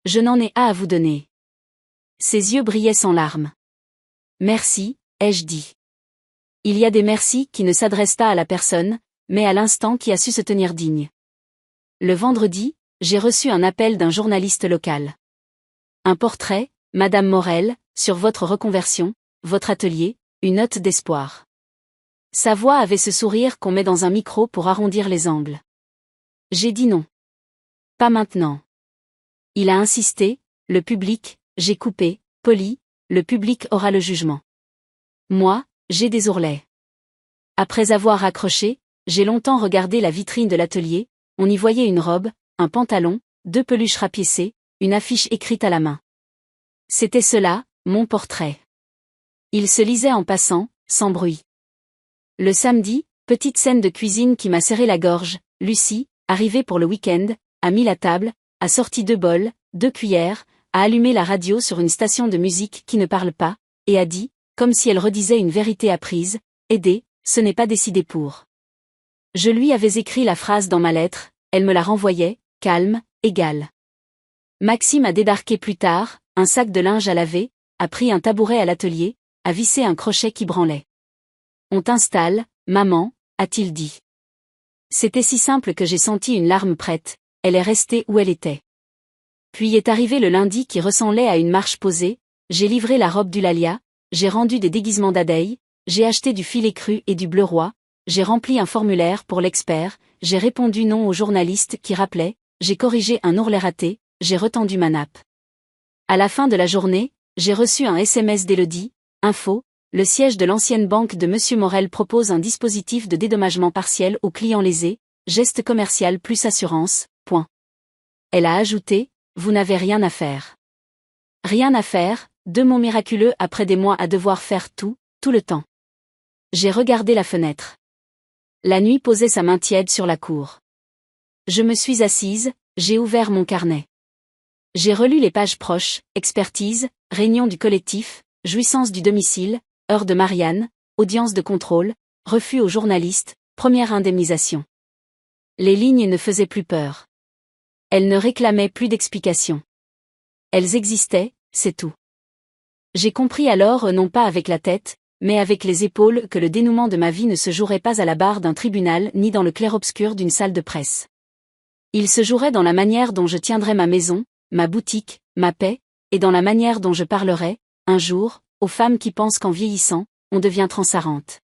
Je n'en ai à vous donner. Ses yeux brillaient sans larmes. Merci, ai-je dit. Il y a des merci qui ne s'adressent pas à la personne, mais à l'instant qui a su se tenir digne. Le vendredi, j'ai reçu un appel d'un journaliste local. Un portrait, Madame Morel, sur votre reconversion, votre atelier, une note d'espoir. Sa voix avait ce sourire qu'on met dans un micro pour arrondir les angles. J'ai dit non. Pas maintenant. Il a insisté, le public, j'ai coupé, poli, le public aura le jugement. Moi, j'ai des ourlets. Après avoir raccroché, j'ai longtemps regardé la vitrine de l'atelier, on y voyait une robe, un pantalon, 2 peluches rapiécées, une affiche écrite à la main. C'était cela, mon portrait. Il se lisait en passant, sans bruit. Le samedi, petite scène de cuisine qui m'a serré la gorge, Lucie, arrivée pour le week-end, a mis la table, a sorti 2 bols, 2 cuillères, a allumé la radio sur une station de musique qui ne parle pas, et a dit, comme si elle redisait une vérité apprise, « Aidez, ce n'est pas décidé pour. » Je lui avais écrit la phrase dans ma lettre, elle me la renvoyait, calme, égale. Maxime a débarqué plus tard, un sac de linge à laver, a pris un tabouret à l'atelier, a vissé un crochet qui branlait. On t'installe, maman, a-t-il dit. C'était si simple que j'ai senti une larme prête, elle est restée où elle était. Puis est arrivé le lundi qui ressemblait à une marche posée, j'ai livré la robe d'Eulalia, j'ai rendu des déguisements d'Adeille, j'ai acheté du filet cru et du bleu roi, j'ai rempli un formulaire pour l'expert, j'ai répondu non au journaliste qui rappelait, j'ai corrigé un ourlet raté, j'ai retendu ma nappe. À la fin de la journée, j'ai reçu un SMS d'Élodie, info, le siège de l'ancienne banque de Monsieur Morel propose un dispositif de dédommagement partiel aux clients lésés, geste commercial plus assurance, point. Elle a ajouté, vous n'avez rien à faire. Rien à faire, 2 mots miraculeux après des mois à devoir faire tout le temps. J'ai regardé la fenêtre. La nuit posait sa main tiède sur la cour. Je me suis assise, j'ai ouvert mon carnet. J'ai relu les pages proches, expertise, réunion du collectif, jouissance du domicile, heure de Marianne, audience de contrôle, refus aux journalistes, première indemnisation. Les lignes ne faisaient plus peur. Elles ne réclamaient plus d'explications. Elles existaient, c'est tout. J'ai compris alors non pas avec la tête, mais avec les épaules que le dénouement de ma vie ne se jouerait pas à la barre d'un tribunal ni dans le clair-obscur d'une salle de presse. Il se jouerait dans la manière dont je tiendrais ma maison, ma boutique, ma paix, et dans la manière dont je parlerai, un jour, aux femmes qui pensent qu'en vieillissant, on devient transparente.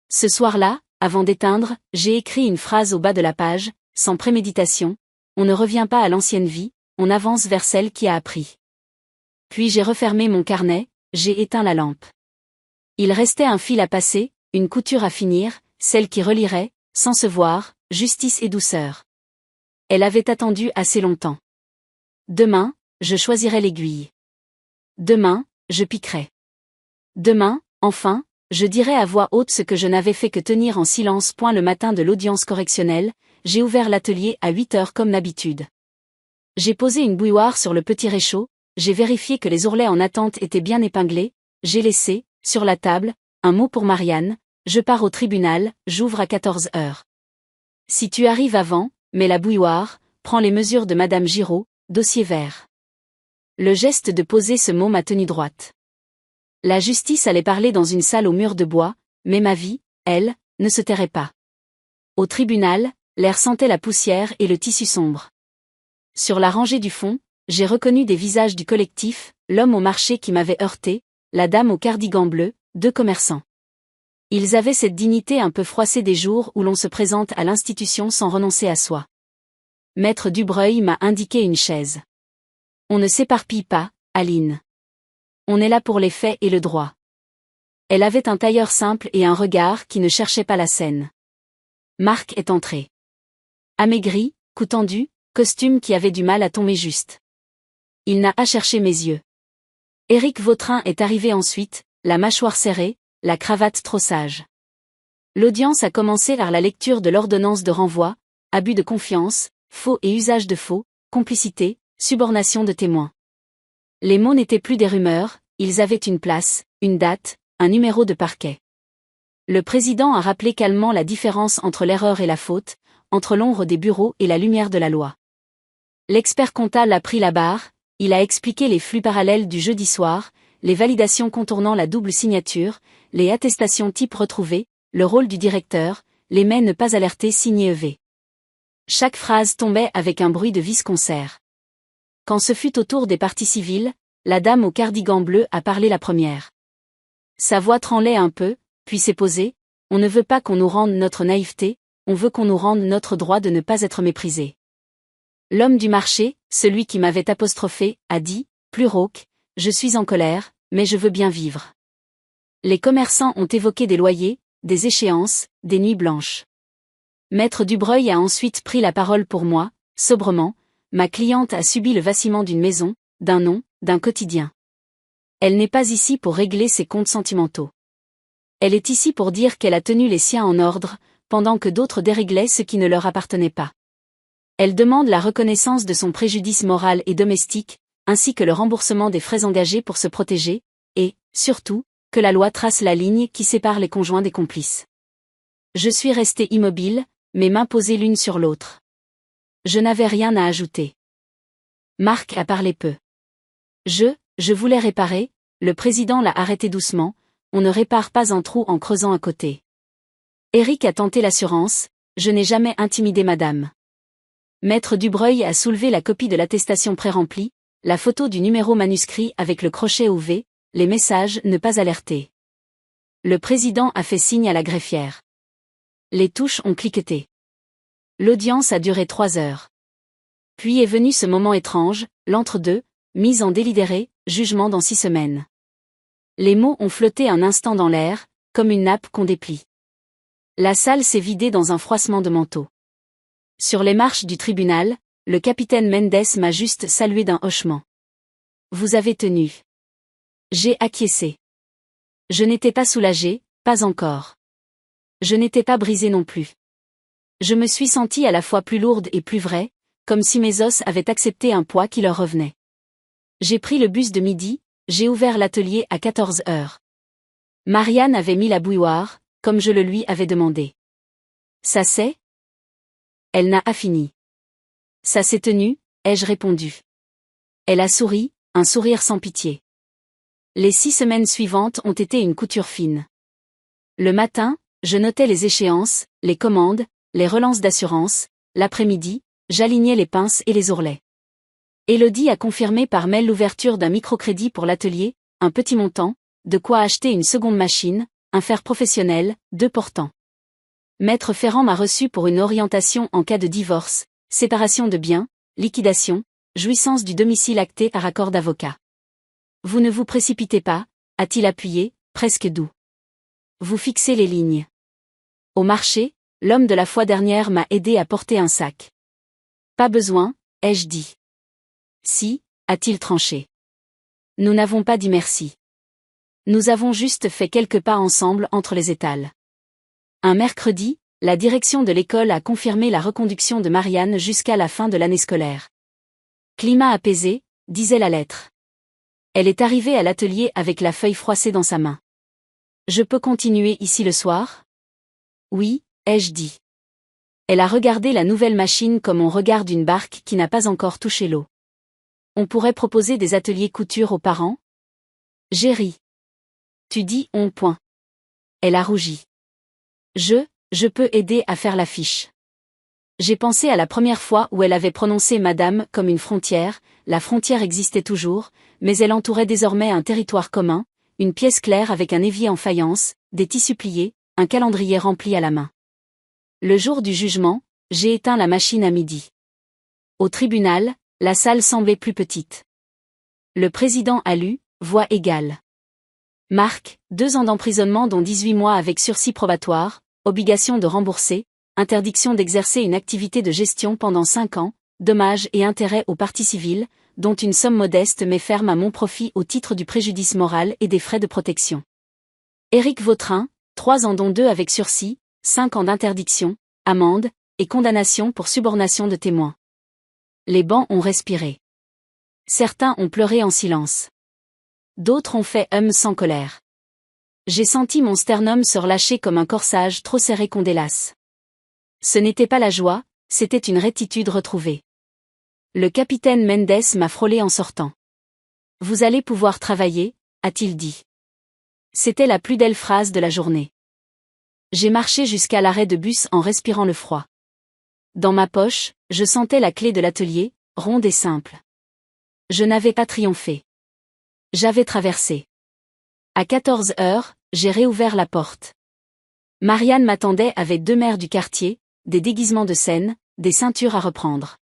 Ce soir-là, avant d'éteindre, j'ai écrit une phrase au bas de la page, sans préméditation, on ne revient pas à l'ancienne vie, on avance vers celle qui a appris. Puis j'ai refermé mon carnet, j'ai éteint la lampe. Il restait un fil à passer, une couture à finir, celle qui relierait, sans se voir, justice et douceur. Elle avait attendu assez longtemps. Demain, je choisirai l'aiguille. Demain, je piquerai. Demain, enfin, je dirai à voix haute ce que je n'avais fait que tenir en silence. Le matin de l'audience correctionnelle, j'ai ouvert l'atelier à 8 heures comme d'habitude. J'ai posé une bouilloire sur le petit réchaud, j'ai vérifié que les ourlets en attente étaient bien épinglés, j'ai laissé, sur la table, un mot pour Marianne, je pars au tribunal, j'ouvre à 14 heures. Si tu arrives avant, mets la bouilloire, prends les mesures de Madame Giraud, dossier vert. Le geste de poser ce mot m'a tenu droite. La justice allait parler dans une salle aux murs de bois, mais ma vie, elle, ne se tairait pas. Au tribunal, l'air sentait la poussière et le tissu sombre. Sur la rangée du fond, j'ai reconnu des visages du collectif, l'homme au marché qui m'avait heurté, la dame au cardigan bleu, 2 commerçants. Ils avaient cette dignité un peu froissée des jours où l'on se présente à l'institution sans renoncer à soi. Maître Dubreuil m'a indiqué une chaise. On ne s'éparpille pas, Aline. On est là pour les faits et le droit. Elle avait un tailleur simple et un regard qui ne cherchait pas la scène. Marc est entré. Amaigri, cou tendu, costume qui avait du mal à tomber juste. Il n'a à chercher mes yeux. Éric Vautrin est arrivé ensuite, la mâchoire serrée, la cravate trop sage. L'audience a commencé par la lecture de l'ordonnance de renvoi, abus de confiance, faux et usage de faux, complicité, subornation de témoins. Les mots n'étaient plus des rumeurs, ils avaient une place, une date, un numéro de parquet. Le président a rappelé calmement la différence entre l'erreur et la faute, entre l'ombre des bureaux et la lumière de la loi. L'expert comptable a pris la barre, il a expliqué les flux parallèles du jeudi soir, les validations contournant la double signature, les attestations type retrouvées, le rôle du directeur, les mais ne pas alertés signés EV. Chaque phrase tombait avec un bruit de vis-concert. Quand ce fut au tour des parties civiles, la dame au cardigan bleu a parlé la première. Sa voix tremblait un peu, puis s'est posée, on ne veut pas qu'on nous rende notre naïveté, on veut qu'on nous rende notre droit de ne pas être méprisé. L'homme du marché, celui qui m'avait apostrophé, a dit, plus rauque, je suis en colère, mais je veux bien vivre. Les commerçants ont évoqué des loyers, des échéances, des nuits blanches. Maître Dubreuil a ensuite pris la parole pour moi, sobrement, ma cliente a subi le vacillement d'une maison, d'un nom, d'un quotidien. Elle n'est pas ici pour régler ses comptes sentimentaux. Elle est ici pour dire qu'elle a tenu les siens en ordre, pendant que d'autres déréglaient ce qui ne leur appartenait pas. Elle demande la reconnaissance de son préjudice moral et domestique, ainsi que le remboursement des frais engagés pour se protéger, et, surtout, que la loi trace la ligne qui sépare les conjoints des complices. Je suis restée immobile, mes mains posées l'une sur l'autre. Je n'avais rien à ajouter. Marc a parlé peu. Je voulais réparer, le président l'a arrêté doucement, on ne répare pas un trou en creusant à côté. Éric a tenté l'assurance, je n'ai jamais intimidé madame. Maître Dubreuil a soulevé la copie de l'attestation pré-remplie, la photo du numéro manuscrit avec le crochet au V, les messages ne pas alertés. Le président a fait signe à la greffière. Les touches ont cliqueté. L'audience a duré 3 heures. Puis est venu ce moment étrange, l'entre-deux, mise en délibéré, jugement dans 6 semaines. Les mots ont flotté un instant dans l'air, comme une nappe qu'on déplie. La salle s'est vidée dans un froissement de manteau. Sur les marches du tribunal, le capitaine Mendes m'a juste salué d'un hochement. Vous avez tenu. J'ai acquiescé. Je n'étais pas soulagé, pas encore. Je n'étais pas brisé non plus. Je me suis sentie à la fois plus lourde et plus vraie, comme si mes os avaient accepté un poids qui leur revenait. J'ai pris le bus de midi, j'ai ouvert l'atelier à 14 heures. Marianne avait mis la bouilloire, comme je le lui avais demandé. Ça c'est ? Elle n'a pas fini. Ça s'est tenu, ai-je répondu. Elle a souri, un sourire sans pitié. Les 6 semaines suivantes ont été une couture fine. Le matin, je notais les échéances, les commandes, les relances d'assurance, l'après-midi, j'alignais les pinces et les ourlets. Élodie a confirmé par mail l'ouverture d'un microcrédit pour l'atelier, un petit montant, de quoi acheter une seconde machine, un fer professionnel, 2 portants. Maître Ferrand m'a reçu pour une orientation en cas de divorce, séparation de biens, liquidation, jouissance du domicile acté par accord d'avocat. Vous ne vous précipitez pas, a-t-il appuyé, presque doux. Vous fixez les lignes. Au marché, l'homme de la fois dernière m'a aidé à porter un sac. Pas besoin, ai-je dit. Si, a-t-il tranché. Nous n'avons pas dit merci. Nous avons juste fait quelques pas ensemble entre les étals. Un mercredi, la direction de l'école a confirmé la reconduction de Marianne jusqu'à la fin de l'année scolaire. Climat apaisé, disait la lettre. Elle est arrivée à l'atelier avec la feuille froissée dans sa main. Je peux continuer ici le soir ? Oui, ai-je dit. Elle a regardé la nouvelle machine comme on regarde une barque qui n'a pas encore touché l'eau. On pourrait proposer des ateliers couture aux parents ? J'ai ri. Tu dis on point. Elle a rougi. Je peux aider à faire l'affiche. J'ai pensé à la première fois où elle avait prononcé madame comme une frontière, la frontière existait toujours, mais elle entourait désormais un territoire commun, une pièce claire avec un évier en faïence, des tissus pliés, un calendrier rempli à la main. Le jour du jugement, j'ai éteint la machine à midi. Au tribunal, la salle semblait plus petite. Le président a lu, voix égale. Marc, 2 ans d'emprisonnement dont 18 mois avec sursis probatoire, obligation de rembourser, interdiction d'exercer une activité de gestion pendant 5 ans, dommages et intérêts aux parties civiles, dont une somme modeste mais ferme à mon profit au titre du préjudice moral et des frais de protection. Éric Vautrin, 3 ans dont 2 avec sursis, 5 ans d'interdiction, amende, et condamnation pour subornation de témoins. Les bancs ont respiré. Certains ont pleuré en silence. D'autres ont fait sans colère. J'ai senti mon sternum se relâcher comme un corsage trop serré qu'on délace. Ce n'était pas la joie, c'était une rectitude retrouvée. Le capitaine Mendes m'a frôlé en sortant. Vous allez pouvoir travailler, a-t-il dit. C'était la plus belle phrase de la journée. J'ai marché jusqu'à l'arrêt de bus en respirant le froid. Dans ma poche, je sentais la clé de l'atelier, ronde et simple. Je n'avais pas triomphé. J'avais traversé. À 14 heures, j'ai réouvert la porte. Marianne m'attendait avec 2 mères du quartier, des déguisements de scène, des ceintures à reprendre.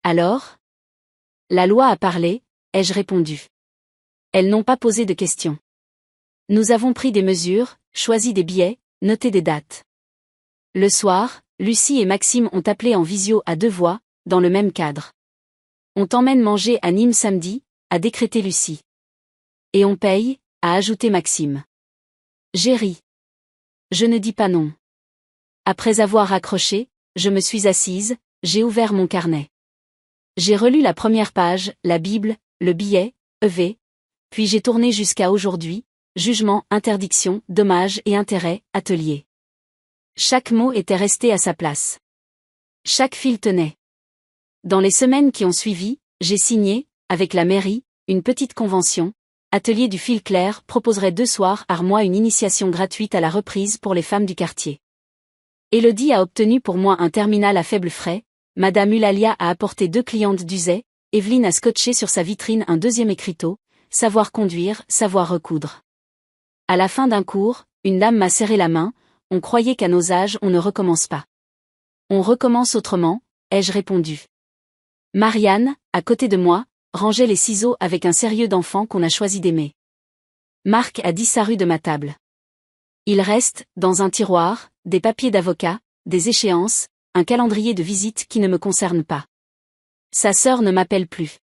Alors ? La loi a parlé, ai-je répondu. Elles n'ont pas posé de questions. Nous avons pris des mesures, choisi des billets, noté des dates. Le soir, Lucie et Maxime ont appelé en visio à 2 voix, dans le même cadre. On t'emmène manger à Nîmes samedi, a décrété Lucie. Et on paye, a ajouté Maxime. J'ai ri. Je ne dis pas non. Après avoir raccroché, je me suis assise, j'ai ouvert mon carnet. J'ai relu la première page, la Bible, le billet, EV, puis j'ai tourné jusqu'à aujourd'hui, jugement, interdiction, dommages et intérêts, atelier. Chaque mot était resté à sa place. Chaque fil tenait. Dans les semaines qui ont suivi, j'ai signé, avec la mairie, une petite convention. Atelier du fil clair proposerait 2 soirs par mois une initiation gratuite à la reprise pour les femmes du quartier. Élodie a obtenu pour moi un terminal à faible frais, Madame Eulalia a apporté 2 clientes d'Uzet, Evelyne a scotché sur sa vitrine un 2e écriteau, savoir conduire, savoir recoudre. À la fin d'un cours, une dame m'a serré la main, on croyait qu'à nos âges on ne recommence pas. On recommence autrement, ai-je répondu. Marianne, à côté de moi, rangeait les ciseaux avec un sérieux d'enfant qu'on a choisi d'aimer. Marc a disparu de ma table. Il reste, dans un tiroir, des papiers d'avocat, des échéances, un calendrier de visite qui ne me concerne pas. Sa sœur ne m'appelle plus.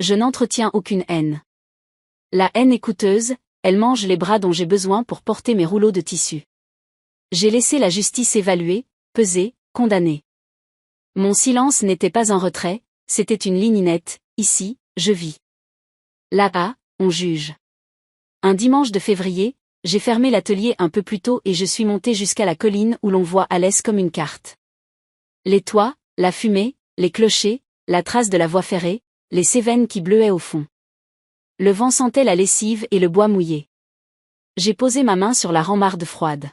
Je n'entretiens aucune haine. La haine est coûteuse, elle mange les bras dont j'ai besoin pour porter mes rouleaux de tissu. J'ai laissé la justice évaluer, peser, condamner. Mon silence n'était pas un retrait, c'était une ligne nette, ici, je vis. Là-bas, on juge. Un dimanche de février, j'ai fermé l'atelier un peu plus tôt et je suis monté jusqu'à la colline où l'on voit Alès comme une carte. Les toits, la fumée, les clochers, la trace de la voie ferrée, les Cévennes qui bleuaient au fond. Le vent sentait la lessive et le bois mouillé. J'ai posé ma main sur la rambarde froide.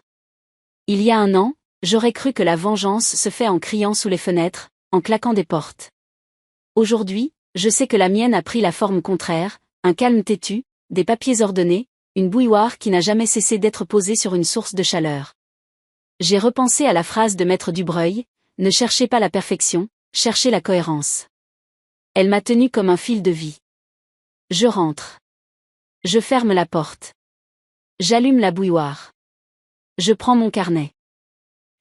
Il y a un an, j'aurais cru que la vengeance se fait en criant sous les fenêtres, en claquant des portes. Aujourd'hui, je sais que la mienne a pris la forme contraire, un calme têtu, des papiers ordonnés, une bouilloire qui n'a jamais cessé d'être posée sur une source de chaleur. J'ai repensé à la phrase de Maître Dubreuil, « Ne cherchez pas la perfection, cherchez la cohérence ». Elle m'a tenu comme un fil de vie. Je rentre. Je ferme la porte. J'allume la bouilloire. Je prends mon carnet.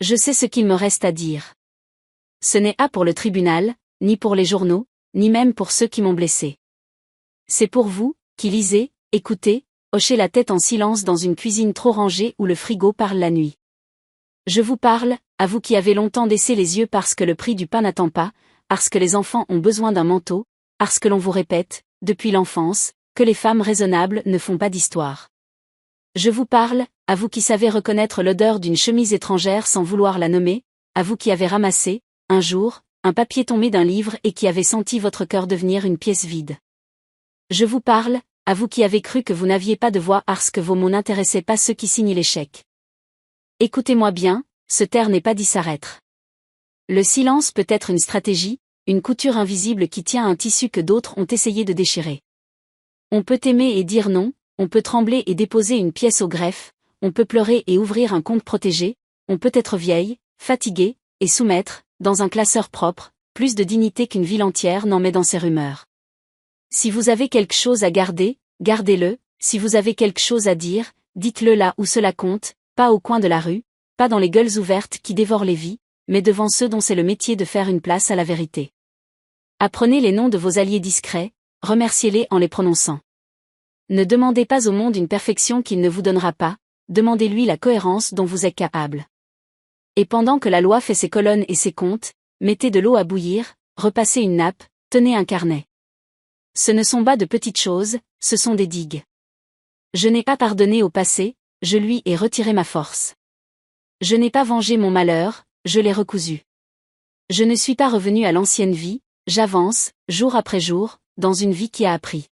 Je sais ce qu'il me reste à dire. Ce n'est pas pour le tribunal, ni pour les journaux, ni même pour ceux qui m'ont blessé. C'est pour vous, qui lisez, écoutez, hochez la tête en silence dans une cuisine trop rangée où le frigo parle la nuit. Je vous parle, à vous qui avez longtemps baissé les yeux parce que le prix du pain n'attend pas, parce que les enfants ont besoin d'un manteau, parce que l'on vous répète, depuis l'enfance, que les femmes raisonnables ne font pas d'histoire. Je vous parle, à vous qui savez reconnaître l'odeur d'une chemise étrangère sans vouloir la nommer, à vous qui avez ramassé, un jour, un papier tombé d'un livre et qui avez senti votre cœur devenir une pièce vide. Je vous parle, à vous qui avez cru que vous n'aviez pas de voix parce que vos mots n'intéressaient pas ceux qui signent les chèques. Écoutez-moi bien, se taire n'est pas disparaître. Le silence peut être une stratégie, une couture invisible qui tient un tissu que d'autres ont essayé de déchirer. On peut aimer et dire non, on peut trembler et déposer une pièce au greffe, on peut pleurer et ouvrir un compte protégé, on peut être vieille, fatiguée, et soumettre, dans un classeur propre, plus de dignité qu'une ville entière n'en met dans ses rumeurs. Si vous avez quelque chose à garder, gardez-le, si vous avez quelque chose à dire, dites-le là où cela compte, pas au coin de la rue, pas dans les gueules ouvertes qui dévorent les vies, mais devant ceux dont c'est le métier de faire une place à la vérité. Apprenez les noms de vos alliés discrets, remerciez-les en les prononçant. Ne demandez pas au monde une perfection qu'il ne vous donnera pas, demandez-lui la cohérence dont vous êtes capable. Et pendant que la loi fait ses colonnes et ses comptes, mettez de l'eau à bouillir, repassez une nappe, tenez un carnet. Ce ne sont pas de petites choses, ce sont des digues. Je n'ai pas pardonné au passé, je lui ai retiré ma force. Je n'ai pas vengé mon malheur, je l'ai recousu. Je ne suis pas revenu à l'ancienne vie, j'avance, jour après jour, dans une vie qui a appris.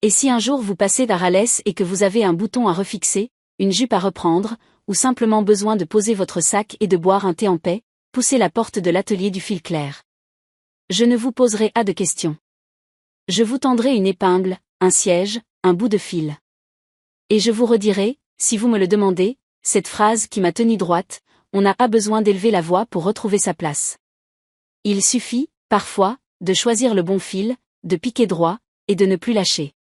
Et si un jour vous passez par Alès et que vous avez un bouton à refixer, une jupe à reprendre, ou simplement besoin de poser votre sac et de boire un thé en paix, poussez la porte de l'atelier du fil clair. Je ne vous poserai pas de questions. Je vous tendrai une épingle, un siège, un bout de fil. Et je vous redirai, si vous me le demandez, cette phrase qui m'a tenue droite, on n'a pas besoin d'élever la voix pour retrouver sa place. Il suffit, parfois, de choisir le bon fil, de piquer droit, et de ne plus lâcher.